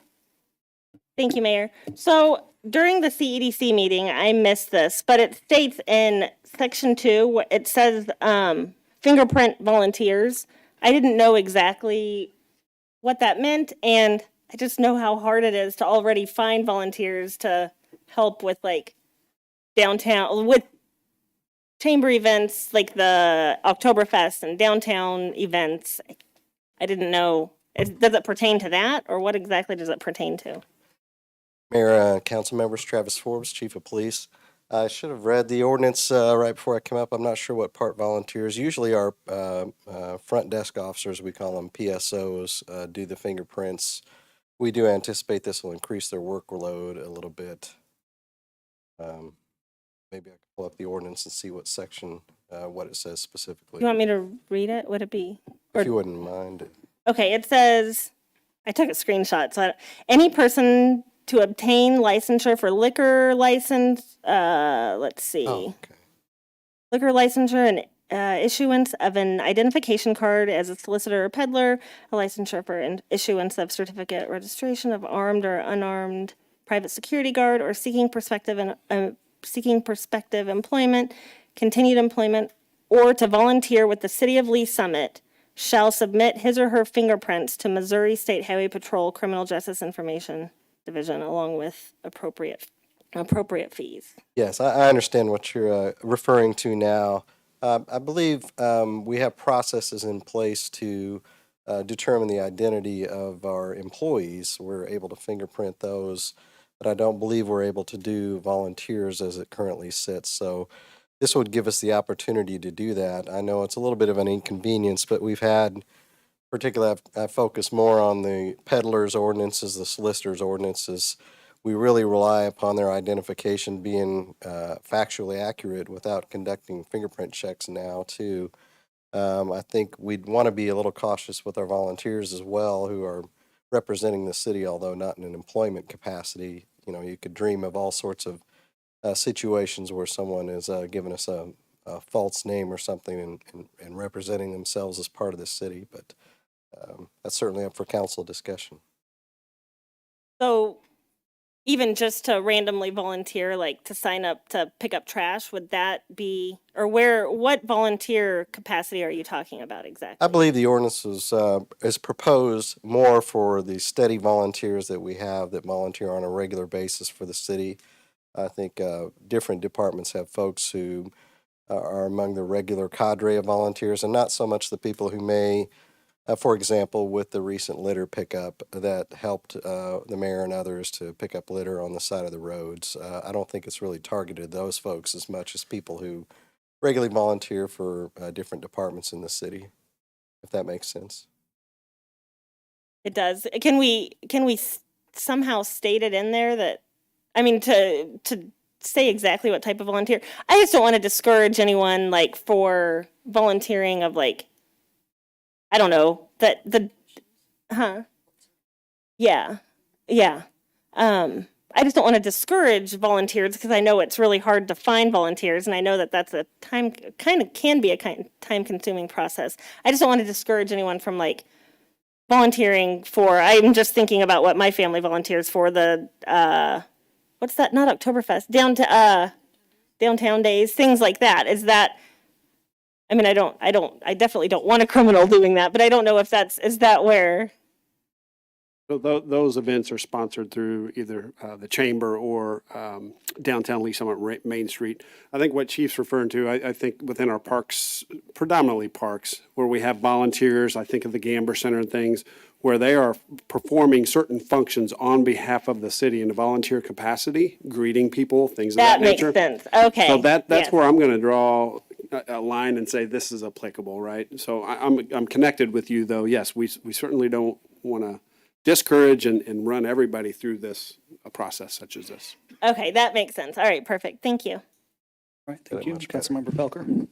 Thank you, Mayor. So during the CEDC meeting, I missed this, but it states in section 2, it says fingerprint volunteers. I didn't know exactly what that meant, and I just know how hard it is to already find volunteers to help with like downtown, with chamber events like the Oktoberfest and downtown events. I didn't know, does it pertain to that, or what exactly does it pertain to? Mayor, council members, Travis Forbes, Chief of Police. I should have read the ordinance right before I came up. I'm not sure what part volunteers. Usually our front desk officers, we call them PSOs, do the fingerprints. We do anticipate this will increase their workload a little bit. Maybe I can pull up the ordinance and see what section, what it says specifically. You want me to read it? Would it be? If you wouldn't mind. Okay, it says, I took a screenshot, so any person to obtain licensure for liquor license, let's see. Oh, okay. Liquor licensure and issuance of an identification card as a solicitor or peddler, a licensure for issuance of certificate registration of armed or unarmed private security guard, or seeking prospective employment, continued employment, or to volunteer with the City of Lee Summit shall submit his or her fingerprints to Missouri State Highway Patrol Criminal Justice Information Division along with appropriate fees. Yes, I understand what you're referring to now. I believe we have processes in place to determine the identity of our employees. We're able to fingerprint those, but I don't believe we're able to do volunteers as it currently sits. So this would give us the opportunity to do that. I know it's a little bit of an inconvenience, but we've had, particularly I've focused more on the peddlers ordinances, the solicitors ordinances. We really rely upon their identification being factually accurate without conducting fingerprint checks now too. I think we'd want to be a little cautious with our volunteers as well, who are representing the city, although not in an employment capacity. You know, you could dream of all sorts of situations where someone is giving us a false name or something and representing themselves as part of the city, but that's certainly up for council discussion. So even just to randomly volunteer, like to sign up to pick up trash, would that be, or what volunteer capacity are you talking about exactly? I believe the ordinance is proposed more for the steady volunteers that we have that volunteer on a regular basis for the city. I think different departments have folks who are among the regular cadre of volunteers, and not so much the people who may, for example, with the recent litter pickup that helped the mayor and others to pick up litter on the side of the roads. I don't think it's really targeted those folks as much as people who regularly volunteer for different departments in the city, if that makes sense. It does. Can we somehow state it in there that, I mean, to say exactly what type of volunteer? I just don't want to discourage anyone like for volunteering of like, I don't know, yeah. I just don't want to discourage volunteers because I know it's really hard to find volunteers, and I know that that's a can be a time-consuming process. I just don't want to discourage anyone from like volunteering for. I'm just thinking about what my family volunteers for, the what's that? Not Oktoberfest, downtown days, things like that. Is that? I mean, I definitely don't want a criminal doing that, but I don't know if is that where? So those events are sponsored through either the chamber or downtown Lee Summit Main Street. I think what Chief's referring to, I think within our parks, predominantly parks, where we have volunteers, I think of the Gamber Center and things, where they are performing certain functions on behalf of the city in a volunteer capacity, greeting people, things of that nature. That makes sense. Okay. So that's yes. where I'm going to draw a line and say this is applicable, right? So I'm connected with you, though. Yes, we certainly don't want to discourage and run everybody through this process such as this. Okay, that makes sense. All right, perfect. Thank you. All right, thank Very you. much better. Councilmember Pelker.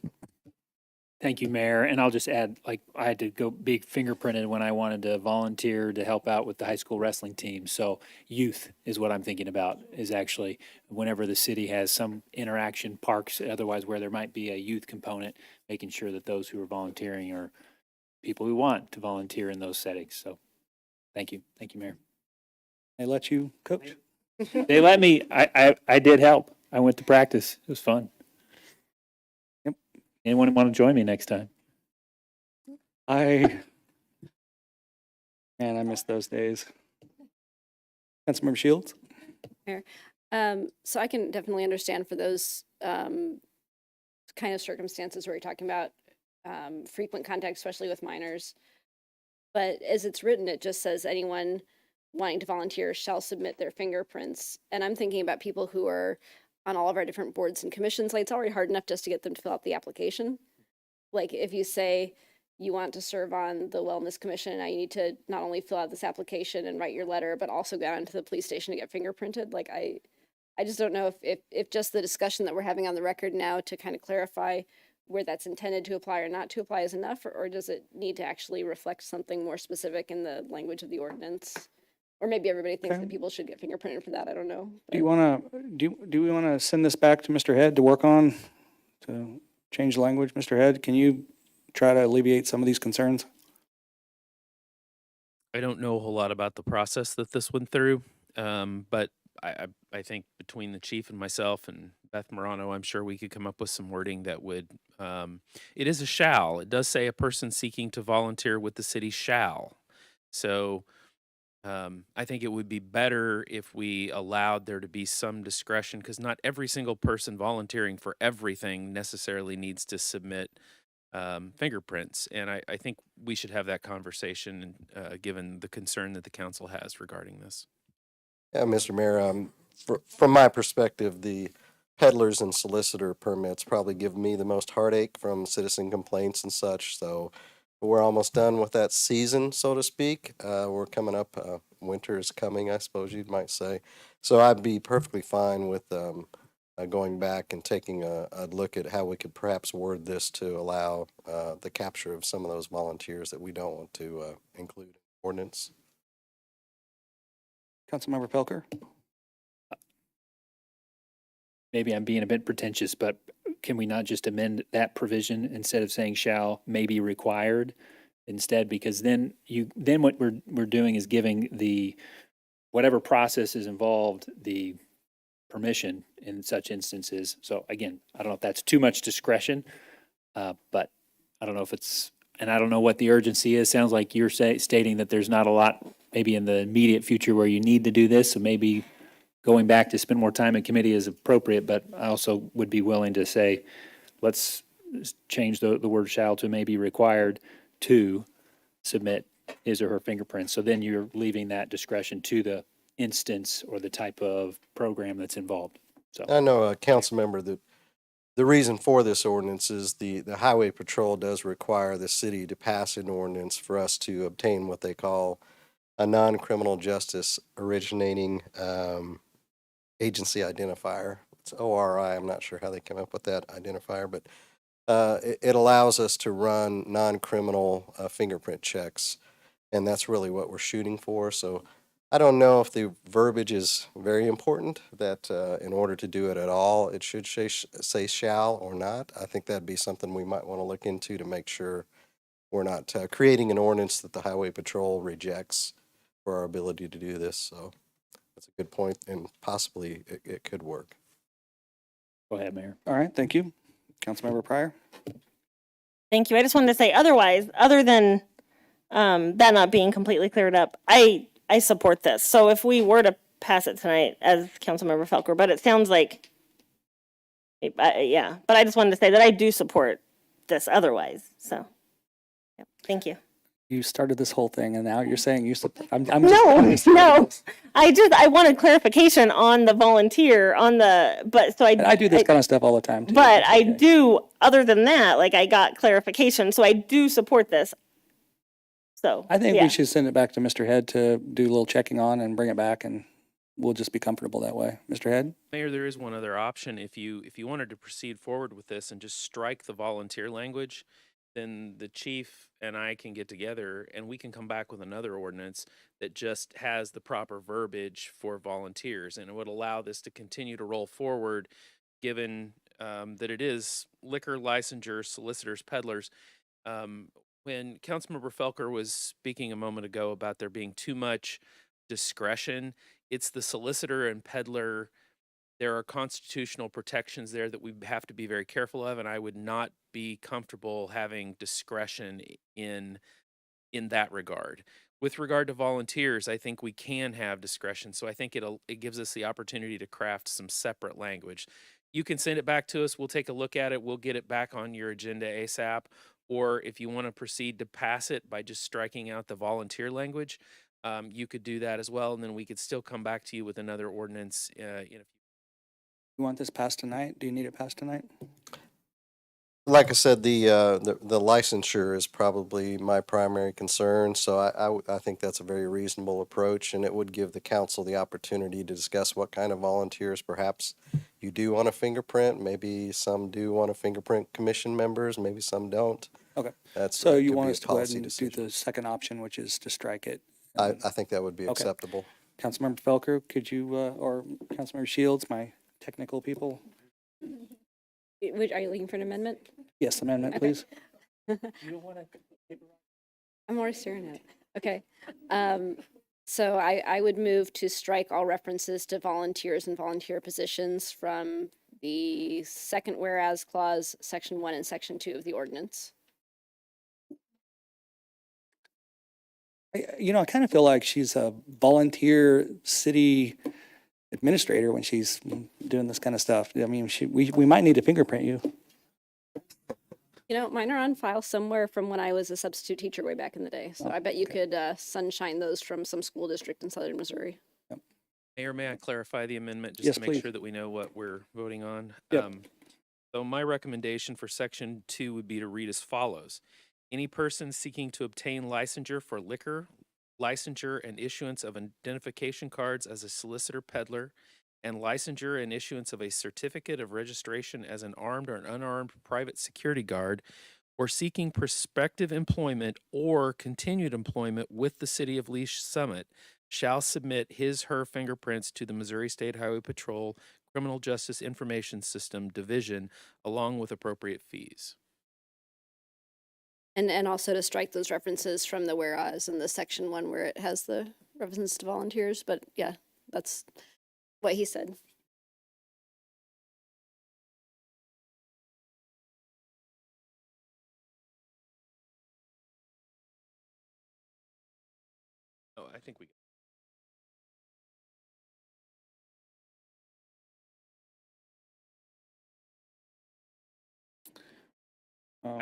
Thank you, Mayor. And I'll just add, like, I had to go be fingerprinted when I wanted to volunteer to help out with the high school wrestling team. So youth is what I'm thinking about, is actually whenever the city has some interaction, parks, otherwise where there might be a youth component, making sure that those who are volunteering are people who want to volunteer in those settings. So thank you. Thank you, Mayor. They let you coach? They let me, I did help. I went to practice. It was fun. Yep. Anyone want to join me next time? Man, I miss those days. Councilmember Shields? So I can definitely understand for those kind of circumstances where you're talking about frequent contact, especially with minors. But as it's written, it just says anyone wanting to volunteer shall submit their fingerprints. And I'm thinking about people who are on all of our different boards and commissions. Like, it's already hard enough just to get them to fill out the application. Like, if you say you want to serve on the Wellness Commission, now you need to not only fill out this application and write your letter, but also go down to the police station to get fingerprinted. Like, I just don't know if just the discussion that we're having on the record now to kind of clarify where that's intended to apply or not to apply is enough, or does it need to actually reflect something more specific in the language of the ordinance? Or maybe everybody thinks that people should get fingerprinted for that. I don't know. Do you want to, do we want to send this back to Mr. Head to work on, to change the language? Mr. Head, can you try to alleviate some of these concerns? I don't know a whole lot about the process that this went through, but I think between the chief and myself and Beth Morano, I'm sure we could come up with some wording that would, it is a shall. It does say a person seeking to volunteer with the city shall. So I think it would be better if we allowed there to be some discretion, because not every single person volunteering for everything necessarily needs to submit fingerprints. And I think we should have that conversation given the concern that the council has regarding this. Yeah, Mr. Mayor, from my perspective, the peddlers and solicitor permits probably give me the most heartache from citizen complaints and such. So we're almost done with that season, so to speak. We're coming up, winter is coming, I suppose you might say. So I'd be perfectly fine with going back and taking a look at how we could perhaps word this to allow the capture of some of those volunteers that we don't want to include in the ordinance. Councilmember Pelker? Maybe I'm being a bit pretentious, but can we not just amend that provision instead of saying shall, may be required instead? Because then what we're doing is giving the whatever process is involved, the permission in such instances. So again, I don't know if that's too much discretion, but I don't know if it's, and I don't know what the urgency is. Sounds like you're stating that there's not a lot maybe in the immediate future where you need to do this. So maybe going back to spend more time in committee is appropriate, but I also would be willing to say, let's change the word shall to maybe required to submit his or her fingerprints. So then you're leaving that discretion to the instance or the type of program that's involved. So I know, council member, that the reason for this ordinance is the highway patrol does require the city to pass an ordinance for us to obtain what they call a non-criminal justice originating agency identifier. It's ORI. I'm not sure how they came up with that identifier, but it allows us to run non-criminal fingerprint checks, and that's really what we're shooting for. So I don't know if the verbiage is very important, that in order to do it at all, it should say shall or not. I think that'd be something we might want to look into to make sure we're not creating an ordinance that the highway patrol rejects for our ability to do this. So that's a good point, and possibly it could work. go ahead, Mayor. All right, thank you. Councilmember Pryor? Thank you. I just wanted to say otherwise, other than that not being completely cleared up, I support this. So if we were to pass it tonight, as Councilmember Felker, but it sounds like, yeah, but I just wanted to say that I do support this otherwise. So, yeah, thank you. You started this whole thing and now you're saying you support. No. I wanted clarification on the volunteer, but so I do this kind of stuff all the time too. But It's I okay. do, other than that, like I got clarification, so I do support this. So I think yeah. we should send it back to Mr. Head to do a little checking on and bring it back, and we'll just be comfortable that way. Mr. Head? Mayor, there is one other option. If you wanted to proceed forward with this and just strike the volunteer language, then the chief and I can get together and we can come back with another ordinance that just has the proper verbiage for volunteers, and it would allow this to continue to roll forward, given that it is liquor licensure, solicitors, peddlers. When Councilmember Felker was speaking a moment ago about there being too much discretion, it's the solicitor and peddler. There are constitutional protections there that we have to be very careful of, and I would not be comfortable having discretion in that regard. With regard to volunteers, I think we can have discretion, so I think it gives us the opportunity to craft some separate language. You can send it back to us. We'll take a look at it. We'll get it back on your agenda ASAP. Or if you want to proceed to pass it by just striking out the volunteer language, you could do that as well, and then we could still come back to you with another ordinance in a few. You want this passed tonight? Do you need it passed tonight? Like I said, the licensure is probably my primary concern, so I think that's a very reasonable approach, and it would give the council the opportunity to discuss what kind of volunteers perhaps you do want a fingerprint. Maybe some do want a fingerprint commission members, maybe some don't. Okay. That's So you could want be us a to go ahead policy and do decision. the second option, which is to strike it? I think that would be Okay. acceptable. Councilmember Felker, could you, or Councilmember Shields, my technical people? Are you looking for an amendment? Yes, amendment, Okay. please. I'm already staring at it. Okay. So I would move to strike all references to volunteers and volunteer positions from the second whereas clause, section 1 and section 2 of the ordinance. I kind of feel like she's a volunteer city administrator when she's doing this kind of stuff. I mean, we might need to fingerprint you. You know, mine are on file somewhere from when I was a substitute teacher way back in the day. So I bet you could sunshine those from some school district in southern Missouri. Mayor, may I clarify the amendment just Yes, to make please. sure that we know what we're voting on? Yep. So my recommendation for section 2 would be to read as follows. Any person seeking to obtain licensure for liquor, licensure and issuance of identification cards as a solicitor peddler, and licensure and issuance of a certificate of registration as an armed or an unarmed private security guard, or seeking prospective employment or continued employment with the city of Lee's Summit shall submit his/her fingerprints to the Missouri State Highway Patrol Criminal Justice Information System Division along with appropriate fees. And also to strike those references from the whereas in the section 1 where it has the reference to volunteers, but yeah, that's what he said. Oh, I think we.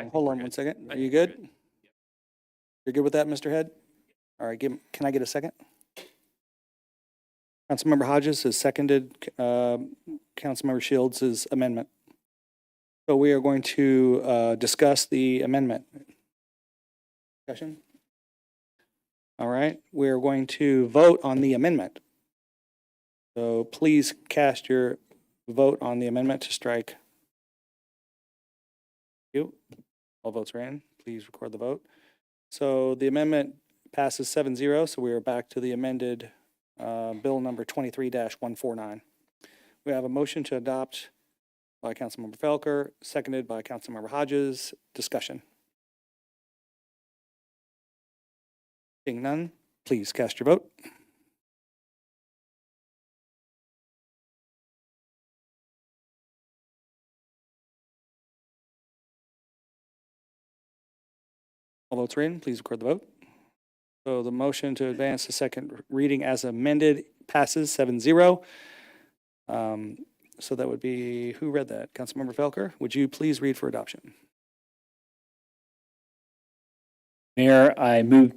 think Hold we're on good. one second. I Are you think we're good? You're good with that, Mr. Head? All right, can I get a second? Councilmember Hodges has seconded Councilmember Shields' amendment. So we are going to discuss the amendment. Discussion? All right, we are going to vote on the amendment. So please cast your vote on the amendment to strike. Thank you. All votes are in. Please record the vote. So the amendment passes 7-0, so we are back to the amended bill number 23-149. We have a motion to adopt by Councilmember Felker, seconded by Councilmember Hodges. Discussion. Seeing none, please cast your vote. All votes are in. Please record the vote. So the motion to advance the second reading as amended passes 7-0. So that would be, who read that? Councilmember Felker, would you please read for adoption? Mayor, I move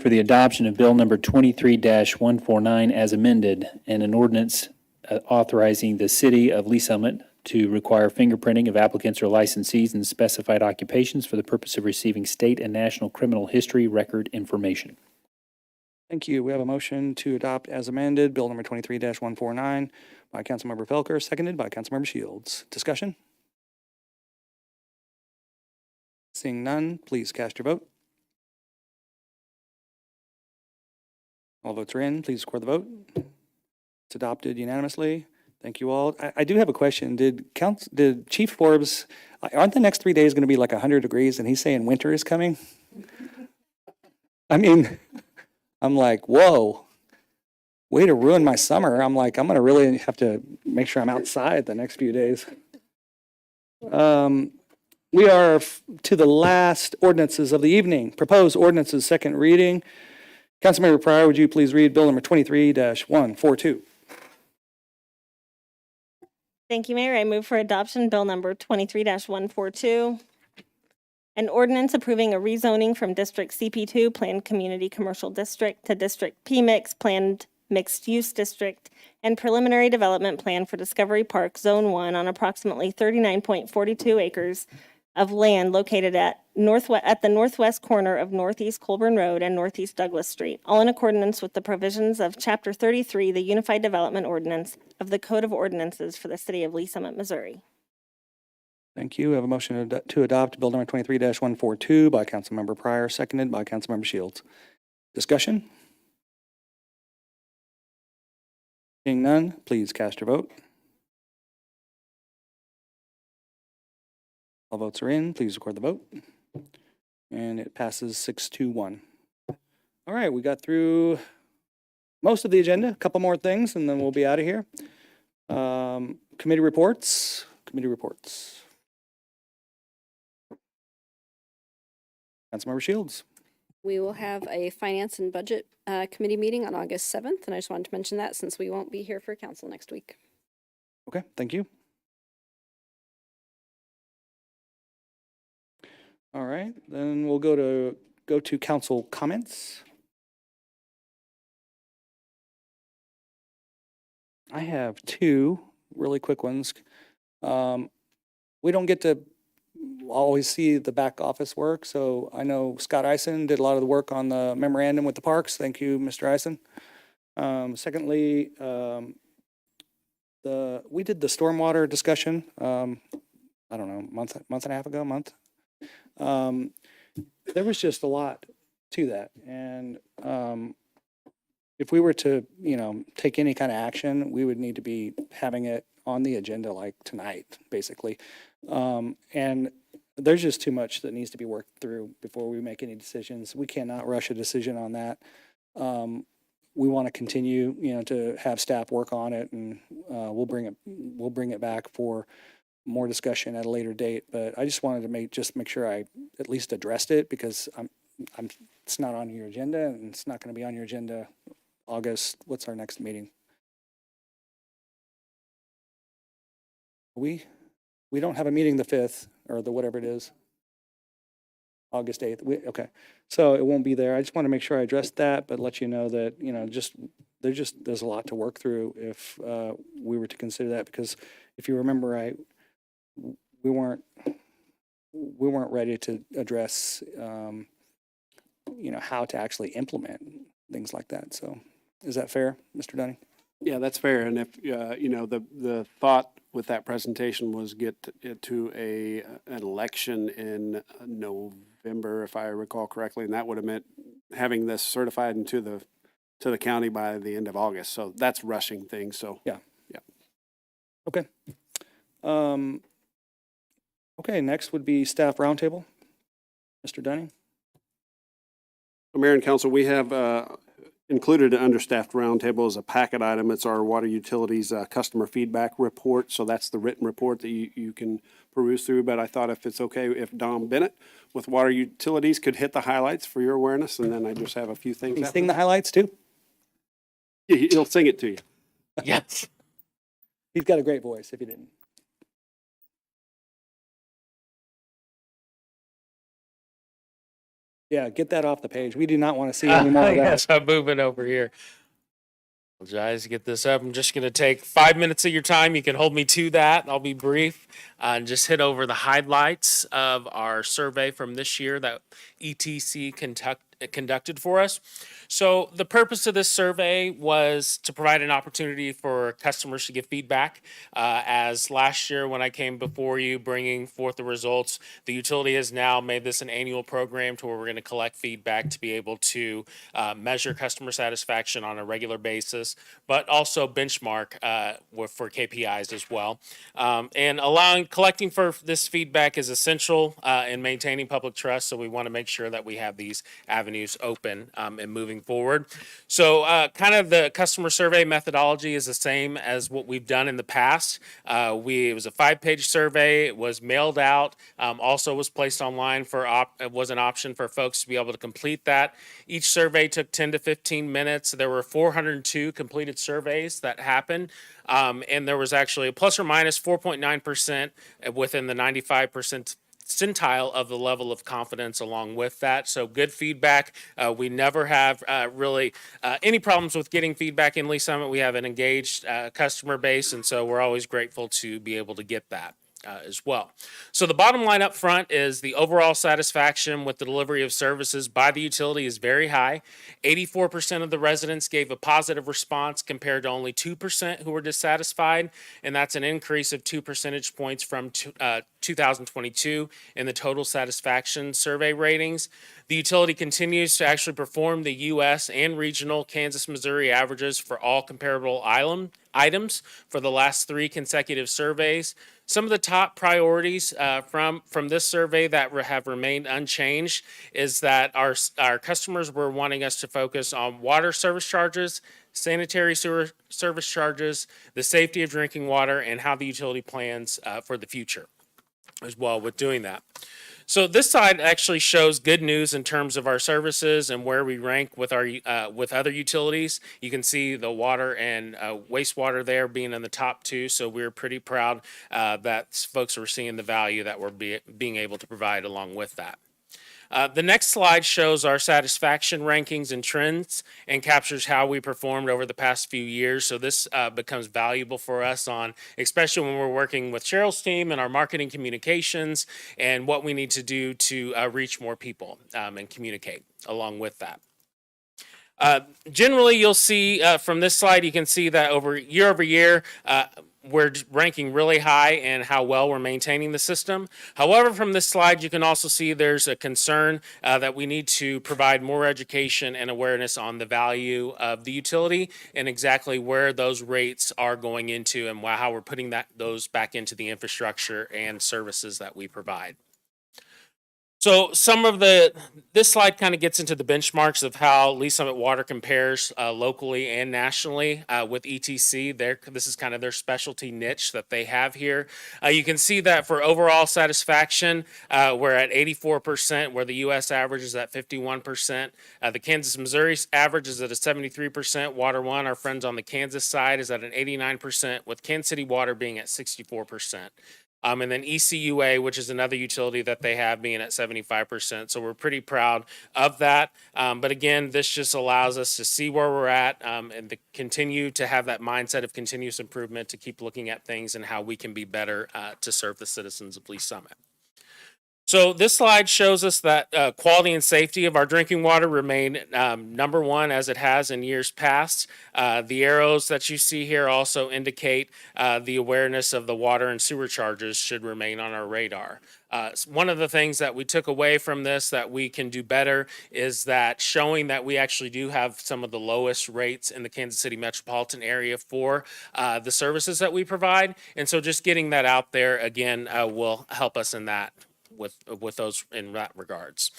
for the adoption of Bill number 23-149 as amended, and an ordinance authorizing the city of Lee Summit to require fingerprinting of applicants or licensees in specified occupations for the purpose of receiving state and national criminal history record information. Thank you. We have a motion to adopt as amended, Bill number 23-149 by Councilmember Felker, seconded by Councilmember Shields. Discussion? Seeing none, please cast your vote. All votes are in. Please record the vote. It's adopted unanimously. Thank you all. I do have a question. Did Chief Forbes, aren't the next 3 days going to be like 100 degrees and he's saying winter is coming? I mean, I'm like, whoa, way to ruin my summer. I'm like, I'm going to really have to make sure I'm outside the next few days. We are to the last ordinances of the evening. Proposed ordinances, second reading. Councilmember Pryor, would you please read Bill number 23-142? Thank you, Mayor. I move for adoption, Bill number 23-142. An ordinance approving a rezoning from District CP2 Planned Community Commercial District to District PMIX Planned Mixed Use District and Preliminary Development Plan for Discovery Park Zone 1 on approximately 39.42 acres of land located at the northwest corner of Northeast Colburn Road and Northeast Douglas Street, all in accordance with the provisions of Chapter 33, the Unified Development Ordinance of the Code of Ordinances for the City of Lee Summit, Missouri. Thank you. We have a motion to adopt Bill number 23-142 by Councilmember Pryor, seconded by Councilmember Shields. Discussion? Seeing none, please cast your vote. All votes are in. Please record the vote. And it passes 6-1. All right, we got through most of the agenda, a couple more things, and then we'll be out of here. Committee reports. Councilmember Shields. We will have a Finance and Budget Committee meeting on August 7th, and I just wanted to mention that since we won't be here for council next week. Okay, thank you. All right, then we'll go to council comments. I have two really quick ones. We don't get to always see the back office work, so I know Scott Eisen did a lot of the work on the memorandum with the parks. Thank you, Mr. Eisen. Secondly, we did the stormwater discussion, I don't know, month and a half ago, there was just a lot to that. And if we were to, take any kind of action, we would need to be having it on the agenda like tonight, basically. And there's just too much that needs to be worked through before we make any decisions. We cannot rush a decision on that. we want to continue, to have staff work on it, and we'll bring it back for more discussion at a later date. But I just wanted to make sure I at least addressed it, because it's not on your agenda, and it's not going to be on your agenda August. What's our next meeting? We don't have a meeting the 5th or the whatever it is. August 8th. Okay. So it won't be there. I just want to make sure I addressed that, but let you know that, there's a lot to work through if we were to consider that, because if you remember, we weren't ready to address, how to actually implement things like that. So is that fair, Mr. Dunning? Yeah, that's fair. And if, the thought with that presentation was get it to an election in November, if I recall correctly, and that would have meant having this certified into the county by the end of August. So that's rushing things. So Yeah. Okay. Okay, next would be staff roundtable. Mr. Dunning? Mayor and Council, we have included an understaffed roundtable as a packet item. It's our water utilities customer feedback report. So that's the written report that you can peruse through. But I thought if it's okay, if Dom Bennett with water utilities could hit the highlights for your awareness, and then I just have a few things. Can you sing the highlights too? He'll sing it to you. Yes. He's got a great voice, if he didn't. Yeah, get that off the page. We do not want to see any more of that. Yes, I'm moving over here. Apologize to get this up. I'm just going to take 5 minutes of your time. You can hold me to that. I'll be brief and just hit over the highlights of our survey from this year that ETC conducted for us. So the purpose of this survey was to provide an opportunity for customers to give feedback. As last year when I came before you bringing forth the results, the utility has now made this an annual program to where we're going to collect feedback to be able to measure customer satisfaction on a regular basis, but also benchmark for KPIs as well. And collecting for this feedback is essential in maintaining public trust. So we want to make sure that we have these avenues open and moving forward. So kind of the customer survey methodology is the same as what we've done in the past. It was a 5-page survey. It was mailed out. Also was placed online it was an option for folks to be able to complete that. Each survey took 10 to 15 minutes. There were 402 completed surveys that happened. And there was actually a plus or minus 4.9% within the 95% percentile of the level of confidence along with that. So good feedback. We never have really any problems with getting feedback in Lee Summit. We have an engaged customer base, and so we're always grateful to be able to get that. As well. So the bottom line up front is the overall satisfaction with the delivery of services by the utility is very high. 84% of the residents gave a positive response compared to only 2% who were dissatisfied, and that's an increase of 2 percentage points from 2022 in the total satisfaction survey ratings. The utility continues to actually perform the U.S. and regional Kansas, Missouri averages for all comparable items for the last 3 consecutive surveys. Some of the top priorities from this survey that have remained unchanged is that our customers were wanting us to focus on water service charges, sanitary sewer service charges, the safety of drinking water, and how the utility plans for the future as well with doing that. So this side actually shows good news in terms of our services and where we rank with our with other utilities. You can see the water and wastewater there being in the top 2. So we're pretty proud that folks are seeing the value that we're being able to provide along with that. The next slide shows our satisfaction rankings and trends and captures how we performed over the past few years. So this becomes valuable for us especially when we're working with Cheryl's team and our marketing communications and what we need to do to reach more people and communicate along with that. Generally, you'll see from this slide, you can see that over year, we're ranking really high in how well we're maintaining the system. However, from this slide, you can also see there's a concern that we need to provide more education and awareness on the value of the utility and exactly where those rates are going into and how we're putting those back into the infrastructure and services that we provide. So this slide kind of gets into the benchmarks of how Lee Summit Water compares locally and nationally with ETC. This is kind of their specialty niche that they have here. You can see that for overall satisfaction, we're at 84%, where the U.S. average is at 51%. The Kansas, Missouri average is at a 73%. Water One, our friends on the Kansas side, is at an 89%, with Kansas City Water being at 64%. And then ECUA, which is another utility that they have, being at 75%. So we're pretty proud of that. But again, this just allows us to see where we're at and to continue to have that mindset of continuous improvement, to keep looking at things and how we can be better to serve the citizens of Lee Summit. So this slide shows us that quality and safety of our drinking water remain number one, as it has in years past. The arrows that you see here also indicate the awareness of the water and sewer charges should remain on our radar. One of the things that we took away from this that we can do better is that showing that we actually do have some of the lowest rates in the Kansas City metropolitan area for the services that we provide. And so just getting that out there again will help us in that. With those in that regards.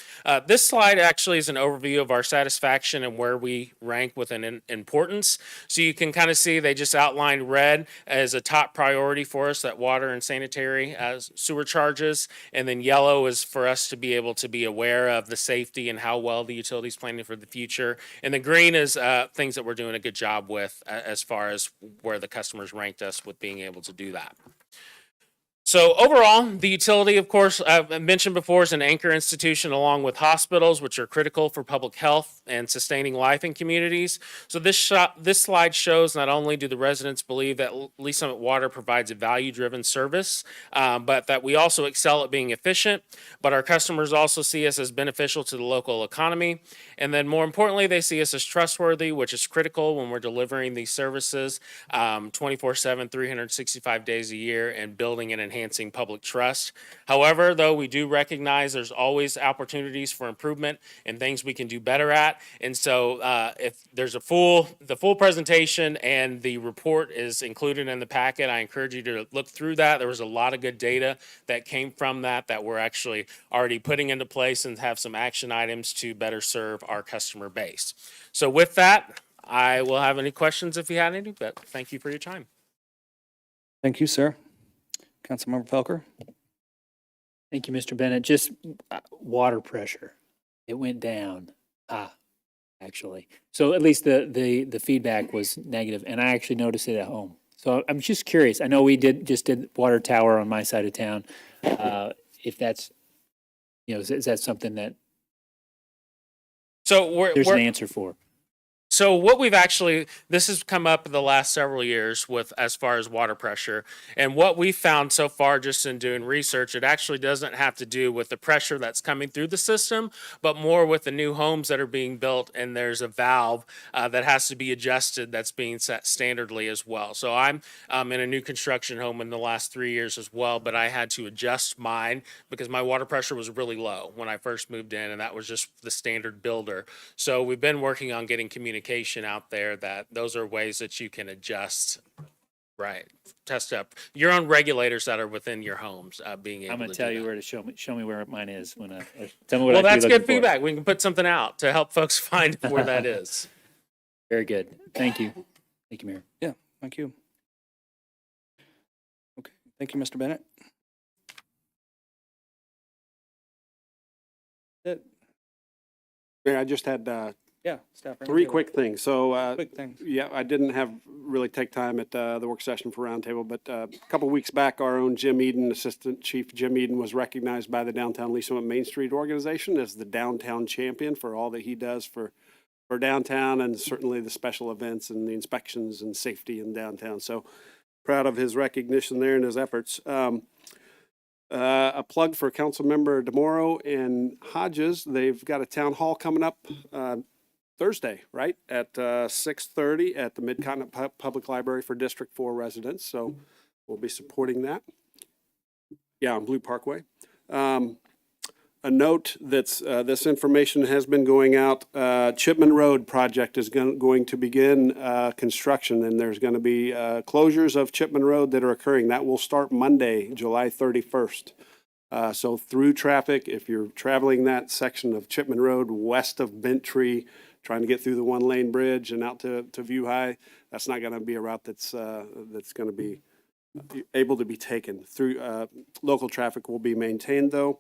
This slide actually is an overview of our satisfaction and where we rank within importance. So you can kind of see they just outlined red as a top priority for us, that water and sanitary sewer charges, and then yellow is for us to be able to be aware of the safety and how well the utility is planning for the future. And the green is things that we're doing a good job with as far as where the customers ranked us with being able to do that. So overall, the utility, of course, I've mentioned before, is an anchor institution along with hospitals, which are critical for public health and sustaining life in communities. So this slide shows not only do the residents believe that Lee Summit Water provides a value-driven service, but that we also excel at being efficient, but our customers also see us as beneficial to the local economy. And then more importantly, they see us as trustworthy, which is critical when we're delivering these services 24/7, 365 days a year, and building and enhancing public trust. However, though, we do recognize there's always opportunities for improvement and things we can do better at. And so if there's the full presentation and the report is included in the packet, I encourage you to look through that. There was a lot of good data that came from that we're actually already putting into place and have some action items to better serve our customer base. So with that, I will have any questions if you had any, but thank you for your time. Thank you, sir. Councilmember Felker? Thank you, Mr. Bennett. Just water pressure. It went down. Actually. So at least the feedback was negative, and I actually noticed it at home. So I'm just curious. I know we just did water tower on my side of town. If that's, is that something that there's an answer for? So what this has come up in the last several years with as far as water pressure. And what we found so far just in doing research, it actually doesn't have to do with the pressure that's coming through the system, but more with the new homes that are being built. And there's a valve that has to be adjusted that's being set standardly as well. So I'm in a new construction home in the last 3 years as well, but I had to adjust mine because my water pressure was really low when I first moved in, and that was just the standard builder. So we've been working on getting communication out there that those are ways that you can adjust, right? Test up your own regulators that are within your homes, being able. I'm going to tell do you that. where to show me where mine is when tell me what. Well, I that's good feedback. We can put something out to help folks find where that is. Very good. Thank you. Thank you, Mayor. Yeah, thank you. Okay, thank you, Mr. Bennett. Mayor, I just had Yeah, staff. three quick things. So, Quick things. yeah, I didn't really take time at the work session for Roundtable, but a couple weeks back, our own Jim Eden, Assistant Chief Jim Eden, was recognized by the Downtown Lee Summit Main Street organization as the downtown champion for all that he does for downtown, and certainly the special events and the inspections and safety in downtown. So proud of his recognition there and his efforts. A plug for Councilmember DeMoro and Hodges. They've got a town hall coming up Thursday, right, at 6:30 at the Mid-Continent Public Library for District 4 residents. So we'll be supporting that. Yeah, on Blue Parkway. A note that's this information has been going out. Chipman Road project is going to begin construction, and there's going to be closures of Chipman Road that are occurring. That will start Monday, July 31st. So through traffic, if you're traveling that section of Chipman Road west of Bent Tree, trying to get through the one-lane bridge and out to View High, that's not going to be a route that's going to be able to be taken. Through local traffic will be maintained, though.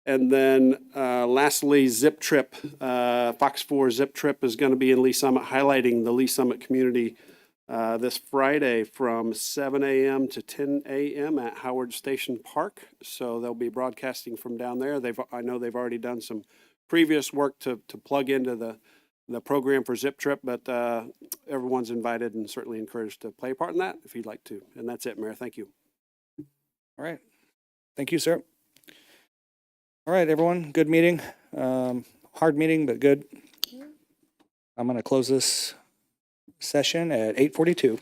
And then lastly, Zip Trip, Fox 4 Zip Trip is going to be in Lee Summit, highlighting the Lee Summit community this Friday from 7 a.m. to 10 a.m. at Howard Station Park. So they'll be broadcasting from down there. I know they've already done some previous work to plug into the program for Zip Trip, but everyone's invited and certainly encouraged to play a part in that if you'd like to. And that's it, Mayor. Thank you. All right. Thank you, sir. All right, everyone. Good meeting. Hard meeting, but good. I'm going to close this session at 8:42.